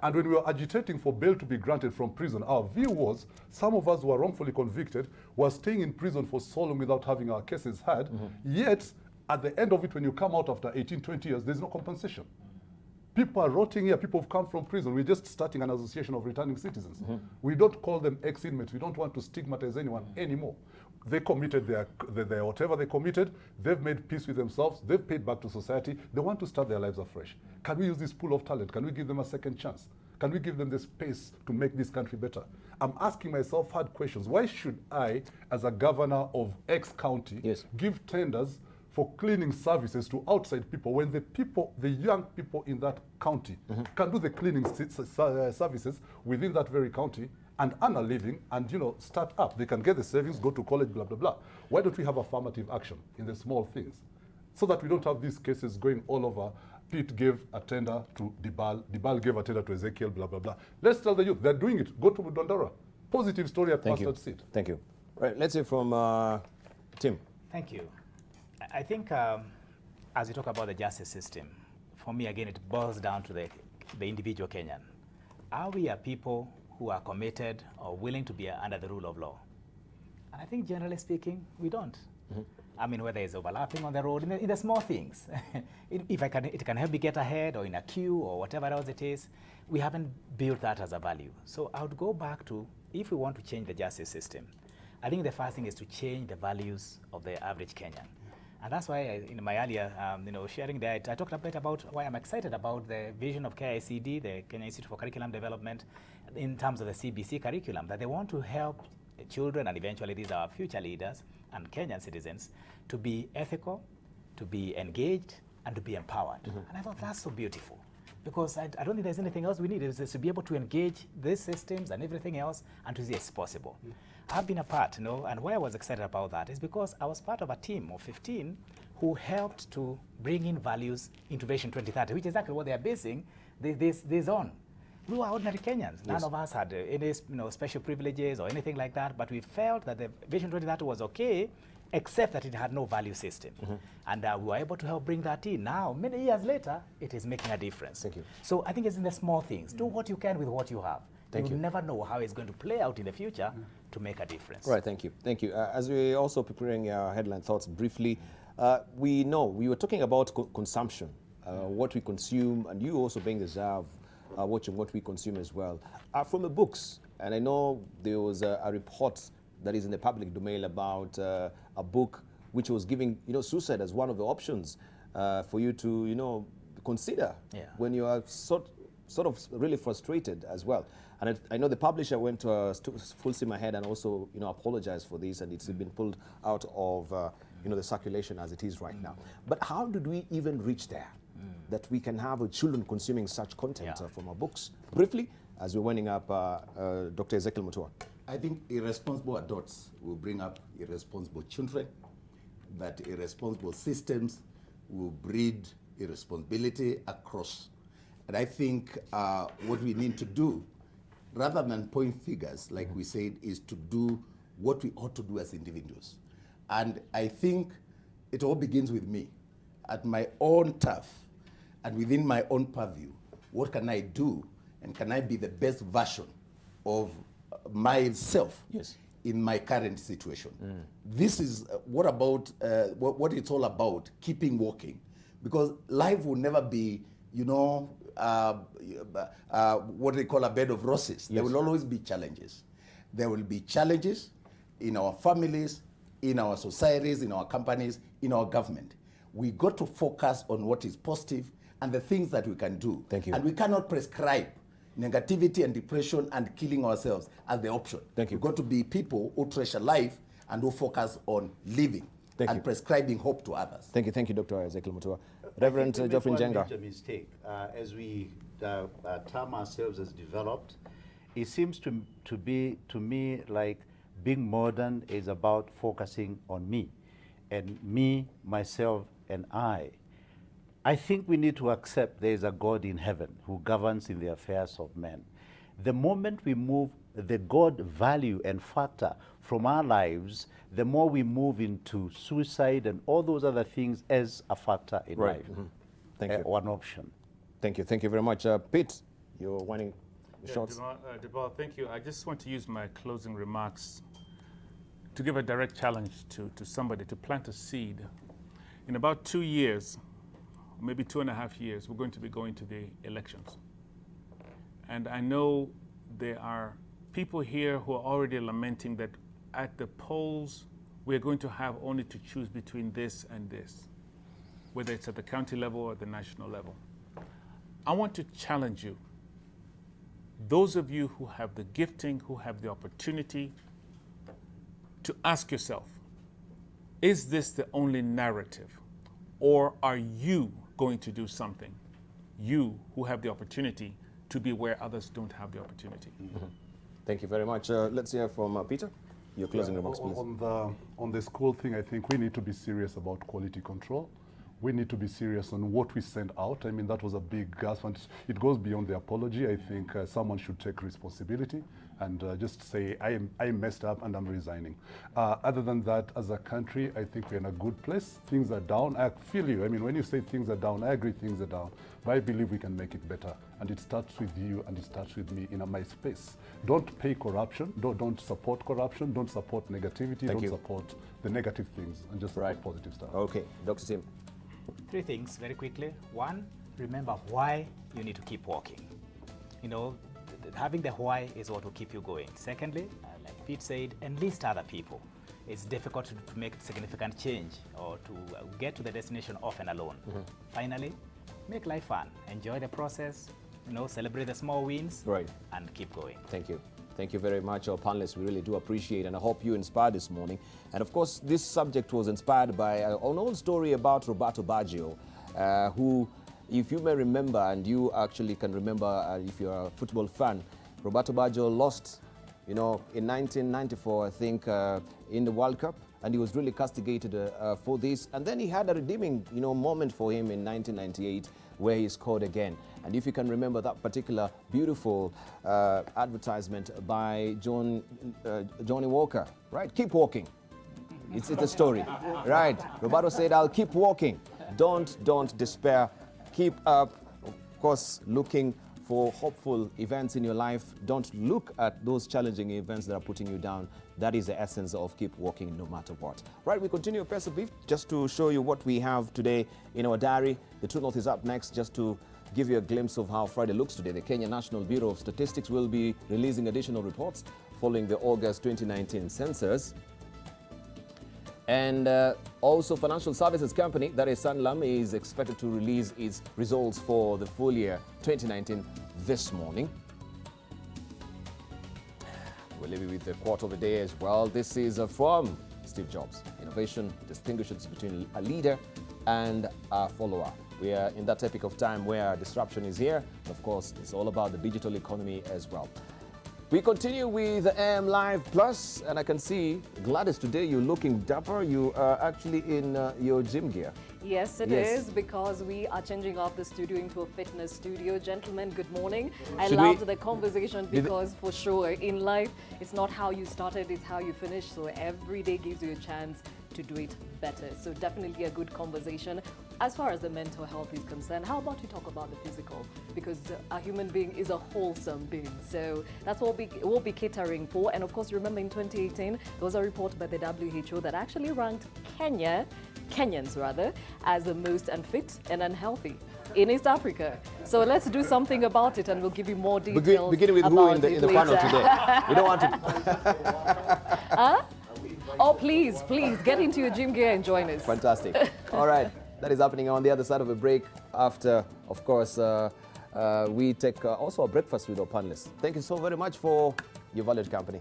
And when we were agitating for bail to be granted from prison, our view was some of us who were wrongfully convicted were staying in prison for so long without having our cases heard. Yet, at the end of it, when you come out after 18, 20 years, there's no compensation. People are rotting here. People have come from prison. We're just starting an association of returning citizens. We don't call them ex-inmates. We don't want to stigmatize anyone anymore. They committed their whatever they committed. They've made peace with themselves. They've paid back to society. They want to start their lives afresh. Can we use this pool of talent? Can we give them a second chance? Can we give them the space to make this country better? I'm asking myself hard questions. Why should I, as a governor of X county, give tenders for cleaning services to outside people when the young people in that county can do the cleaning services within that very county and earn a living and, start up. They can get the savings, go to college, blah, blah, blah. Why don't we have affirmative action in the small things so that we don't have these cases going all over? Pete gave a tender to Dibal gave a tender to Ezekiel, blah, blah, blah. Let's tell the youth, they're doing it. Go to Dondora. Positive story at Mustard Seed. Thank you. Right, let's hear from Tim. Thank you. I think as we talk about the justice system, for me, again, it boils down to the individual Kenyan. Are we a people who are committed or willing to be under the rule of law? And I think, generally speaking, we don't. I mean, whether it's overlapping on the road, in the small things. It can help me get ahead or in a queue or whatever else it is. We haven't built that as a value. So I would go back to, if we want to change the justice system, I think the first thing is to change the values of the average Kenyan. And that's why in my earlier sharing there, I talked a bit about why I'm excited about the vision of KICD, the Kenya Institute for Curriculum Development, in terms of the CBC curriculum, that they want to help children, and eventually these are our future leaders and Kenyan citizens, to be ethical, to be engaged, and to be empowered. And I thought that's so beautiful, because I don't think there's anything else we need, is to be able to engage these systems and everything else, and to see it's possible. I've been a part, and why I was excited about that is because I was part of a team of 15 who helped to bring in values into Vision 2030, which is exactly what they are basing this on. We were ordinary Kenyans. None of us had any special privileges or anything like that, but we felt that the Vision 2030 was okay, except that it had no value system. And we were able to help bring that in. Now, many years later, it is making a difference. Thank you. So I think it's in the small things. Do what you can with what you have. You will never know how it's going to play out in the future to make a difference. Right, thank you. Thank you. As we're also preparing our headline thoughts briefly, we were talking about consumption, what we consume, and you also being the czar of watching what we consume as well. From the books, and I know there was a report that is in the public domain about a book which was giving suicide as one of the options for you to consider when you are sort of really frustrated as well. And I know the publisher went full steam ahead and also apologized for this, and it's been pulled out of the circulation as it is right now. But how did we even reach there, that we can have children consuming such content from our books? Briefly, as we're winding up, Dr. Ezekiel Mutua. I think irresponsible adults will bring up irresponsible children, that irresponsible systems will breed irresponsibility across. And I think what we need to do, rather than point figures, like we said, is to do what we ought to do as individuals. And I think it all begins with me, at my own turf, and within my own purview. What can I do, and can I be the best version of myself in my current situation? This is what it's all about, keeping walking. Because life will never be, what they call a bed of roses. There will always be challenges. There will be challenges in our families, in our societies, in our companies, in our government. We got to focus on what is positive and the things that we can do. Thank you. And we cannot prescribe negativity and depression and killing ourselves as the option. Thank you. We've got to be people who treasure life and who focus on living and prescribing hope to others. Thank you, Dr. Ezekiel Mutua. Reverend Geoffrey Njenga. Major mistake. As we term ourselves as developed, it seems to be, to me, like being modern is about focusing on me, and me, myself, and I. I think we need to accept there is a God in heaven who governs in the affairs of men. The moment we move the God value and factor from our lives, the more we move into suicide and all those other things as a factor in life. Thank you. One option. Thank you very much. Pete, you're wanting shots. Debal, thank you. I just want to use my closing remarks to give a direct challenge to somebody to plant a seed. In about 2 years, maybe 2.5 years, we're going to be going to the elections. And I know there are people here who are already lamenting that at the polls, we're going to have only to choose between this and this, whether it's at the county level or the national level. I want to challenge you those of you who have the gifting, who have the opportunity to ask yourself, is this the only narrative? Or are you going to do something? You who have the opportunity to be where others don't have the opportunity. Mm-hmm. Thank you very much. Let's hear from Peter. Your closing remarks, please. On the school thing, I think we need to be serious about quality control. We need to be serious on what we send out. I mean, that was a big gasp, and it goes beyond the apology. I think someone should take responsibility and just say, I messed up and I'm resigning. Other than that, as a country, I think we're in a good place. Things are down. I feel you. I mean, when you say things are down, I agree things are down. But I believe we can make it better. And it starts with you and it starts with me in my space. Don't pay corruption. Don't support corruption. Don't support negativity. Don't support the negative things, and just support positive stuff. Okay, Dr. Tim. 3 things very quickly. 1, remember why you need to keep walking. You know, having the why is what will keep you going. Secondly, like Pete said, enlist other people. It's difficult to make significant change or to get to the destination often alone. Finally, make life fun. Enjoy the process, you know, celebrate the small wins, and keep going. Thank you. Thank you very much, our panelists. We really do appreciate, and I hope you inspired this morning. And of course, this subject was inspired by an old story about Roberto Baggio, who, if you may remember, and you actually can remember if you're a football fan, Roberto Baggio lost, you know, in 1994, I think, in the World Cup, and he was really castigated for this. And then he had a redeeming, you know, moment for him in 1998, where he scored again. And if you can remember that particular beautiful advertisement by Johnny Walker, right? Keep walking. It's a story, right? Roberto said, I'll keep walking. Don't despair. Keep up. Of course, looking for hopeful events in your life. Don't look at those challenging events that are putting you down. That is the essence of keep walking no matter what. Right, we continue Press a Brief just to show you what we have today in our diary. The True North is up next just to give you a glimpse of how Friday looks today. The Kenya National Bureau of Statistics will be releasing additional reports following the August 2019 census. And also financial services company, that is Sanlam, is expected to release its results for the full year 2019 this morning. We'll leave you with the quote of the day as well. This is from Steve Jobs. Innovation distinguishes between a leader and a follower. We are in that epoch of time where disruption is here. Of course, it's all about the digital economy as well. We continue with AM Live Plus, and I can see, Gladys, today you're looking dapper. You are actually in your gym gear. Yes, it is, because we are changing up the studio into a fitness studio. Gentlemen, good morning. I loved the conversation because for sure, in life, it's not how you started, it's how you finish. So every day gives you a chance to do it better. So definitely a good conversation. As far as the mental health is concerned, how about we talk about the physical? Because a human being is a wholesome being. So that's what we'll be catering for. And of course, remember in 2018, there was a report by the WHO that actually ranked Kenyans as the most unfit and unhealthy in East Africa. So let's do something about it, and we'll give you more details. Beginning with who in the panel today? We don't want to... Huh? Oh, please, get into your gym gear and join us. Fantastic. All right. That is happening on the other side of a break after, of course, we take also a breakfast with our panelists. Thank you so very much for your valued company.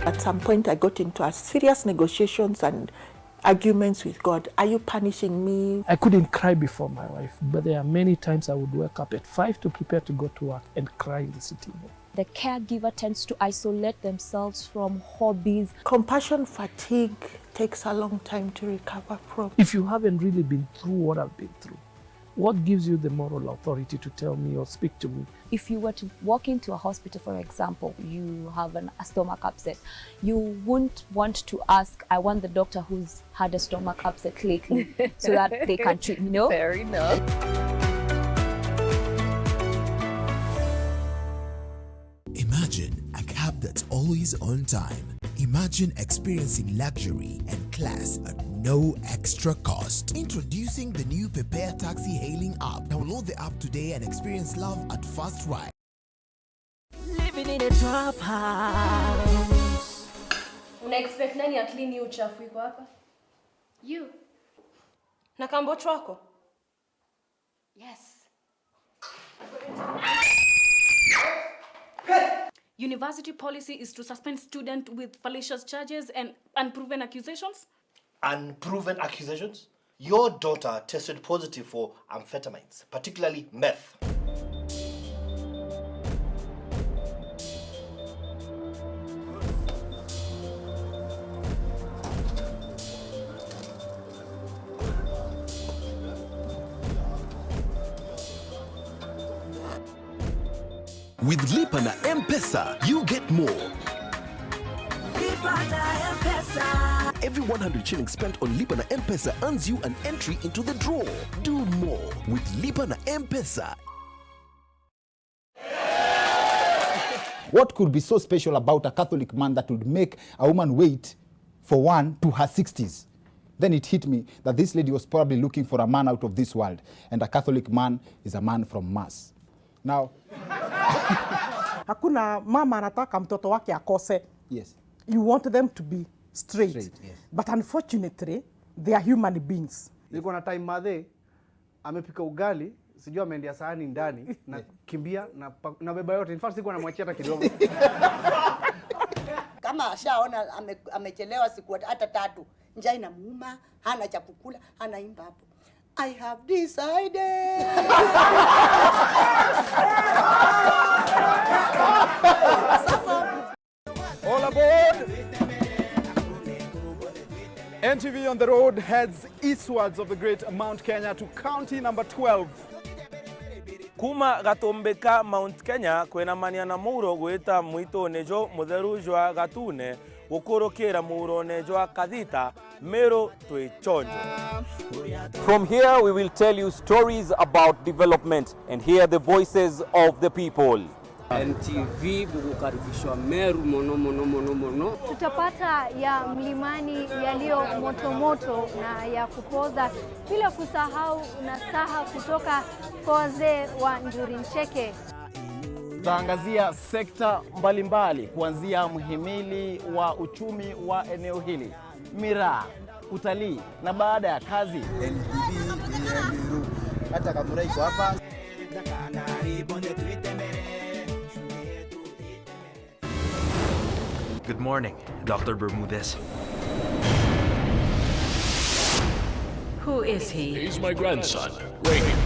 At some point, I got into serious negotiations and arguments with God. Are you punishing me? I couldn't cry before my wife, but there are many times I would wake up at 5 to prepare to go to work and cry in the sitting room. The caregiver tends to isolate themselves from hobbies. Compassion fatigue takes a long time to recover from. If you haven't really been through what I've been through, What gives you the moral authority to tell me or speak to me? If you were to walk into a hospital, for example, you have a stomach upset, you wouldn't want to ask, I want the doctor who's had a stomach upset lately so that they can treat me, no? Fair enough. Imagine a cab that's always on time. Imagine experiencing luxury and class at no extra cost. Introducing the new Prepare Taxi Hailing app. Download the app today and experience love at first ride. Living in a trap house. Una expect nani aklini uchafu iko hapa? You. Na kambocho wako? Yes. University policy is to suspend students with fallacious charges and unproven accusations? Unproven accusations? Your daughter tested positive for amphetamines, particularly meth. With Lipa na M-Pesa, you get more. Lipa na M-Pesa. Every 100 shillings spent on Lipa na M-Pesa earns you an entry into the draw. Do more with Lipa na M-Pesa. What could be so special about a Catholic man that would make a woman wait for one to her 60s? Then it hit me that this lady was probably looking for a man out of this world, and a Catholic man is a man from Mars. Now, hakuna mama anataka mtoto wake akose. Yes. You want them to be straight. Yes. But unfortunately, they are human beings. Niko na time madhe amepika ugali, sijui ameendia sahani ndani na kimbia na beba yote. In fact siko namwachia hata kidogo. Kama ashaona amechelewa siku hata 3, njaa inamuuma, hana cha kukula, anaimba hapo. I have decided. All aboard! NTV on the road heads eastwards of the great Mount Kenya to county number 12. Kuma gatombeka Mount Kenya kwena mania na muro gwita mwito nejo mutheru jwa gatune gukurukira muro nejwa kadita mero twechonjo. From here we will tell you stories about development and hear the voices of the people. NTV bukukaribishwa Meru mono. Tutapata ya mlimani yaliyo moto na ya kupoza, bila kusahau nasaha kutoka koze wa Njuri Ncheke. Tutaangazia sekta mbalimbali kuanzia mhimili wa uchumi wa eneo hili, miraa, utalii na baada ya kazi. NTV Meru. Hata kamera iko hapa. Good morning, Dr. Bermudez. Who is he? He's my grandson, Raheem.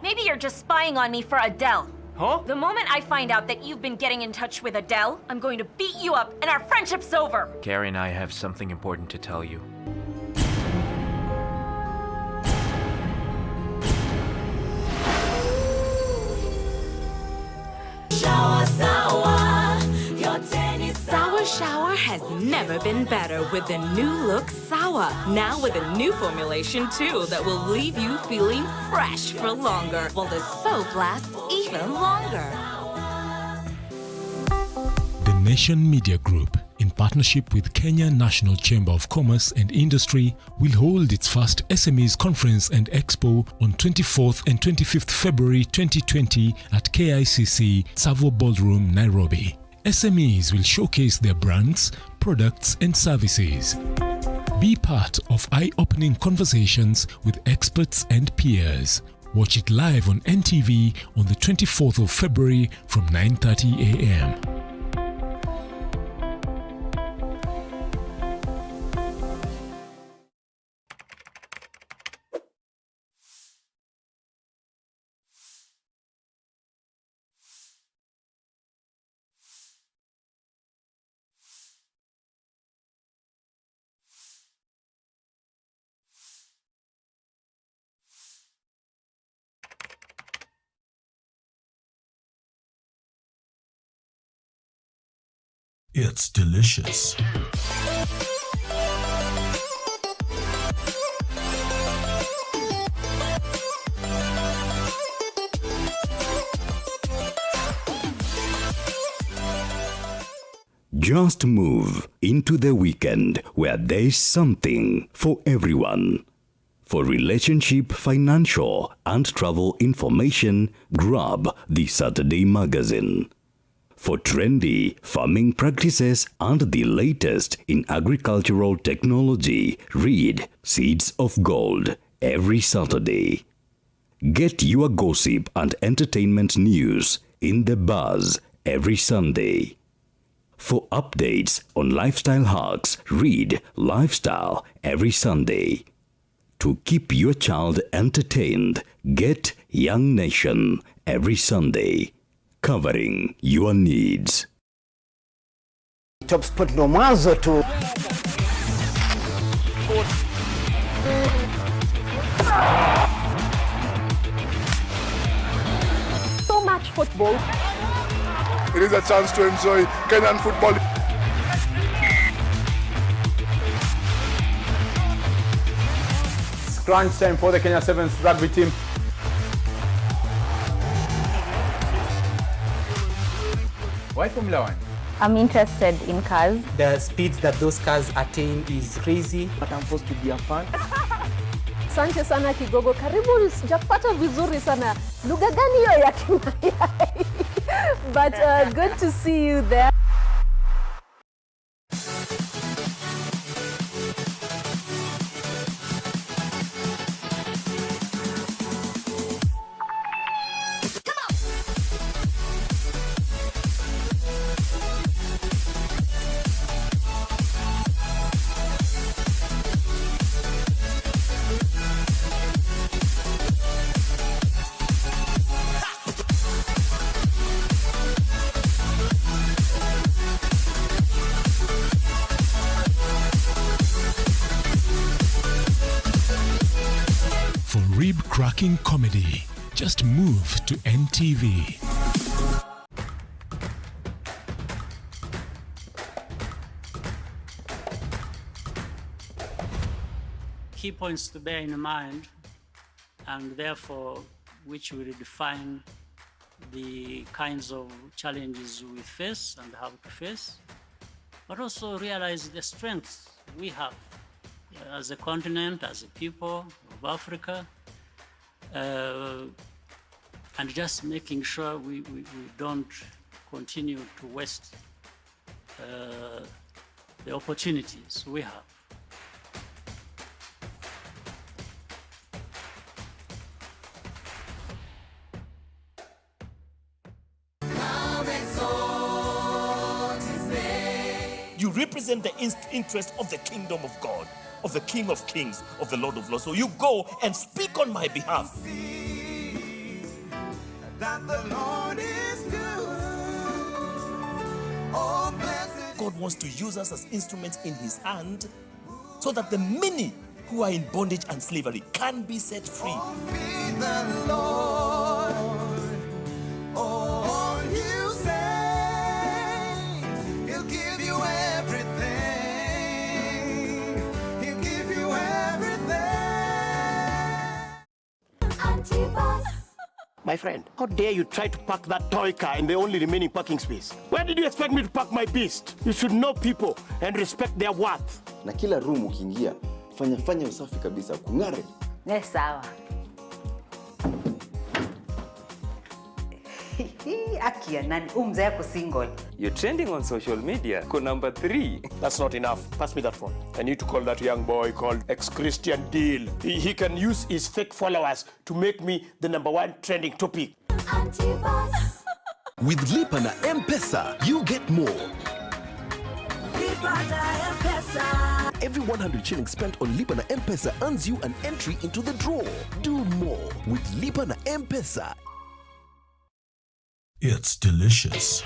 Maybe you're just spying on me for Adele. Huh? The moment I find out that you've been getting in touch with Adele, I'm going to beat you up and our friendship's over. Carrie and I have something important to tell you. Sour Shower has never been better with the new look Sour. Now with a new formulation too that will leave you feeling fresh for longer, while the soap lasts even longer. The Nation Media Group, in partnership with Kenya National Chamber of Commerce and Industry, will hold its first SMEs Conference and Expo on 24th and 25th February 2020 at KICC Savo Ballroom, Nairobi. SMEs will showcase their brands, products and services. Be part of eye-opening conversations with experts and peers. Watch it live on NTV on the 24th of February from 9:30 a.m. It's delicious. Just move into the weekend where there's something for everyone. For relationship, financial, and travel information, grab the Saturday Magazine. For trendy farming practices and the latest in agricultural technology, read Seeds of Gold every Saturday. Get your gossip and entertainment news in The Buzz every Sunday. For updates on lifestyle hacks, read Lifestyle every Sunday. To keep your child entertained, get Young Nation every Sunday, covering your needs. Top spot ndo mwanzo tu. So much football. It is a chance to enjoy Kenyan football. Crunch time for the Kenya Sevens rugby team. Why Formula One? I'm interested in cars. The speeds that those cars attain is crazy. But I'm supposed to be a fan. Asante sana Kigogo, karibu sijapata vizuri sana. Lugha gani hiyo ya Kimayai? But good to see you there. For rib-cracking comedy, just move to NTV. Key points to bear in mind, and therefore which will define the kinds of challenges we face and have to face, but also realize the strengths we have as a continent, as a people of Africa, and just making sure we don't continue to waste the opportunities we have. You represent the interest of the kingdom of God, of the King of Kings, of the Lord of Lords. So you go and speak on my behalf. That the Lord is good. Oh, blessed. God wants to use us as instruments in his hand so that the many who are in bondage and slavery can be set free. Oh, be the Lord. All you say, he'll give you everything. He'll give you everything. Anti-bus. My friend, how dare you try to park that toy car in the only remaining parking space? Where did you expect me to park my beast? You should know people and respect their worth. Na kila room ukiingia, fanya usafi kabisa, kung'are. Sawa. Akia nani mzee yako single. You're trending on social media. Ko number 3. That's not enough. Pass me that phone. I need to call that young boy called ex-Christian Deal. He can use his fake followers to make me the #1 trending topic. With Lipa na M-Pesa, you get more. Every 100 shillings spent on Lipa na M-Pesa earns you an entry into the draw. Do more with Lipa na M-Pesa. It's delicious.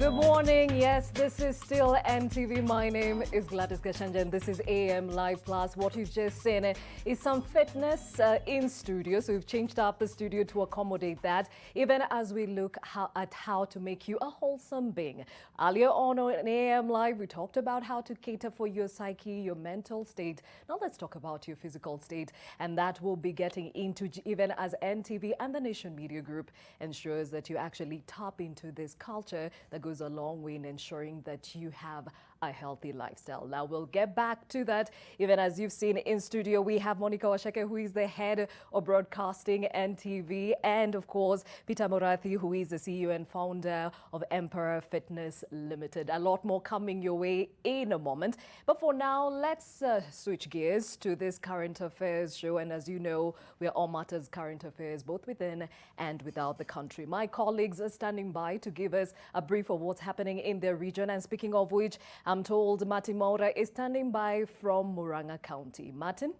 Good morning. Yes, this is still NTV. My name is Gladys Gashanja and this is AM Live Plus. What you've just seen is some fitness in studio. So we've changed up the studio to accommodate that, even as we look at how to make you a wholesome being. Earlier on AM Live, we talked about how to cater for your psyche, your mental state. Now let's talk about your physical state. And that will be getting into even as NTV and the Nation Media Group ensures that you actually tap into this culture that goes a long way in ensuring that you have a healthy lifestyle. Now we'll get back to that. Even as you've seen in studio, we have Monica Washeke, who is the head of broadcasting NTV, and of course Peter Morathi, who is the CEO and founder of Emperor Fitness Limited. A lot more coming your way in a moment, but for now let's switch gears to this current affairs show. And as you know, we are all matters current affairs both within and without the country. My colleagues are standing by to give us a brief of what's happening in their region, and speaking of which, I'm told Martin Maura is standing by from Murang'a County. Martin?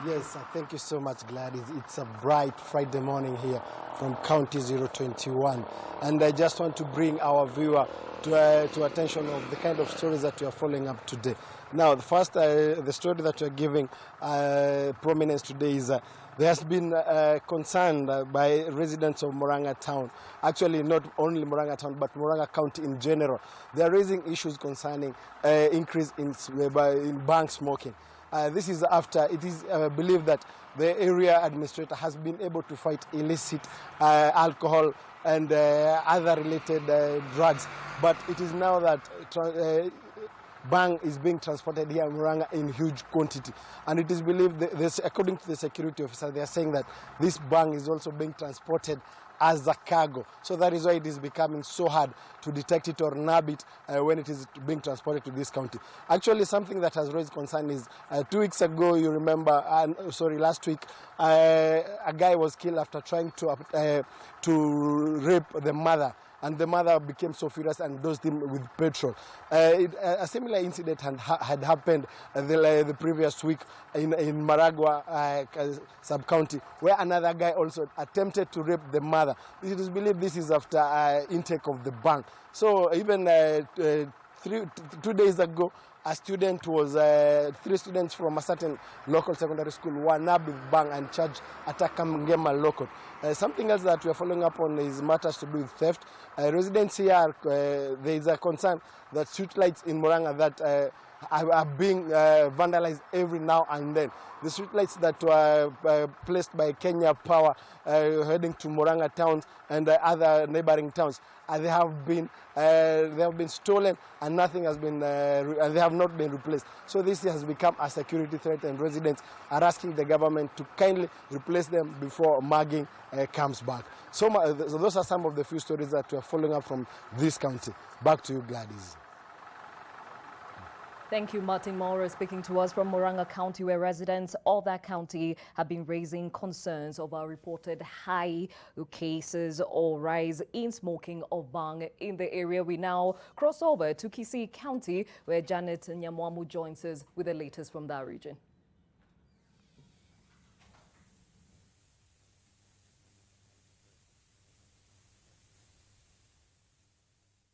Yes, thank you so much, Gladys. It's a bright Friday morning here from County 021. And I just want to bring our viewer to attention of the kind of stories that we are following up today. Now, the first, the story that we are giving prominence today is there has been concern by residents of Murang'a town. Actually, not only Murang'a town, but Murang'a County in general. They are raising issues concerning increase in bank smoking. This is after it is believed that the area administrator has been able to fight illicit alcohol and other related drugs. But it is now that bang is being transported here in Murang'a in huge quantity. And it is believed that this, according to the security officer, they are saying that this bang is also being transported as a cargo. So that is why it is becoming so hard to detect it or nab it when it is being transported to this county. Actually, something that has raised concern is 2 weeks ago, you remember, last week, a guy was killed after trying to rape the mother. And the mother became so furious and dosed him with petrol. A similar incident had happened the previous week in Maragua sub-county, where another guy also attempted to rape the mother. It is believed this is after intake of the bang. So even 2 days ago, a student was, 3 students from a certain local secondary school were nabbed with bang and charged at Akamgema local. Something else that we are following up on is matters to do with theft. Residents here, there is a concern that street lights in Murang'a that are being vandalized every now and then. The street lights that were placed by Kenya Power heading to Murang'a towns and other neighboring towns, they have been stolen and nothing has been, and they have not been replaced. So this has become a security threat, and residents are asking the government to kindly replace them before mugging comes back. So those are some of the few stories that we are following up from this county. Back to you, Gladys. Thank you, Martin Maura, speaking to us from Murang'a County, where residents of that county have been raising concerns over reported high cases or rise in smoking of bang in the area. We now cross over to Kisii County, where Janet Nyamwamu joins us with the latest from that region.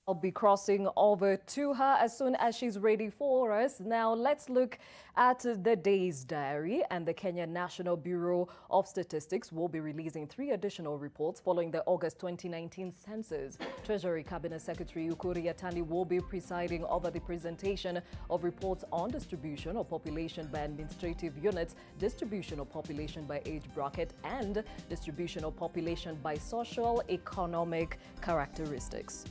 I'll be crossing over to her as soon as she's ready for us. Now let's look at the day's diary, and the Kenya National Bureau of Statistics will be releasing 3 additional reports following the August 2019 census. Treasury Cabinet Secretary Ukur Yatani will be presiding over the presentation of reports on distribution of population by administrative units, distribution of population by age bracket, and distribution of population by social economic characteristics.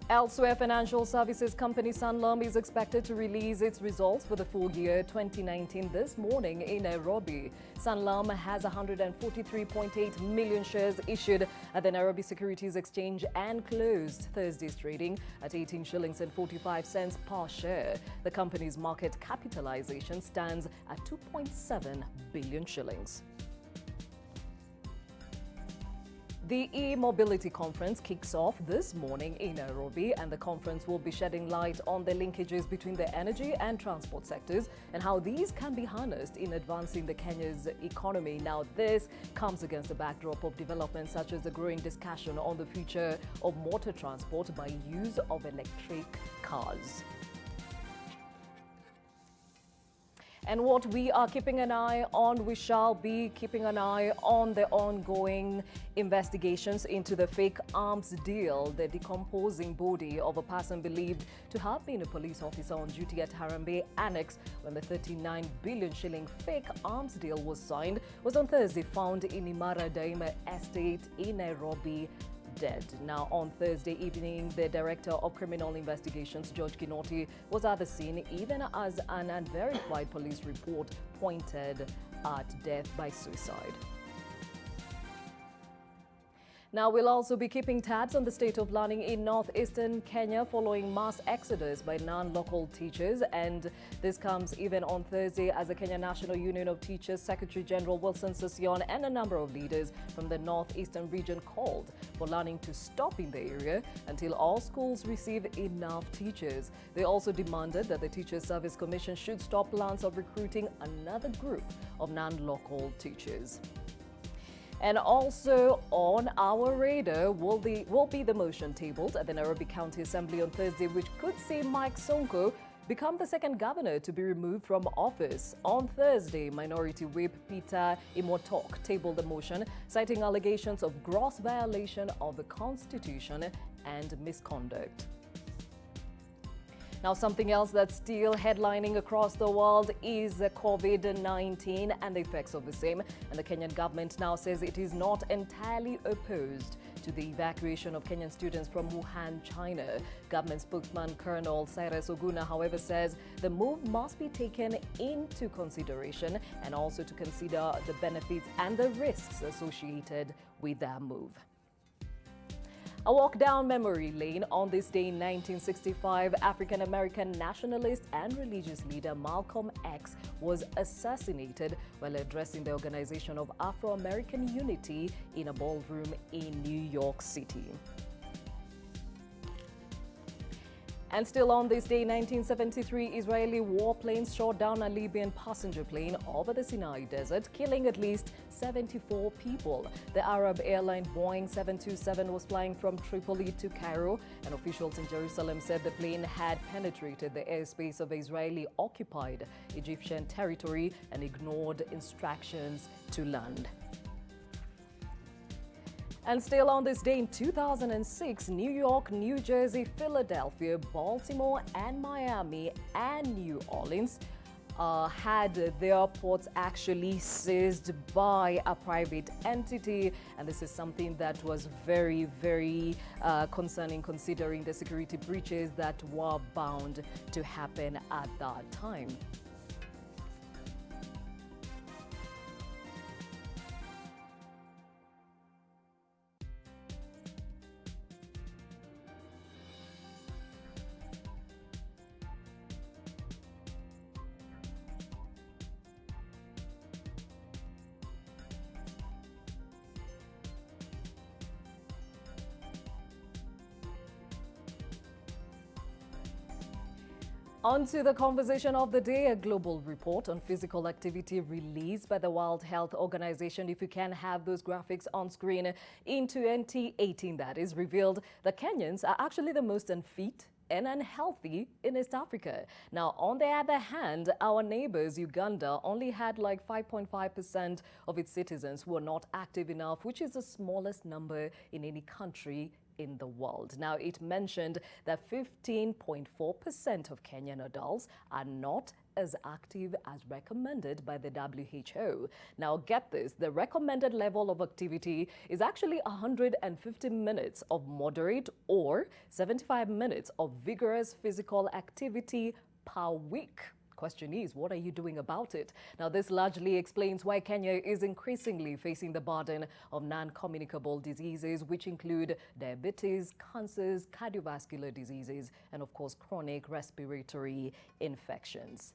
Elsewhere, financial services company Sanlam is expected to release its results for the full year 2019 this morning in Nairobi. Sanlam has 143.8 million shares issued at the Nairobi Securities Exchange and closed Thursday's trading at 18 shillings and 45 cents per share. The company's market capitalization stands at 2.7 billion shillings. The e-mobility conference kicks off this morning in Nairobi, and the conference will be shedding light on the linkages between the energy and transport sectors and how these can be harnessed in advancing the Kenya's economy. Now, this comes against the backdrop of developments such as the growing discussion on the future of motor transport by use of electric cars. And what we are keeping an eye on, we shall be keeping an eye on the ongoing investigations into the fake arms deal, the decomposing body of a person believed to have been a police officer on duty at Harambee Annex when the 39 billion shilling fake arms deal was signed, was on Thursday found in Imara Daima Estate in Nairobi, dead. Now, on Thursday evening, the Director of Criminal Investigations, George Kinoti, was at the scene, even as an unverified police report pointed at death by suicide. Now, we'll also be keeping tabs on the state of learning in northeastern Kenya following mass exodus by non-local teachers. And this comes even on Thursday as the Kenya National Union of Teachers Secretary General Wilson Sossion and a number of leaders from the northeastern region called for learning to stop in the area until all schools receive enough teachers. They also demanded that the Teachers Service Commission should stop plans of recruiting another group of non-local teachers. And also on our radar will be the motion tabled at the Nairobi County Assembly on Thursday, which could see Mike Sonko become the second governor to be removed from office. On Thursday, Minority Whip Peter Imotok tabled the motion, citing allegations of gross violation of the Constitution and misconduct. Now, something else that's still headlining across the world is COVID-19 and the effects of the same. And the Kenyan government now says it is not entirely opposed to the evacuation of Kenyan students from Wuhan, China. Government spokesman Colonel Cyrus Oguna, however, says the move must be taken into consideration and also to consider the benefits and the risks associated with that move. A walk down memory lane on this day in 1965, African-American nationalist and religious leader Malcolm X was assassinated while addressing the Organization of Afro-American Unity in a ballroom in New York City. And still on this day, 1973, Israeli warplanes shot down a Libyan passenger plane over the Sinai Desert, killing at least 74 people. The Arab airline Boeing 727 was flying from Tripoli to Cairo, and officials in Jerusalem said the plane had penetrated the airspace of Israeli-occupied Egyptian territory and ignored instructions to land. And still on this day in 2006, New York, New Jersey, Philadelphia, Baltimore, and Miami, and New Orleans had their ports actually seized by a private entity. And this is something that was very, very concerning, considering the security breaches that were bound to happen at that time. On to the conversation of the day, a global report on physical activity released by the World Health Organization. If you can have those graphics on screen, in 2018, that is, revealed that Kenyans are actually the most unfit and unhealthy in East Africa. Now, on the other hand, our neighbors, Uganda, only had like 5.5% of its citizens who are not active enough, which is the smallest number in any country in the world. Now, it mentioned that 15.4% of Kenyan adults are not as active as recommended by the WHO. Now, get this, the recommended level of activity is actually 150 minutes of moderate or 75 minutes of vigorous physical activity per week. Question is, what are you doing about it? Now, this largely explains why Kenya is increasingly facing the burden of non-communicable diseases, which include diabetes, cancers, cardiovascular diseases, and of course, chronic respiratory infections.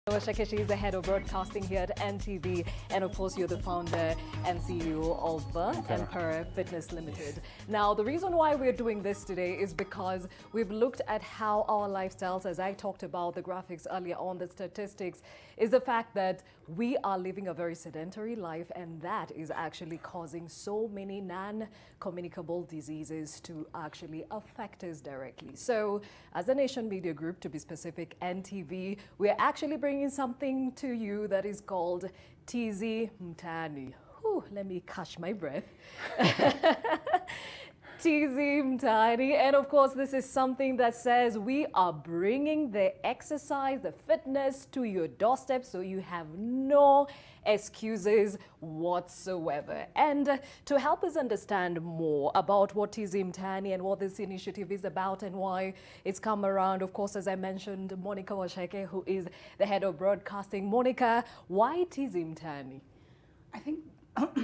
Shakeshi is the head of broadcasting here at NTV, and of course you're the founder and CEO of Emperor Fitness Limited. Now, the reason why we're doing this today is because we've looked at how our lifestyles, as I talked about the graphics earlier on, the statistics, is the fact that we are living a very sedentary life, and that is actually causing so many non-communicable diseases to actually affect us directly. So, as a Nation Media Group, to be specific, NTV, we're actually bringing something to you that is called Tizi Mtaani. Whew, let me catch my breath. Tizi Mtaani, and of course this is something that says we are bringing the exercise, the fitness to your doorstep, so you have no excuses whatsoever. And to help us understand more about what Tizi Mtaani and what this initiative is about and why it's come around, of course, as I mentioned, Monica Washeke, who is the head of broadcasting. Monica, why Tizi Mtaani? I think,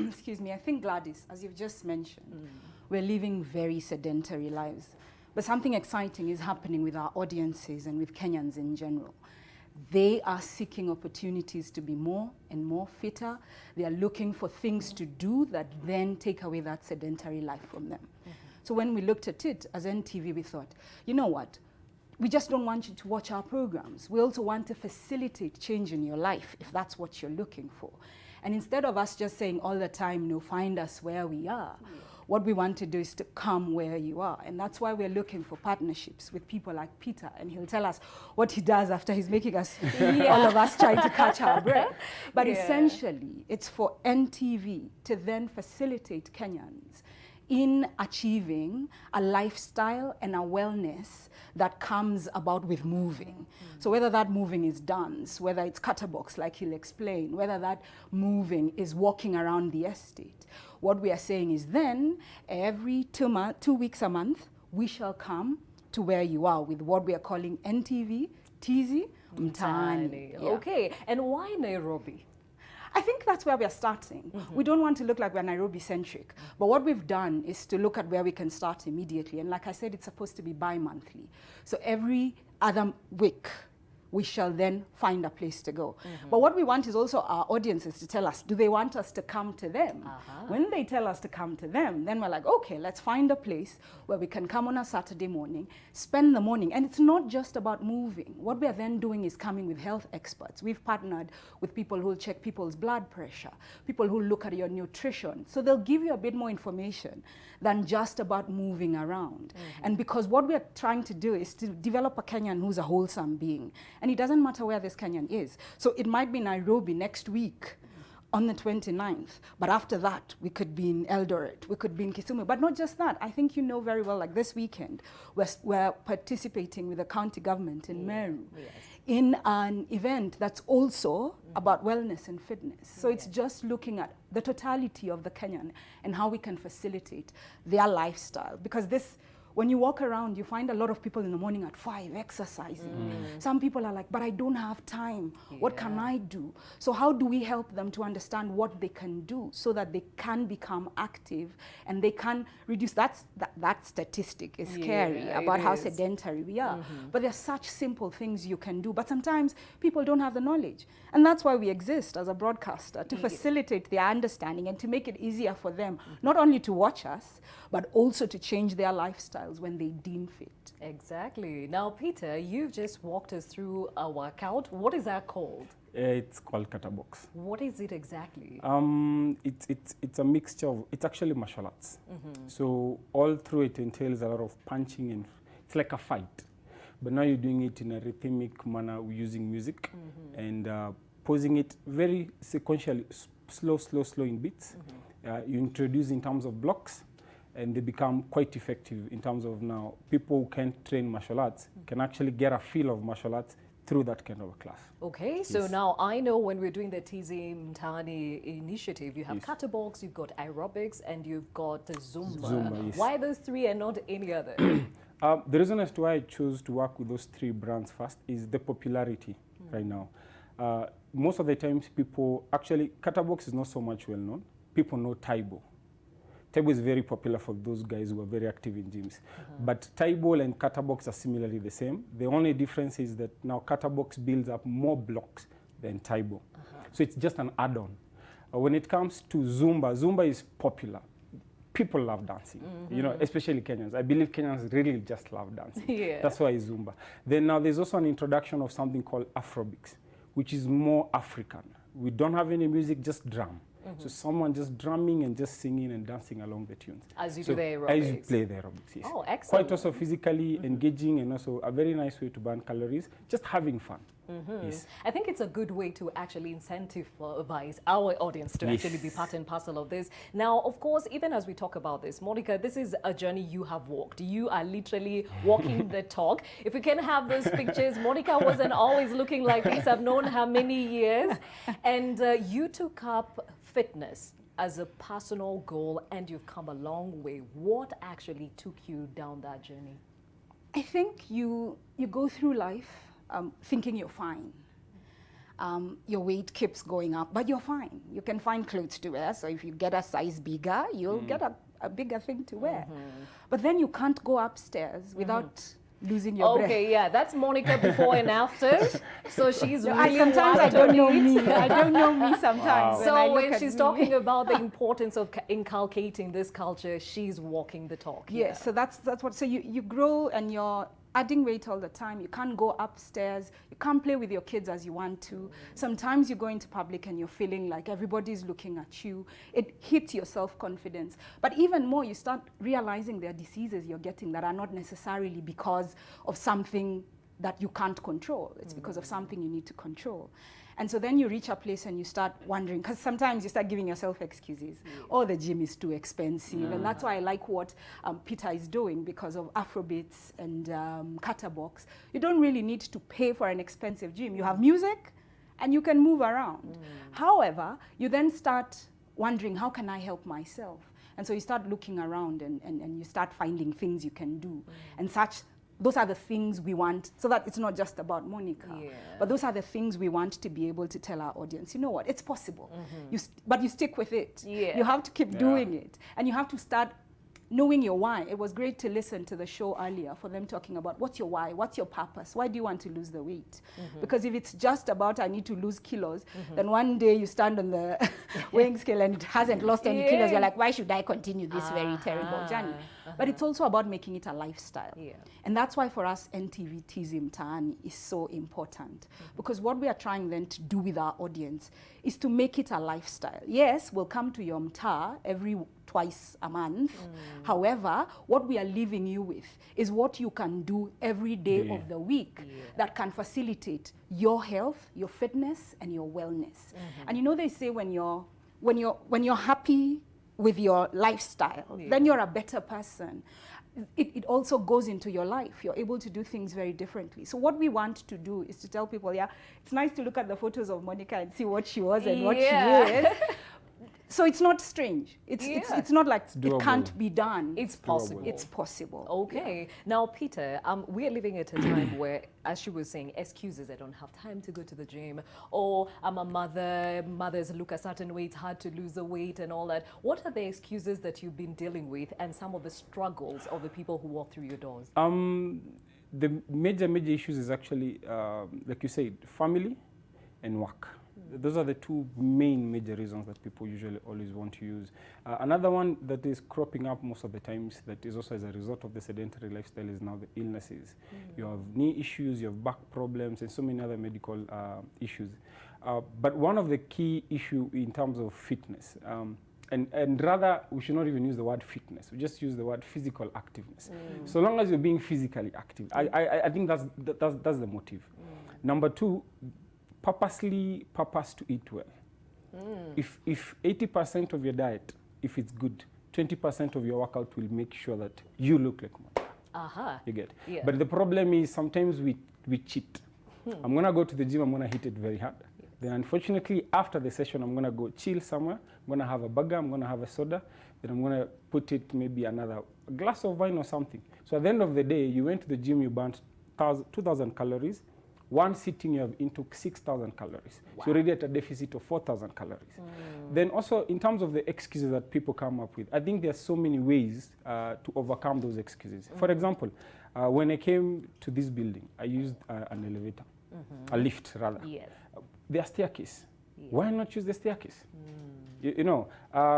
excuse me, I think, Gladys, as you've just mentioned, we're living very sedentary lives. But something exciting is happening with our audiences and with Kenyans in general. They are seeking opportunities to be more and more fitter. They are looking for things to do that then take away that sedentary life from them. So when we looked at it as NTV, we thought, you know what? We just don't want you to watch our programs. We also want to facilitate change in your life, if that's what you're looking for. And instead of us just saying all the time, no, find us where we are, what we want to do is to come where you are. And that's why we're looking for partnerships with people like Peter, and he'll tell us what he does after he's making us, all of us trying to catch our breath. But essentially, it's for NTV to then facilitate Kenyans in achieving a lifestyle and a wellness that comes about with moving. So whether that moving is dance, whether it's catterbox like he'll explain, whether that moving is walking around the estate, what we are saying is then every 2 weeks a month, we shall come to where you are with what we are calling NTV Tizi Mtaani. Okay, and why Nairobi? I think that's where we are starting. We don't want to look like we're Nairobi-centric, but what we've done is to look at where we can start immediately. And like I said, it's supposed to be bi-monthly. So every other week, we shall then find a place to go. But what we want is also our audiences to tell us, do they want us to come to them? When they tell us to come to them, then we're like, okay, let's find a place where we can come on a Saturday morning, spend the morning. And it's not just about moving. What we are then doing is coming with health experts. We've partnered with people who will check people's blood pressure, people who look at your nutrition. So they'll give you a bit more information than just about moving around. And because what we're trying to do is to develop a Kenyan who's a wholesome being. And it doesn't matter where this Kenyan is. So it might be Nairobi next week on the 29th, but after that, we could be in Eldoret, we could be in Kisumu. But not just that, I think you know very well, like this weekend, we're participating with the county government in Meru in an event that's also about wellness and fitness. So it's just looking at the totality of the Kenyan and how we can facilitate their lifestyle. Because this, when you walk around, you find a lot of people in the morning at 5 exercising. Some people are like, but I don't have time. What can I do? So how do we help them to understand what they can do so that they can become active and they can reduce, that statistic is scary about how sedentary we are. But there's such simple things you can do. But sometimes people don't have the knowledge. And that's why we exist as a broadcaster, to facilitate their understanding and to make it easier for them, not only to watch us, but also to change their lifestyles when they deem fit. Exactly. Now, Peter, you've just walked us through a workout. What is that called? It's called catterbox. What is it exactly? It's a mixture of, it's actually martial arts. So all through it entails a lot of punching, and it's like a fight. But now you're doing it in a rhythmic manner using music and posing it very sequentially, slow in beats. You introduce in terms of blocks, and they become quite effective in terms of now people who can't train martial arts can actually get a feel of martial arts through that kind of a class. Okay, so now I know when we're doing the Tizi Mtaani initiative, you have catterbox, you've got aerobics, and you've got the Zumba. Yes. Why those three and not any other? The reason as to why I chose to work with those 3 brands first is the popularity right now. Most of the times people, actually, catterbox is not so much well known. People know Taibo. Table is very popular for those guys who are very active in gyms. But table and kata box are similarly the same. The only difference is that now kata box builds up more blocks than table. So it's just an add-on. When it comes to Zumba, Zumba is popular. People love dancing, you know, especially Kenyans. I believe Kenyans really just love dancing. Yeah. That's why it's Zumba. Then now there's also an introduction of something called Afrobeats, which is more African. We don't have any music, just drum. So someone just drumming and just singing and dancing along the tunes. As you so do the aerobics. As you play the aerobics, yes. Oh, excellent. Quite also physically engaging and also a very nice way to burn calories, just having fun. Yes. I think it's a good way to actually incentivize our audience to Yes. actually be part and parcel of this. Now, of course, even as we talk about this, Monica, this is a journey you have walked. You are literally walking the talk. If we can have those pictures, Monica wasn't always looking like this. I've known her many years. And you took up fitness as a personal goal, and you've come a long way. What actually took you down that journey? I think you go through life thinking you're fine. Your weight keeps going up, but you're fine. You can find clothes to wear. So if you get a size bigger, you'll get a bigger thing to wear. But then you can't go upstairs without losing your breath. Okay, yeah, that's Monica before and after. So she's No, really sometimes I worked don't on know it. me. I don't know me sometimes. So I look when at she's me. talking about the importance of inculcating this culture, she's walking the talk. Yes, so that's what. So you grow and you're adding weight all the time. You can't go upstairs. You can't play with your kids as you want to. Sometimes you go into public and you're feeling like everybody's looking at you. It hits your self-confidence. But even more, you start realizing there are diseases you're getting that are not necessarily because of something that you can't control. It's because of something you need to control. And so then you reach a place and you start wondering, because sometimes you start giving yourself excuses. Oh, the gym is too expensive. And that's why I like what Peter is doing because of Afrobeats and kata box. You don't really need to pay for an expensive gym. You have music and you can move around. However, you then start wondering, how can I help myself? And so you start looking around and you start finding things you can do. And those are the things we want, so that it's not just about Monica. But those are the things we want to be able to tell our audience. You know what? It's possible. But you stick with it. You have to keep doing it. And you have to start knowing your why. It was great to listen to the show earlier for them talking about what's your why, what's your purpose, why do you want to lose the weight? Because if it's just about I need to lose kilos, then one day you stand on the weighing scale and it hasn't lost any kilos, you're like, why should I continue this very terrible journey? But it's also about making it a lifestyle. And that's why for us NTV Tizi Mtaani is so important. Because what we are trying then to do with our audience is to make it a lifestyle. Yes, we'll come to your mtaa twice a month. However, what we are leaving you with is what you can do every day of the week that can facilitate your health, your fitness, and your wellness. And you know, they say when you're happy with your lifestyle, then you're a better person. It also goes into your life. You're able to do things very differently. So what we want to do is to tell people, it's nice to look at the photos of Monica and see what she was and what she is. So it's not strange. It's not like it can't be done. It's possible. It's possible. Okay. Now, Peter, we are living at a time where, as she was saying, excuses, I don't have time to go to the gym, or I'm a mother, mothers look a certain way, it's hard to lose the weight and all that. What are the excuses that you've been dealing with and some of the struggles of the people who walk through your doors? The major issues is actually, like you said, family and work. Those are the two main major reasons that people usually always want to use. Another one that is cropping up most of the times that is also as a result of the sedentary lifestyle is now the illnesses. You have knee issues, you have back problems, and so many other medical issues. But one of the key issue in terms of fitness, and rather we should not even use the word fitness, we just use the word physical activeness. So long as you're being physically active, I think that's the motive. Number two, purpose to eat well. If 80% of your diet, if it's good, 20% of your workout will make sure that you look like Monica. You get? But the problem is sometimes we cheat. I'm gonna go to the gym, I'm gonna hit it very hard. Then unfortunately after the session I'm gonna go chill somewhere, I'm gonna have a burger, I'm gonna have a soda, then I'm gonna put it maybe a glass of wine or something. So at the end of the day, you went to the gym, you burnt 2,000 calories, one sitting you have intook 6,000 calories. So you're already at a deficit of 4,000 calories. Then also in terms of the excuses that people come up with, I think there are so many ways to overcome those excuses. For example, when I came to this building, I used an elevator, a lift rather. Yes. Their staircase. Why not use the staircase? You know,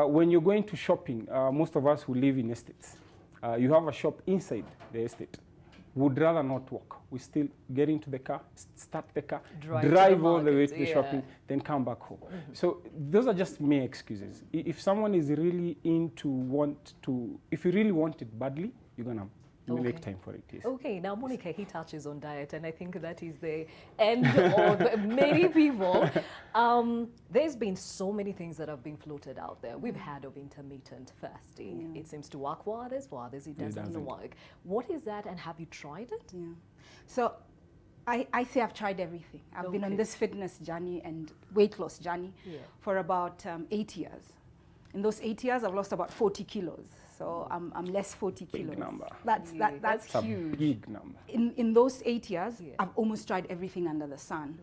when you're going to shopping, most of us who live in estates, you have a shop inside the estate. Would rather not walk. We still get into the car, start the car, drive all the way to the shopping, then come back home. So those are just mere excuses. If someone is really if you really want it badly, you're gonna make time for it. Yes. Okay, now Monica, he touches on diet, and I think that is the end of many people. There's been so many things that have been floated out there. We've heard of intermittent fasting. It seems to work for others it doesn't work. What is that, and have you tried it? Yeah. So I say I've tried everything. I've been on this fitness journey and weight loss journey for about 8 years. In those 8 years, I've lost about 40 kilos. So I'm less 40 kilos. Big number. That's huge. A big number. In those 8 years, I've almost tried everything under the sun.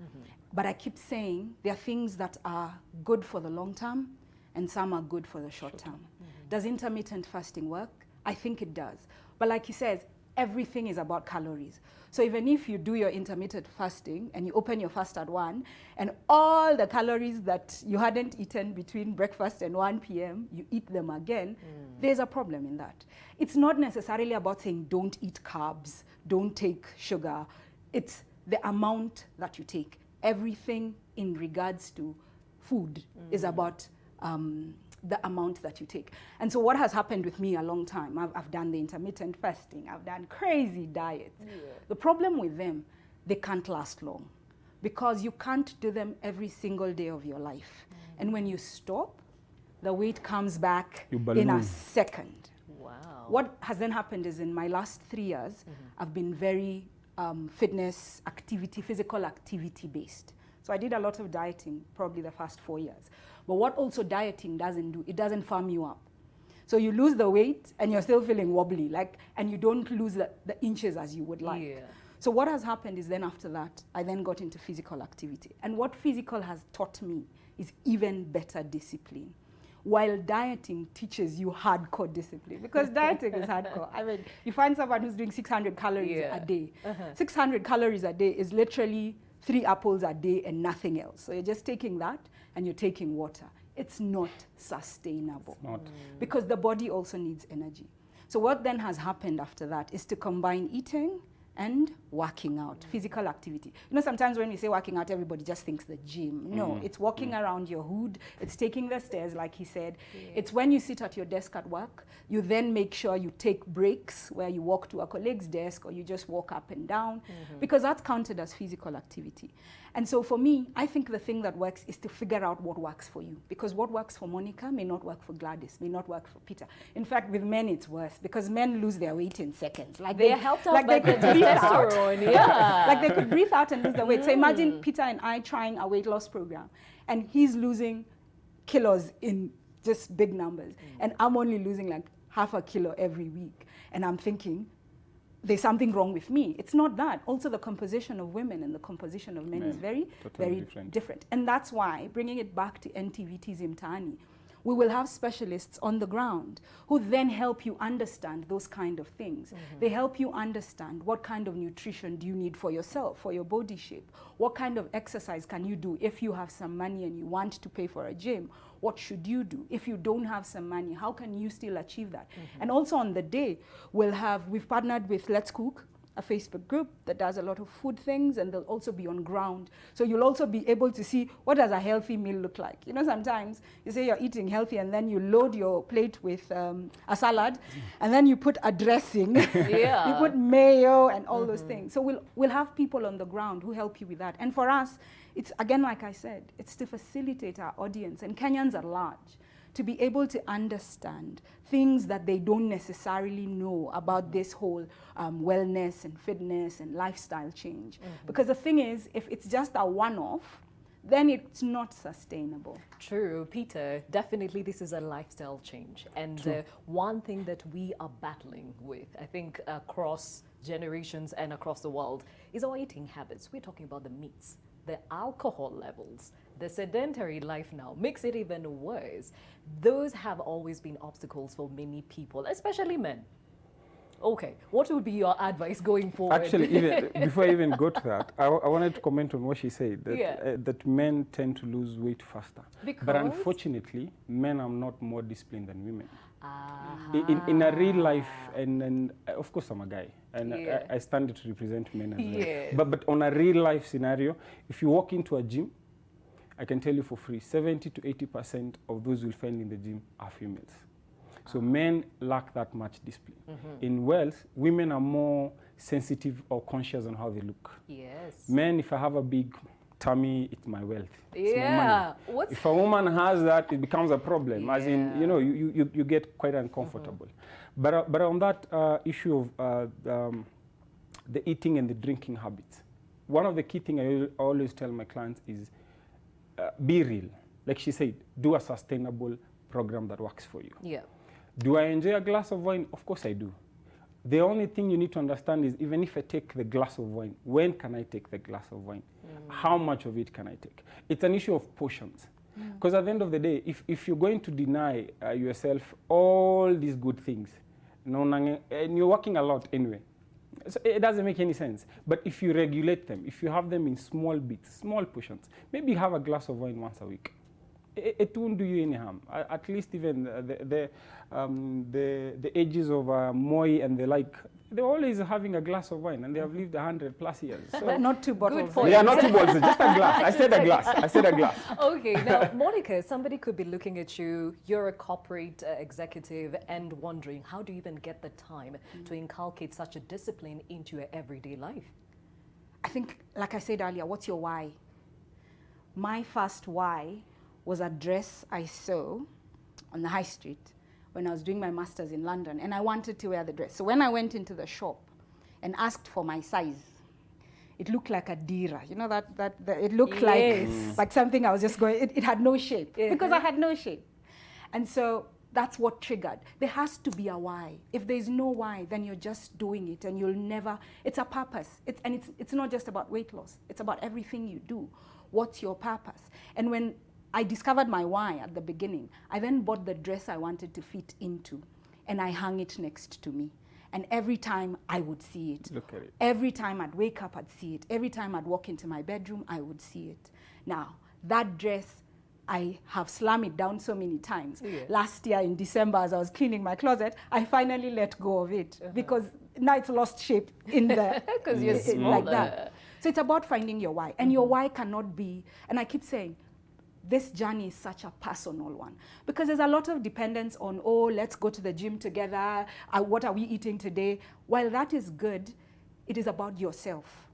But I keep saying there are things that are good for the long term and some are good for the short term. Does intermittent fasting work? I think it does. But like he says, everything is about calories. So even if you do your intermittent fasting and you open your fast at 1 and all the calories that you hadn't eaten between breakfast and 1 p.m., you eat them again, there's a problem in that. It's not necessarily about saying don't eat carbs, don't take sugar. It's the amount that you take. Everything in regards to food is about the amount that you take. And so what has happened with me a long time, I've done the intermittent fasting, I've done crazy diets. The problem with them, they can't last long because you can't do them every single day of your life. And when you stop, the weight comes back in a second. Wow. What has then happened is in my last 3 years, I've been very fitness activity, physical activity based. So I did a lot of dieting, probably the first 4 years. But what also dieting doesn't do, it doesn't firm you up. So you lose the weight and you're still feeling wobbly, and you don't lose the inches as you would like. So what has happened is then after that, I then got into physical activity. And what physical has taught me is even better discipline. While dieting teaches you hardcore discipline, because dieting is hardcore. I mean, you find someone who's doing 600 calories a day. 600 calories a day is literally 3 apples a day and nothing else. So you're just taking that and you're taking water. It's not sustainable. It's not. Because the body also needs energy. So what then has happened after that is to combine eating and working out, physical activity. You know, sometimes when we say working out, everybody just thinks the gym. No, it's walking around your hood, it's taking the stairs, like he said. It's when you sit at your desk at work, you then make sure you take breaks where you walk to a colleague's desk or you just walk up and down, because that's counted as physical activity. And so for me, I think the thing that works is to figure out what works for you, because what works for Monica may not work for Gladys, may not work for Peter. In fact, with men, it's worse, because men lose their weight in seconds. Like they're helped out like by the testosterone, like they could breathe out and lose the weight. So imagine Peter and I trying a weight loss program, and he's losing kilos in just big numbers, and I'm only losing like half a kilo every week. And I'm thinking, there's something wrong with me. It's not that. Also, the composition of women and the composition of men is very different. And that's why, bringing it back to NTV Mtaani, we will have specialists on the ground who then help you understand those kind of things. They help you understand what kind of nutrition do you need for yourself, for your body shape. What kind of exercise can you do if you have some money and you want to pay for a gym? What should you do? If you don't have some money, how can you still achieve that? And also on the day, we've partnered with Let's Cook, a Facebook group that does a lot of food things, and they'll also be on ground. So you'll also be able to see what does a healthy meal look like. You know, sometimes you say you're eating healthy and then you load your plate with a salad and then you put a dressing, you put mayo and all those things. So we'll have people on the ground who help you with that. And for us, it's again, like I said, it's to facilitate our audience and Kenyans at large to be able to understand things that they don't necessarily know about this whole wellness and fitness and lifestyle change. Because the thing is, if it's just a one-off, then it's not sustainable. True, Peter, definitely this is a lifestyle change. And one thing that we are battling with, I think across generations and across the world, is our eating habits. We're talking about the meats, the alcohol levels, the sedentary life now makes it even worse. Those have always been obstacles for many people, especially men. Okay, what would be your advice going forward? Actually, before I even go to that, I wanted to comment on what she said, that, that men tend to lose weight faster. Because? But unfortunately, men are not more disciplined than women. In a real life, and of course I'm a guy, and I stand to represent men as well. But on a real life scenario, if you walk into a gym, I can tell you for free, 70 to 80% of those you'll find in the gym are females. So men lack that much discipline. In wealth, women are more sensitive or conscious on how they look. Yes. Men, if I have a big tummy, it's my wealth. It's my money. If a woman has that, it becomes a problem. As in, you know, you get quite uncomfortable. But on that issue of the eating and the drinking habits, one of the key things I always tell my clients is be real. Like she said, do a sustainable program that works for you. Yeah. Do I enjoy a glass of wine? Of course I do. The only thing you need to understand is even if I take the glass of wine, when can I take the glass of wine? How much of it can I take? It's an issue of portions. Because at the end of the day, if you're going to deny yourself all these good things, and you're working a lot anyway, so it doesn't make any sense. But if you regulate them, if you have them in small bits, small portions, maybe have a glass of wine once a week. It won't do you any harm. At least even the ages of Moi and the like, they're always having a glass of wine, and they have lived 100+ years. So but not 2 bottles. Yeah, not 2 bottles, just a glass. I said a glass. I said a glass. Okay, now, Monica, somebody could be looking at you. You're a corporate executive and wondering, how do you even get the time to inculcate such a discipline into your everyday life? I think, like I said earlier, what's your why? My first why was a dress I saw on the high street when I was doing my master's in London, and I wanted to wear the dress. So when I went into the shop and asked for my size, it looked like a dira. You know it looked like something I was just going, it had no shape because I had no shape. And so that's what triggered. There has to be a why. If there's no why, then you're just doing it and you'll never, it's a purpose. It's not just about weight loss. It's about everything you do. What's your purpose? And when I discovered my why at the beginning, I then bought the dress I wanted to fit into, and I hung it next to me. And every time I would see it. Look at it. Every time I'd wake up, I'd see it. Every time I'd walk into my bedroom, I would see it. Now, that dress, I have slammed it down so many times. Last year in December, as I was cleaning my closet, I finally let go of it because now it's lost shape in the because you're smaller. like that. So it's about finding your why, and your why cannot be. And I keep saying, this journey is such a personal one because there's a lot of dependence on, oh, let's go to the gym together. What are we eating today? While that is good, it is about yourself.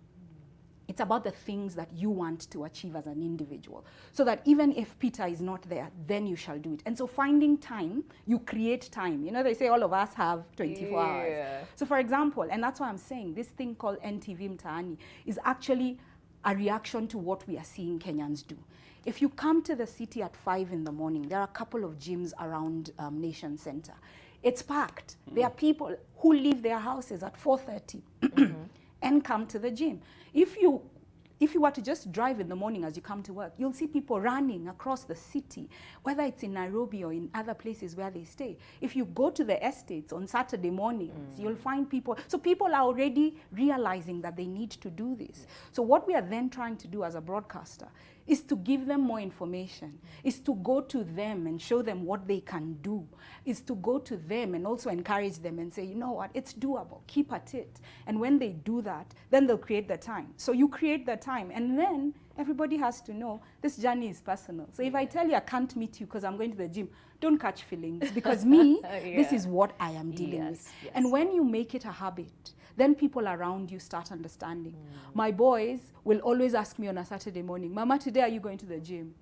It's about the things that you want to achieve as an individual. So that even if Peter is not there, then you shall do it. And so finding time, you create time. You know, they say all of us have 24 hours. So for example, and that's why I'm saying this thing called NTV Mtaani is actually a reaction to what we are seeing Kenyans do. If you come to the city at 5 in the morning, there are a couple of gyms around Nation Center. It's packed. There are people who leave their houses at 4:30 and come to the gym. If you were to just drive in the morning as you come to work, you'll see people running across the city, whether it's in Nairobi or in other places where they stay. If you go to the estates on Saturday mornings, you'll find people. So people are already realizing that they need to do this. So what we are then trying to do as a broadcaster is to give them more information, is to go to them and show them what they can do, is to go to them and also encourage them and say, you know what, it's doable, keep at it. And when they do that, then they'll create the time. So you create the time, and then everybody has to know this journey is personal. So if I tell you I can't meet you because I'm going to the gym, don't catch feelings, because me, this is what I am dealing with. And when you make it a habit, then people around you start understanding. My boys will always ask me on a Saturday morning, Mama, today are you going to the gym?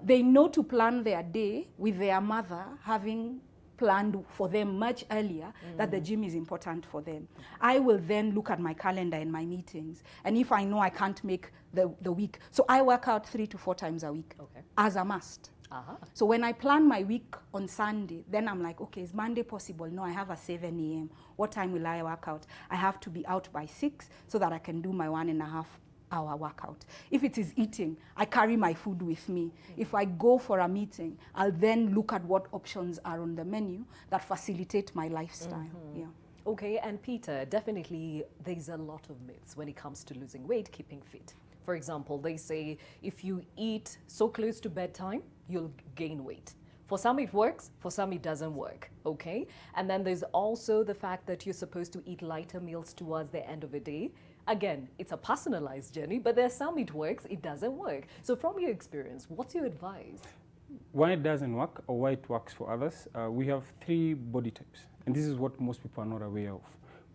They know to plan their day with their mother having planned for them much earlier that the gym is important for them. I will then look at my calendar and my meetings, and if I know I can't make the week, so I work out 3 to 4 times a week as a must. So when I plan my week on Sunday, then I'm like, okay, is Monday possible? No, I have a 7 a.m. What time will I work out? I have to be out by 6 so that I can do my 1.5 hour workout. If it is eating, I carry my food with me. If I go for a meeting, I'll then look at what options are on the menu that facilitate my lifestyle. Yeah. Okay, and Peter, definitely there's a lot of myths when it comes to losing weight, keeping fit. For example, they say if you eat so close to bedtime, you'll gain weight. For some it works, for some it doesn't work, okay? And then there's also the fact that you're supposed to eat lighter meals towards the end of the day. Again, it's a personalized journey, but there's some it works, it doesn't work. So from your experience, what's your advice? Why it doesn't work or why it works for others, we have 3 body types. And this is what most people are not aware of.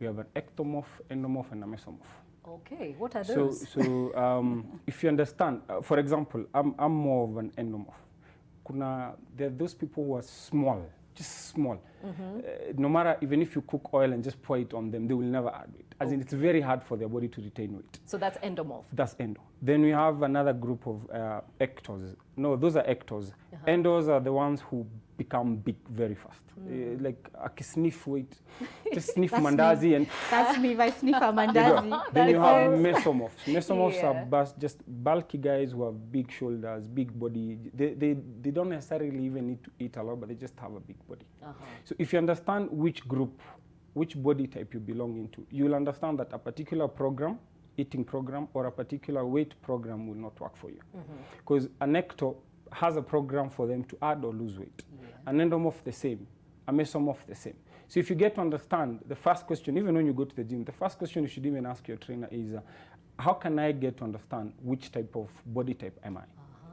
We have an ectomorph, endomorph, and a mesomorph. Okay, what are those? So if you understand, for example, I'm more of an endomorph. There are those people who are small, just small. No matter, even if you cook oil and just pour it on them, they will never add weight. As in, it's very hard for their body to retain weight. So that's endomorph. That's endo. Then we have another group of ectos. No, those are ectos. Endos are the ones who become big very fast. Like I can sniff weight, just sniff mandazi and. That's me if I sniff a mandazi. Then you have mesomorphs. Mesomorphs are just bulky guys who have big shoulders, big body. They don't necessarily even need to eat a lot, but they just have a big body. So if you understand which group, which body type you belong into, you will understand that a particular program, eating program, or a particular weight program will not work for you. Because an ecto has a program for them to add or lose weight. An endomorph the same, a mesomorph the same. So if you get to understand, the first question, even when you go to the gym, the first question you should even ask your trainer is, how can I get to understand which type of body type am I?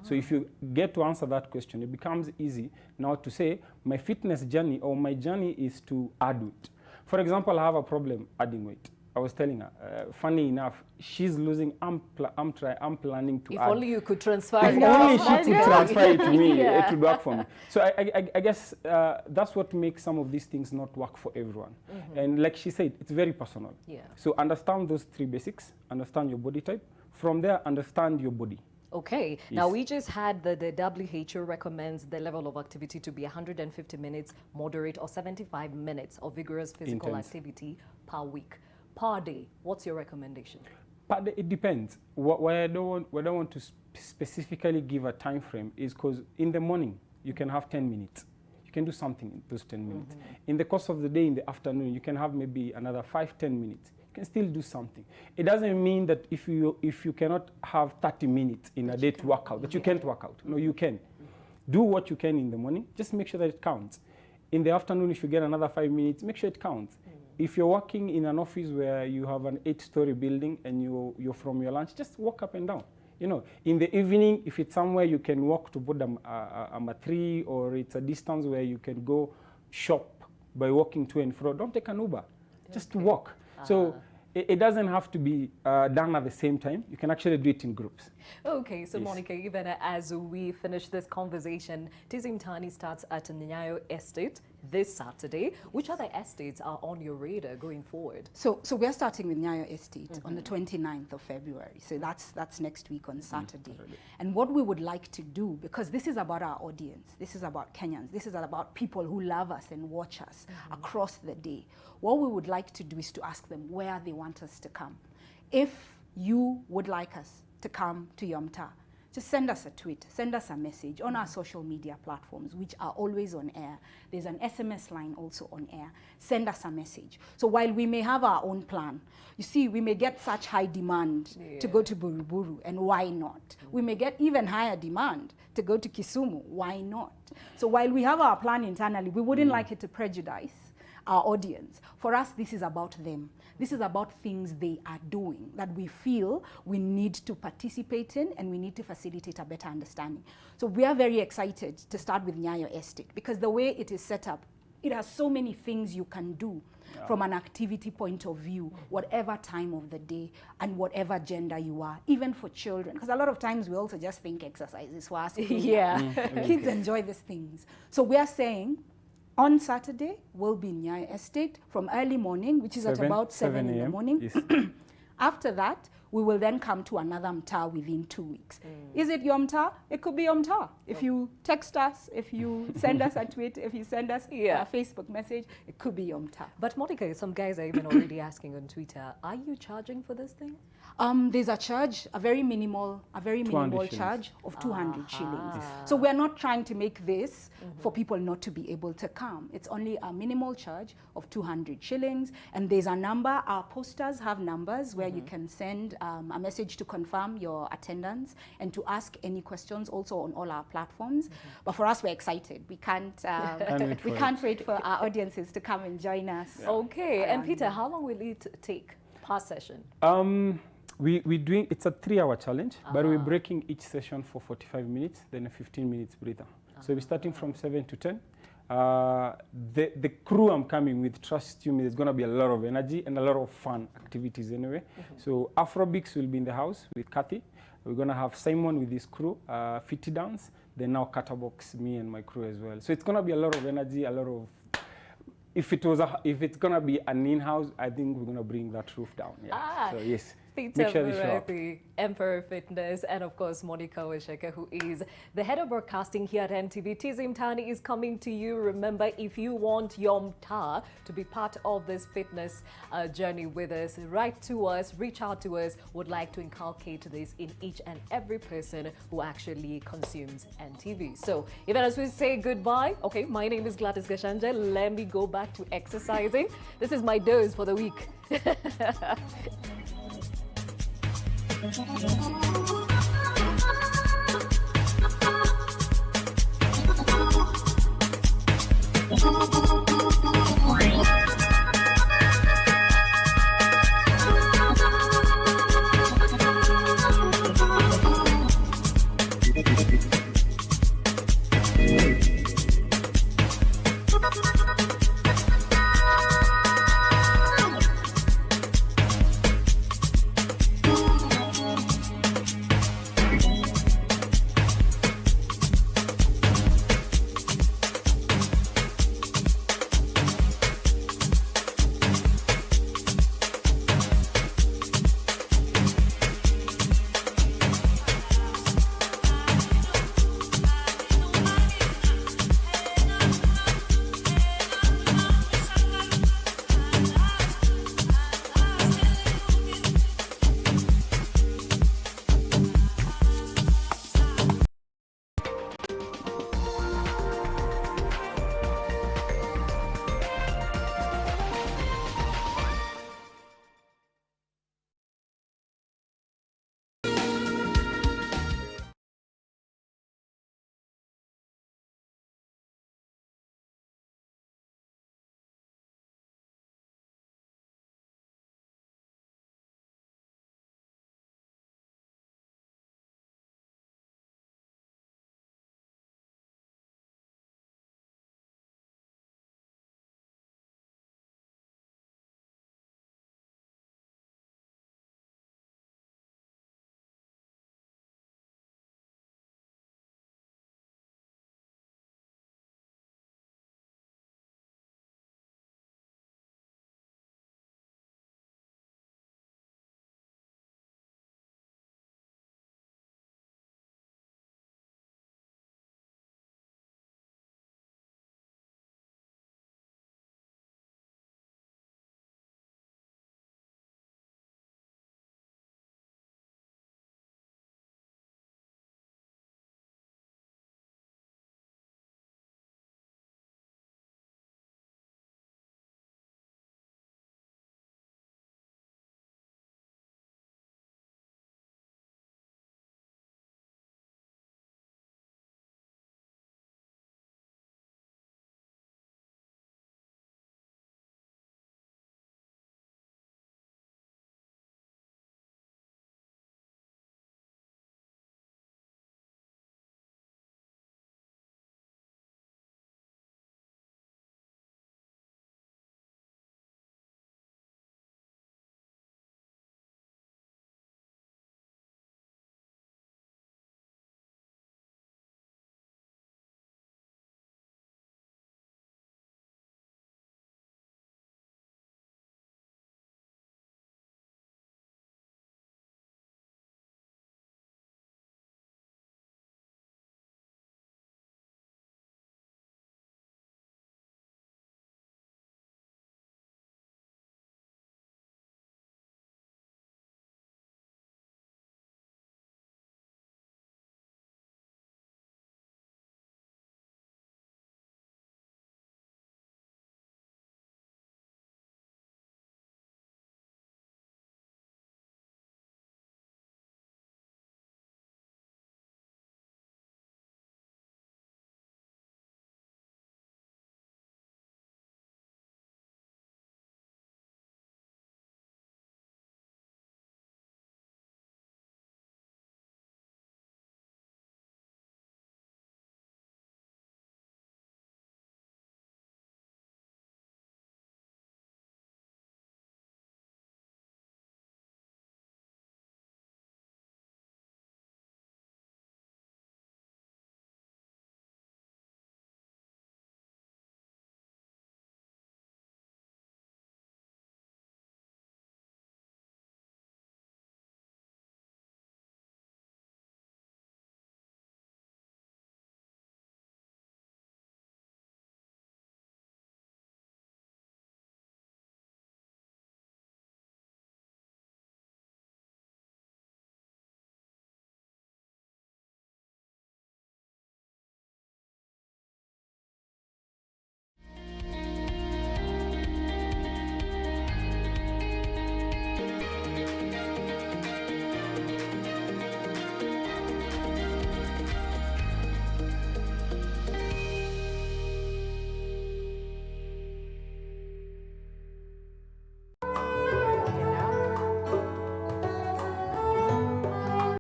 So if you get to answer that question, it becomes easy now to say, my fitness journey or my journey is to add weight. For example, I have a problem adding weight. I was telling her, funny enough, she's losing, I'm planning to if add. If only you could transfer it. If only she could transfer it to me, it would work for me. So I guess that's what makes some of these things not work for everyone. And like she said, it's very personal. So understand those 3 basics, understand your body type. From there, understand your body. Okay, yes. Now we just had the WHO recommends the level of activity to be 150 minutes moderate or 75 minutes of vigorous physical activity per week. Per day, what's your recommendation? Per day, it depends. Why I don't want to specifically give a time frame is because in the morning you can have 10 minutes. You can do something in those 10 minutes. In the course of the day, in the afternoon, you can have maybe another 5-10 minutes. Can still do something. It doesn't mean that if you cannot have 30 minutes in a day to work out, that you can't work out. No, you can. Do what you can in the morning. Just make sure that it counts. In the afternoon, if you get another 5 minutes, make sure it counts. If you're working in an office where you have an 8-story building and you're from your lunch, just walk up and down. You know, in the evening, if it's somewhere you can walk to Bodam a tree, or it's a distance where you can go shop by walking to and fro, don't take an Uber. Just walk. So it doesn't have to be done at the same time. You can actually do it in groups. Okay, so yes. Monica, even as we finish this conversation, Tizi Mtani starts at Nyayo Estate this Saturday. Which other estates are on your radar going forward? So we're starting with Nyayo Estate on the 29th of February. So that's next week on Saturday. And what we would like to do, because this is about our audience, this is about Kenyans, this is about people who love us and watch us across the day. What we would like to do is to ask them where they want us to come. If you would like us to come to your mtaa, just send us a tweet, send us a message on our social media platforms, which are always on air. There's an SMS line also on air. Send us a message. So while we may have our own plan, you see, we may get such high demand to go to Buruburu, and why not? We may get even higher demand to go to Kisumu, why not? So while we have our plan internally, we wouldn't like it to prejudice our audience. For us, this is about them. This is about things they are doing that we feel we need to participate in, and we need to facilitate a better understanding. So we are very excited to start with Nyayo Estate, because the way it is set up, it has so many things you can do from an activity point of view, whatever time of the day and whatever gender you are, even for children. Because a lot of times we also just think exercise is for us. Kids enjoy these things. So we are saying, On Saturday, we'll be in Nyaya Estate from early morning, which is at about 7 in the morning. Yes. After that, we will then come to another mtaa within 2 weeks. Is it your mtaa? It could be your mtaa. If you text us, if you send us a tweet, if you send us a Facebook message, it could be your mtaa. But Monica, some guys are even already asking on Twitter, are you charging for this thing? There's a charge, a very minimal charge of 200 shillings. So we're not trying to make this for people not to be able to come. It's only a minimal charge of 200 shillings. And there's a number, our posters have numbers where you can send a message to confirm your attendance and to ask any questions also on all our platforms. But for us, we're excited. We can't wait for our audiences to come and join us. Okay, and Peter, how long will it take per session? We're doing, it's a 3-hour challenge, but we're breaking each session for 45 minutes, then a 15 minutes breather. So we're starting from 7 to 10. The crew I'm coming with, trust you me, there's going to be a lot of energy and a lot of fun activities anyway. So Afrobeats will be in the house with Kathy. We're going to have Simon with his crew, Fitty Dance, then now Cutterbox, me and my crew as well. So it's going to be a lot of energy, a lot of... If it's going to be an in-house, I think we're going to bring that roof down. Yeah. So yes. Peter Make sure they show up. Emperor Fitness, and of course Monica Wesheka, who is the head of broadcasting here at NTV. Tizi Mtani is coming to you. Remember, if you want your mtaa to be part of this fitness journey with us, write to us, reach out to us. Would like to inculcate this in each and every person who actually consumes NTV. So even as we say goodbye, okay, my name is Gladys Gashanja. Let me go back to exercising. This is my dose for the week. Thank you.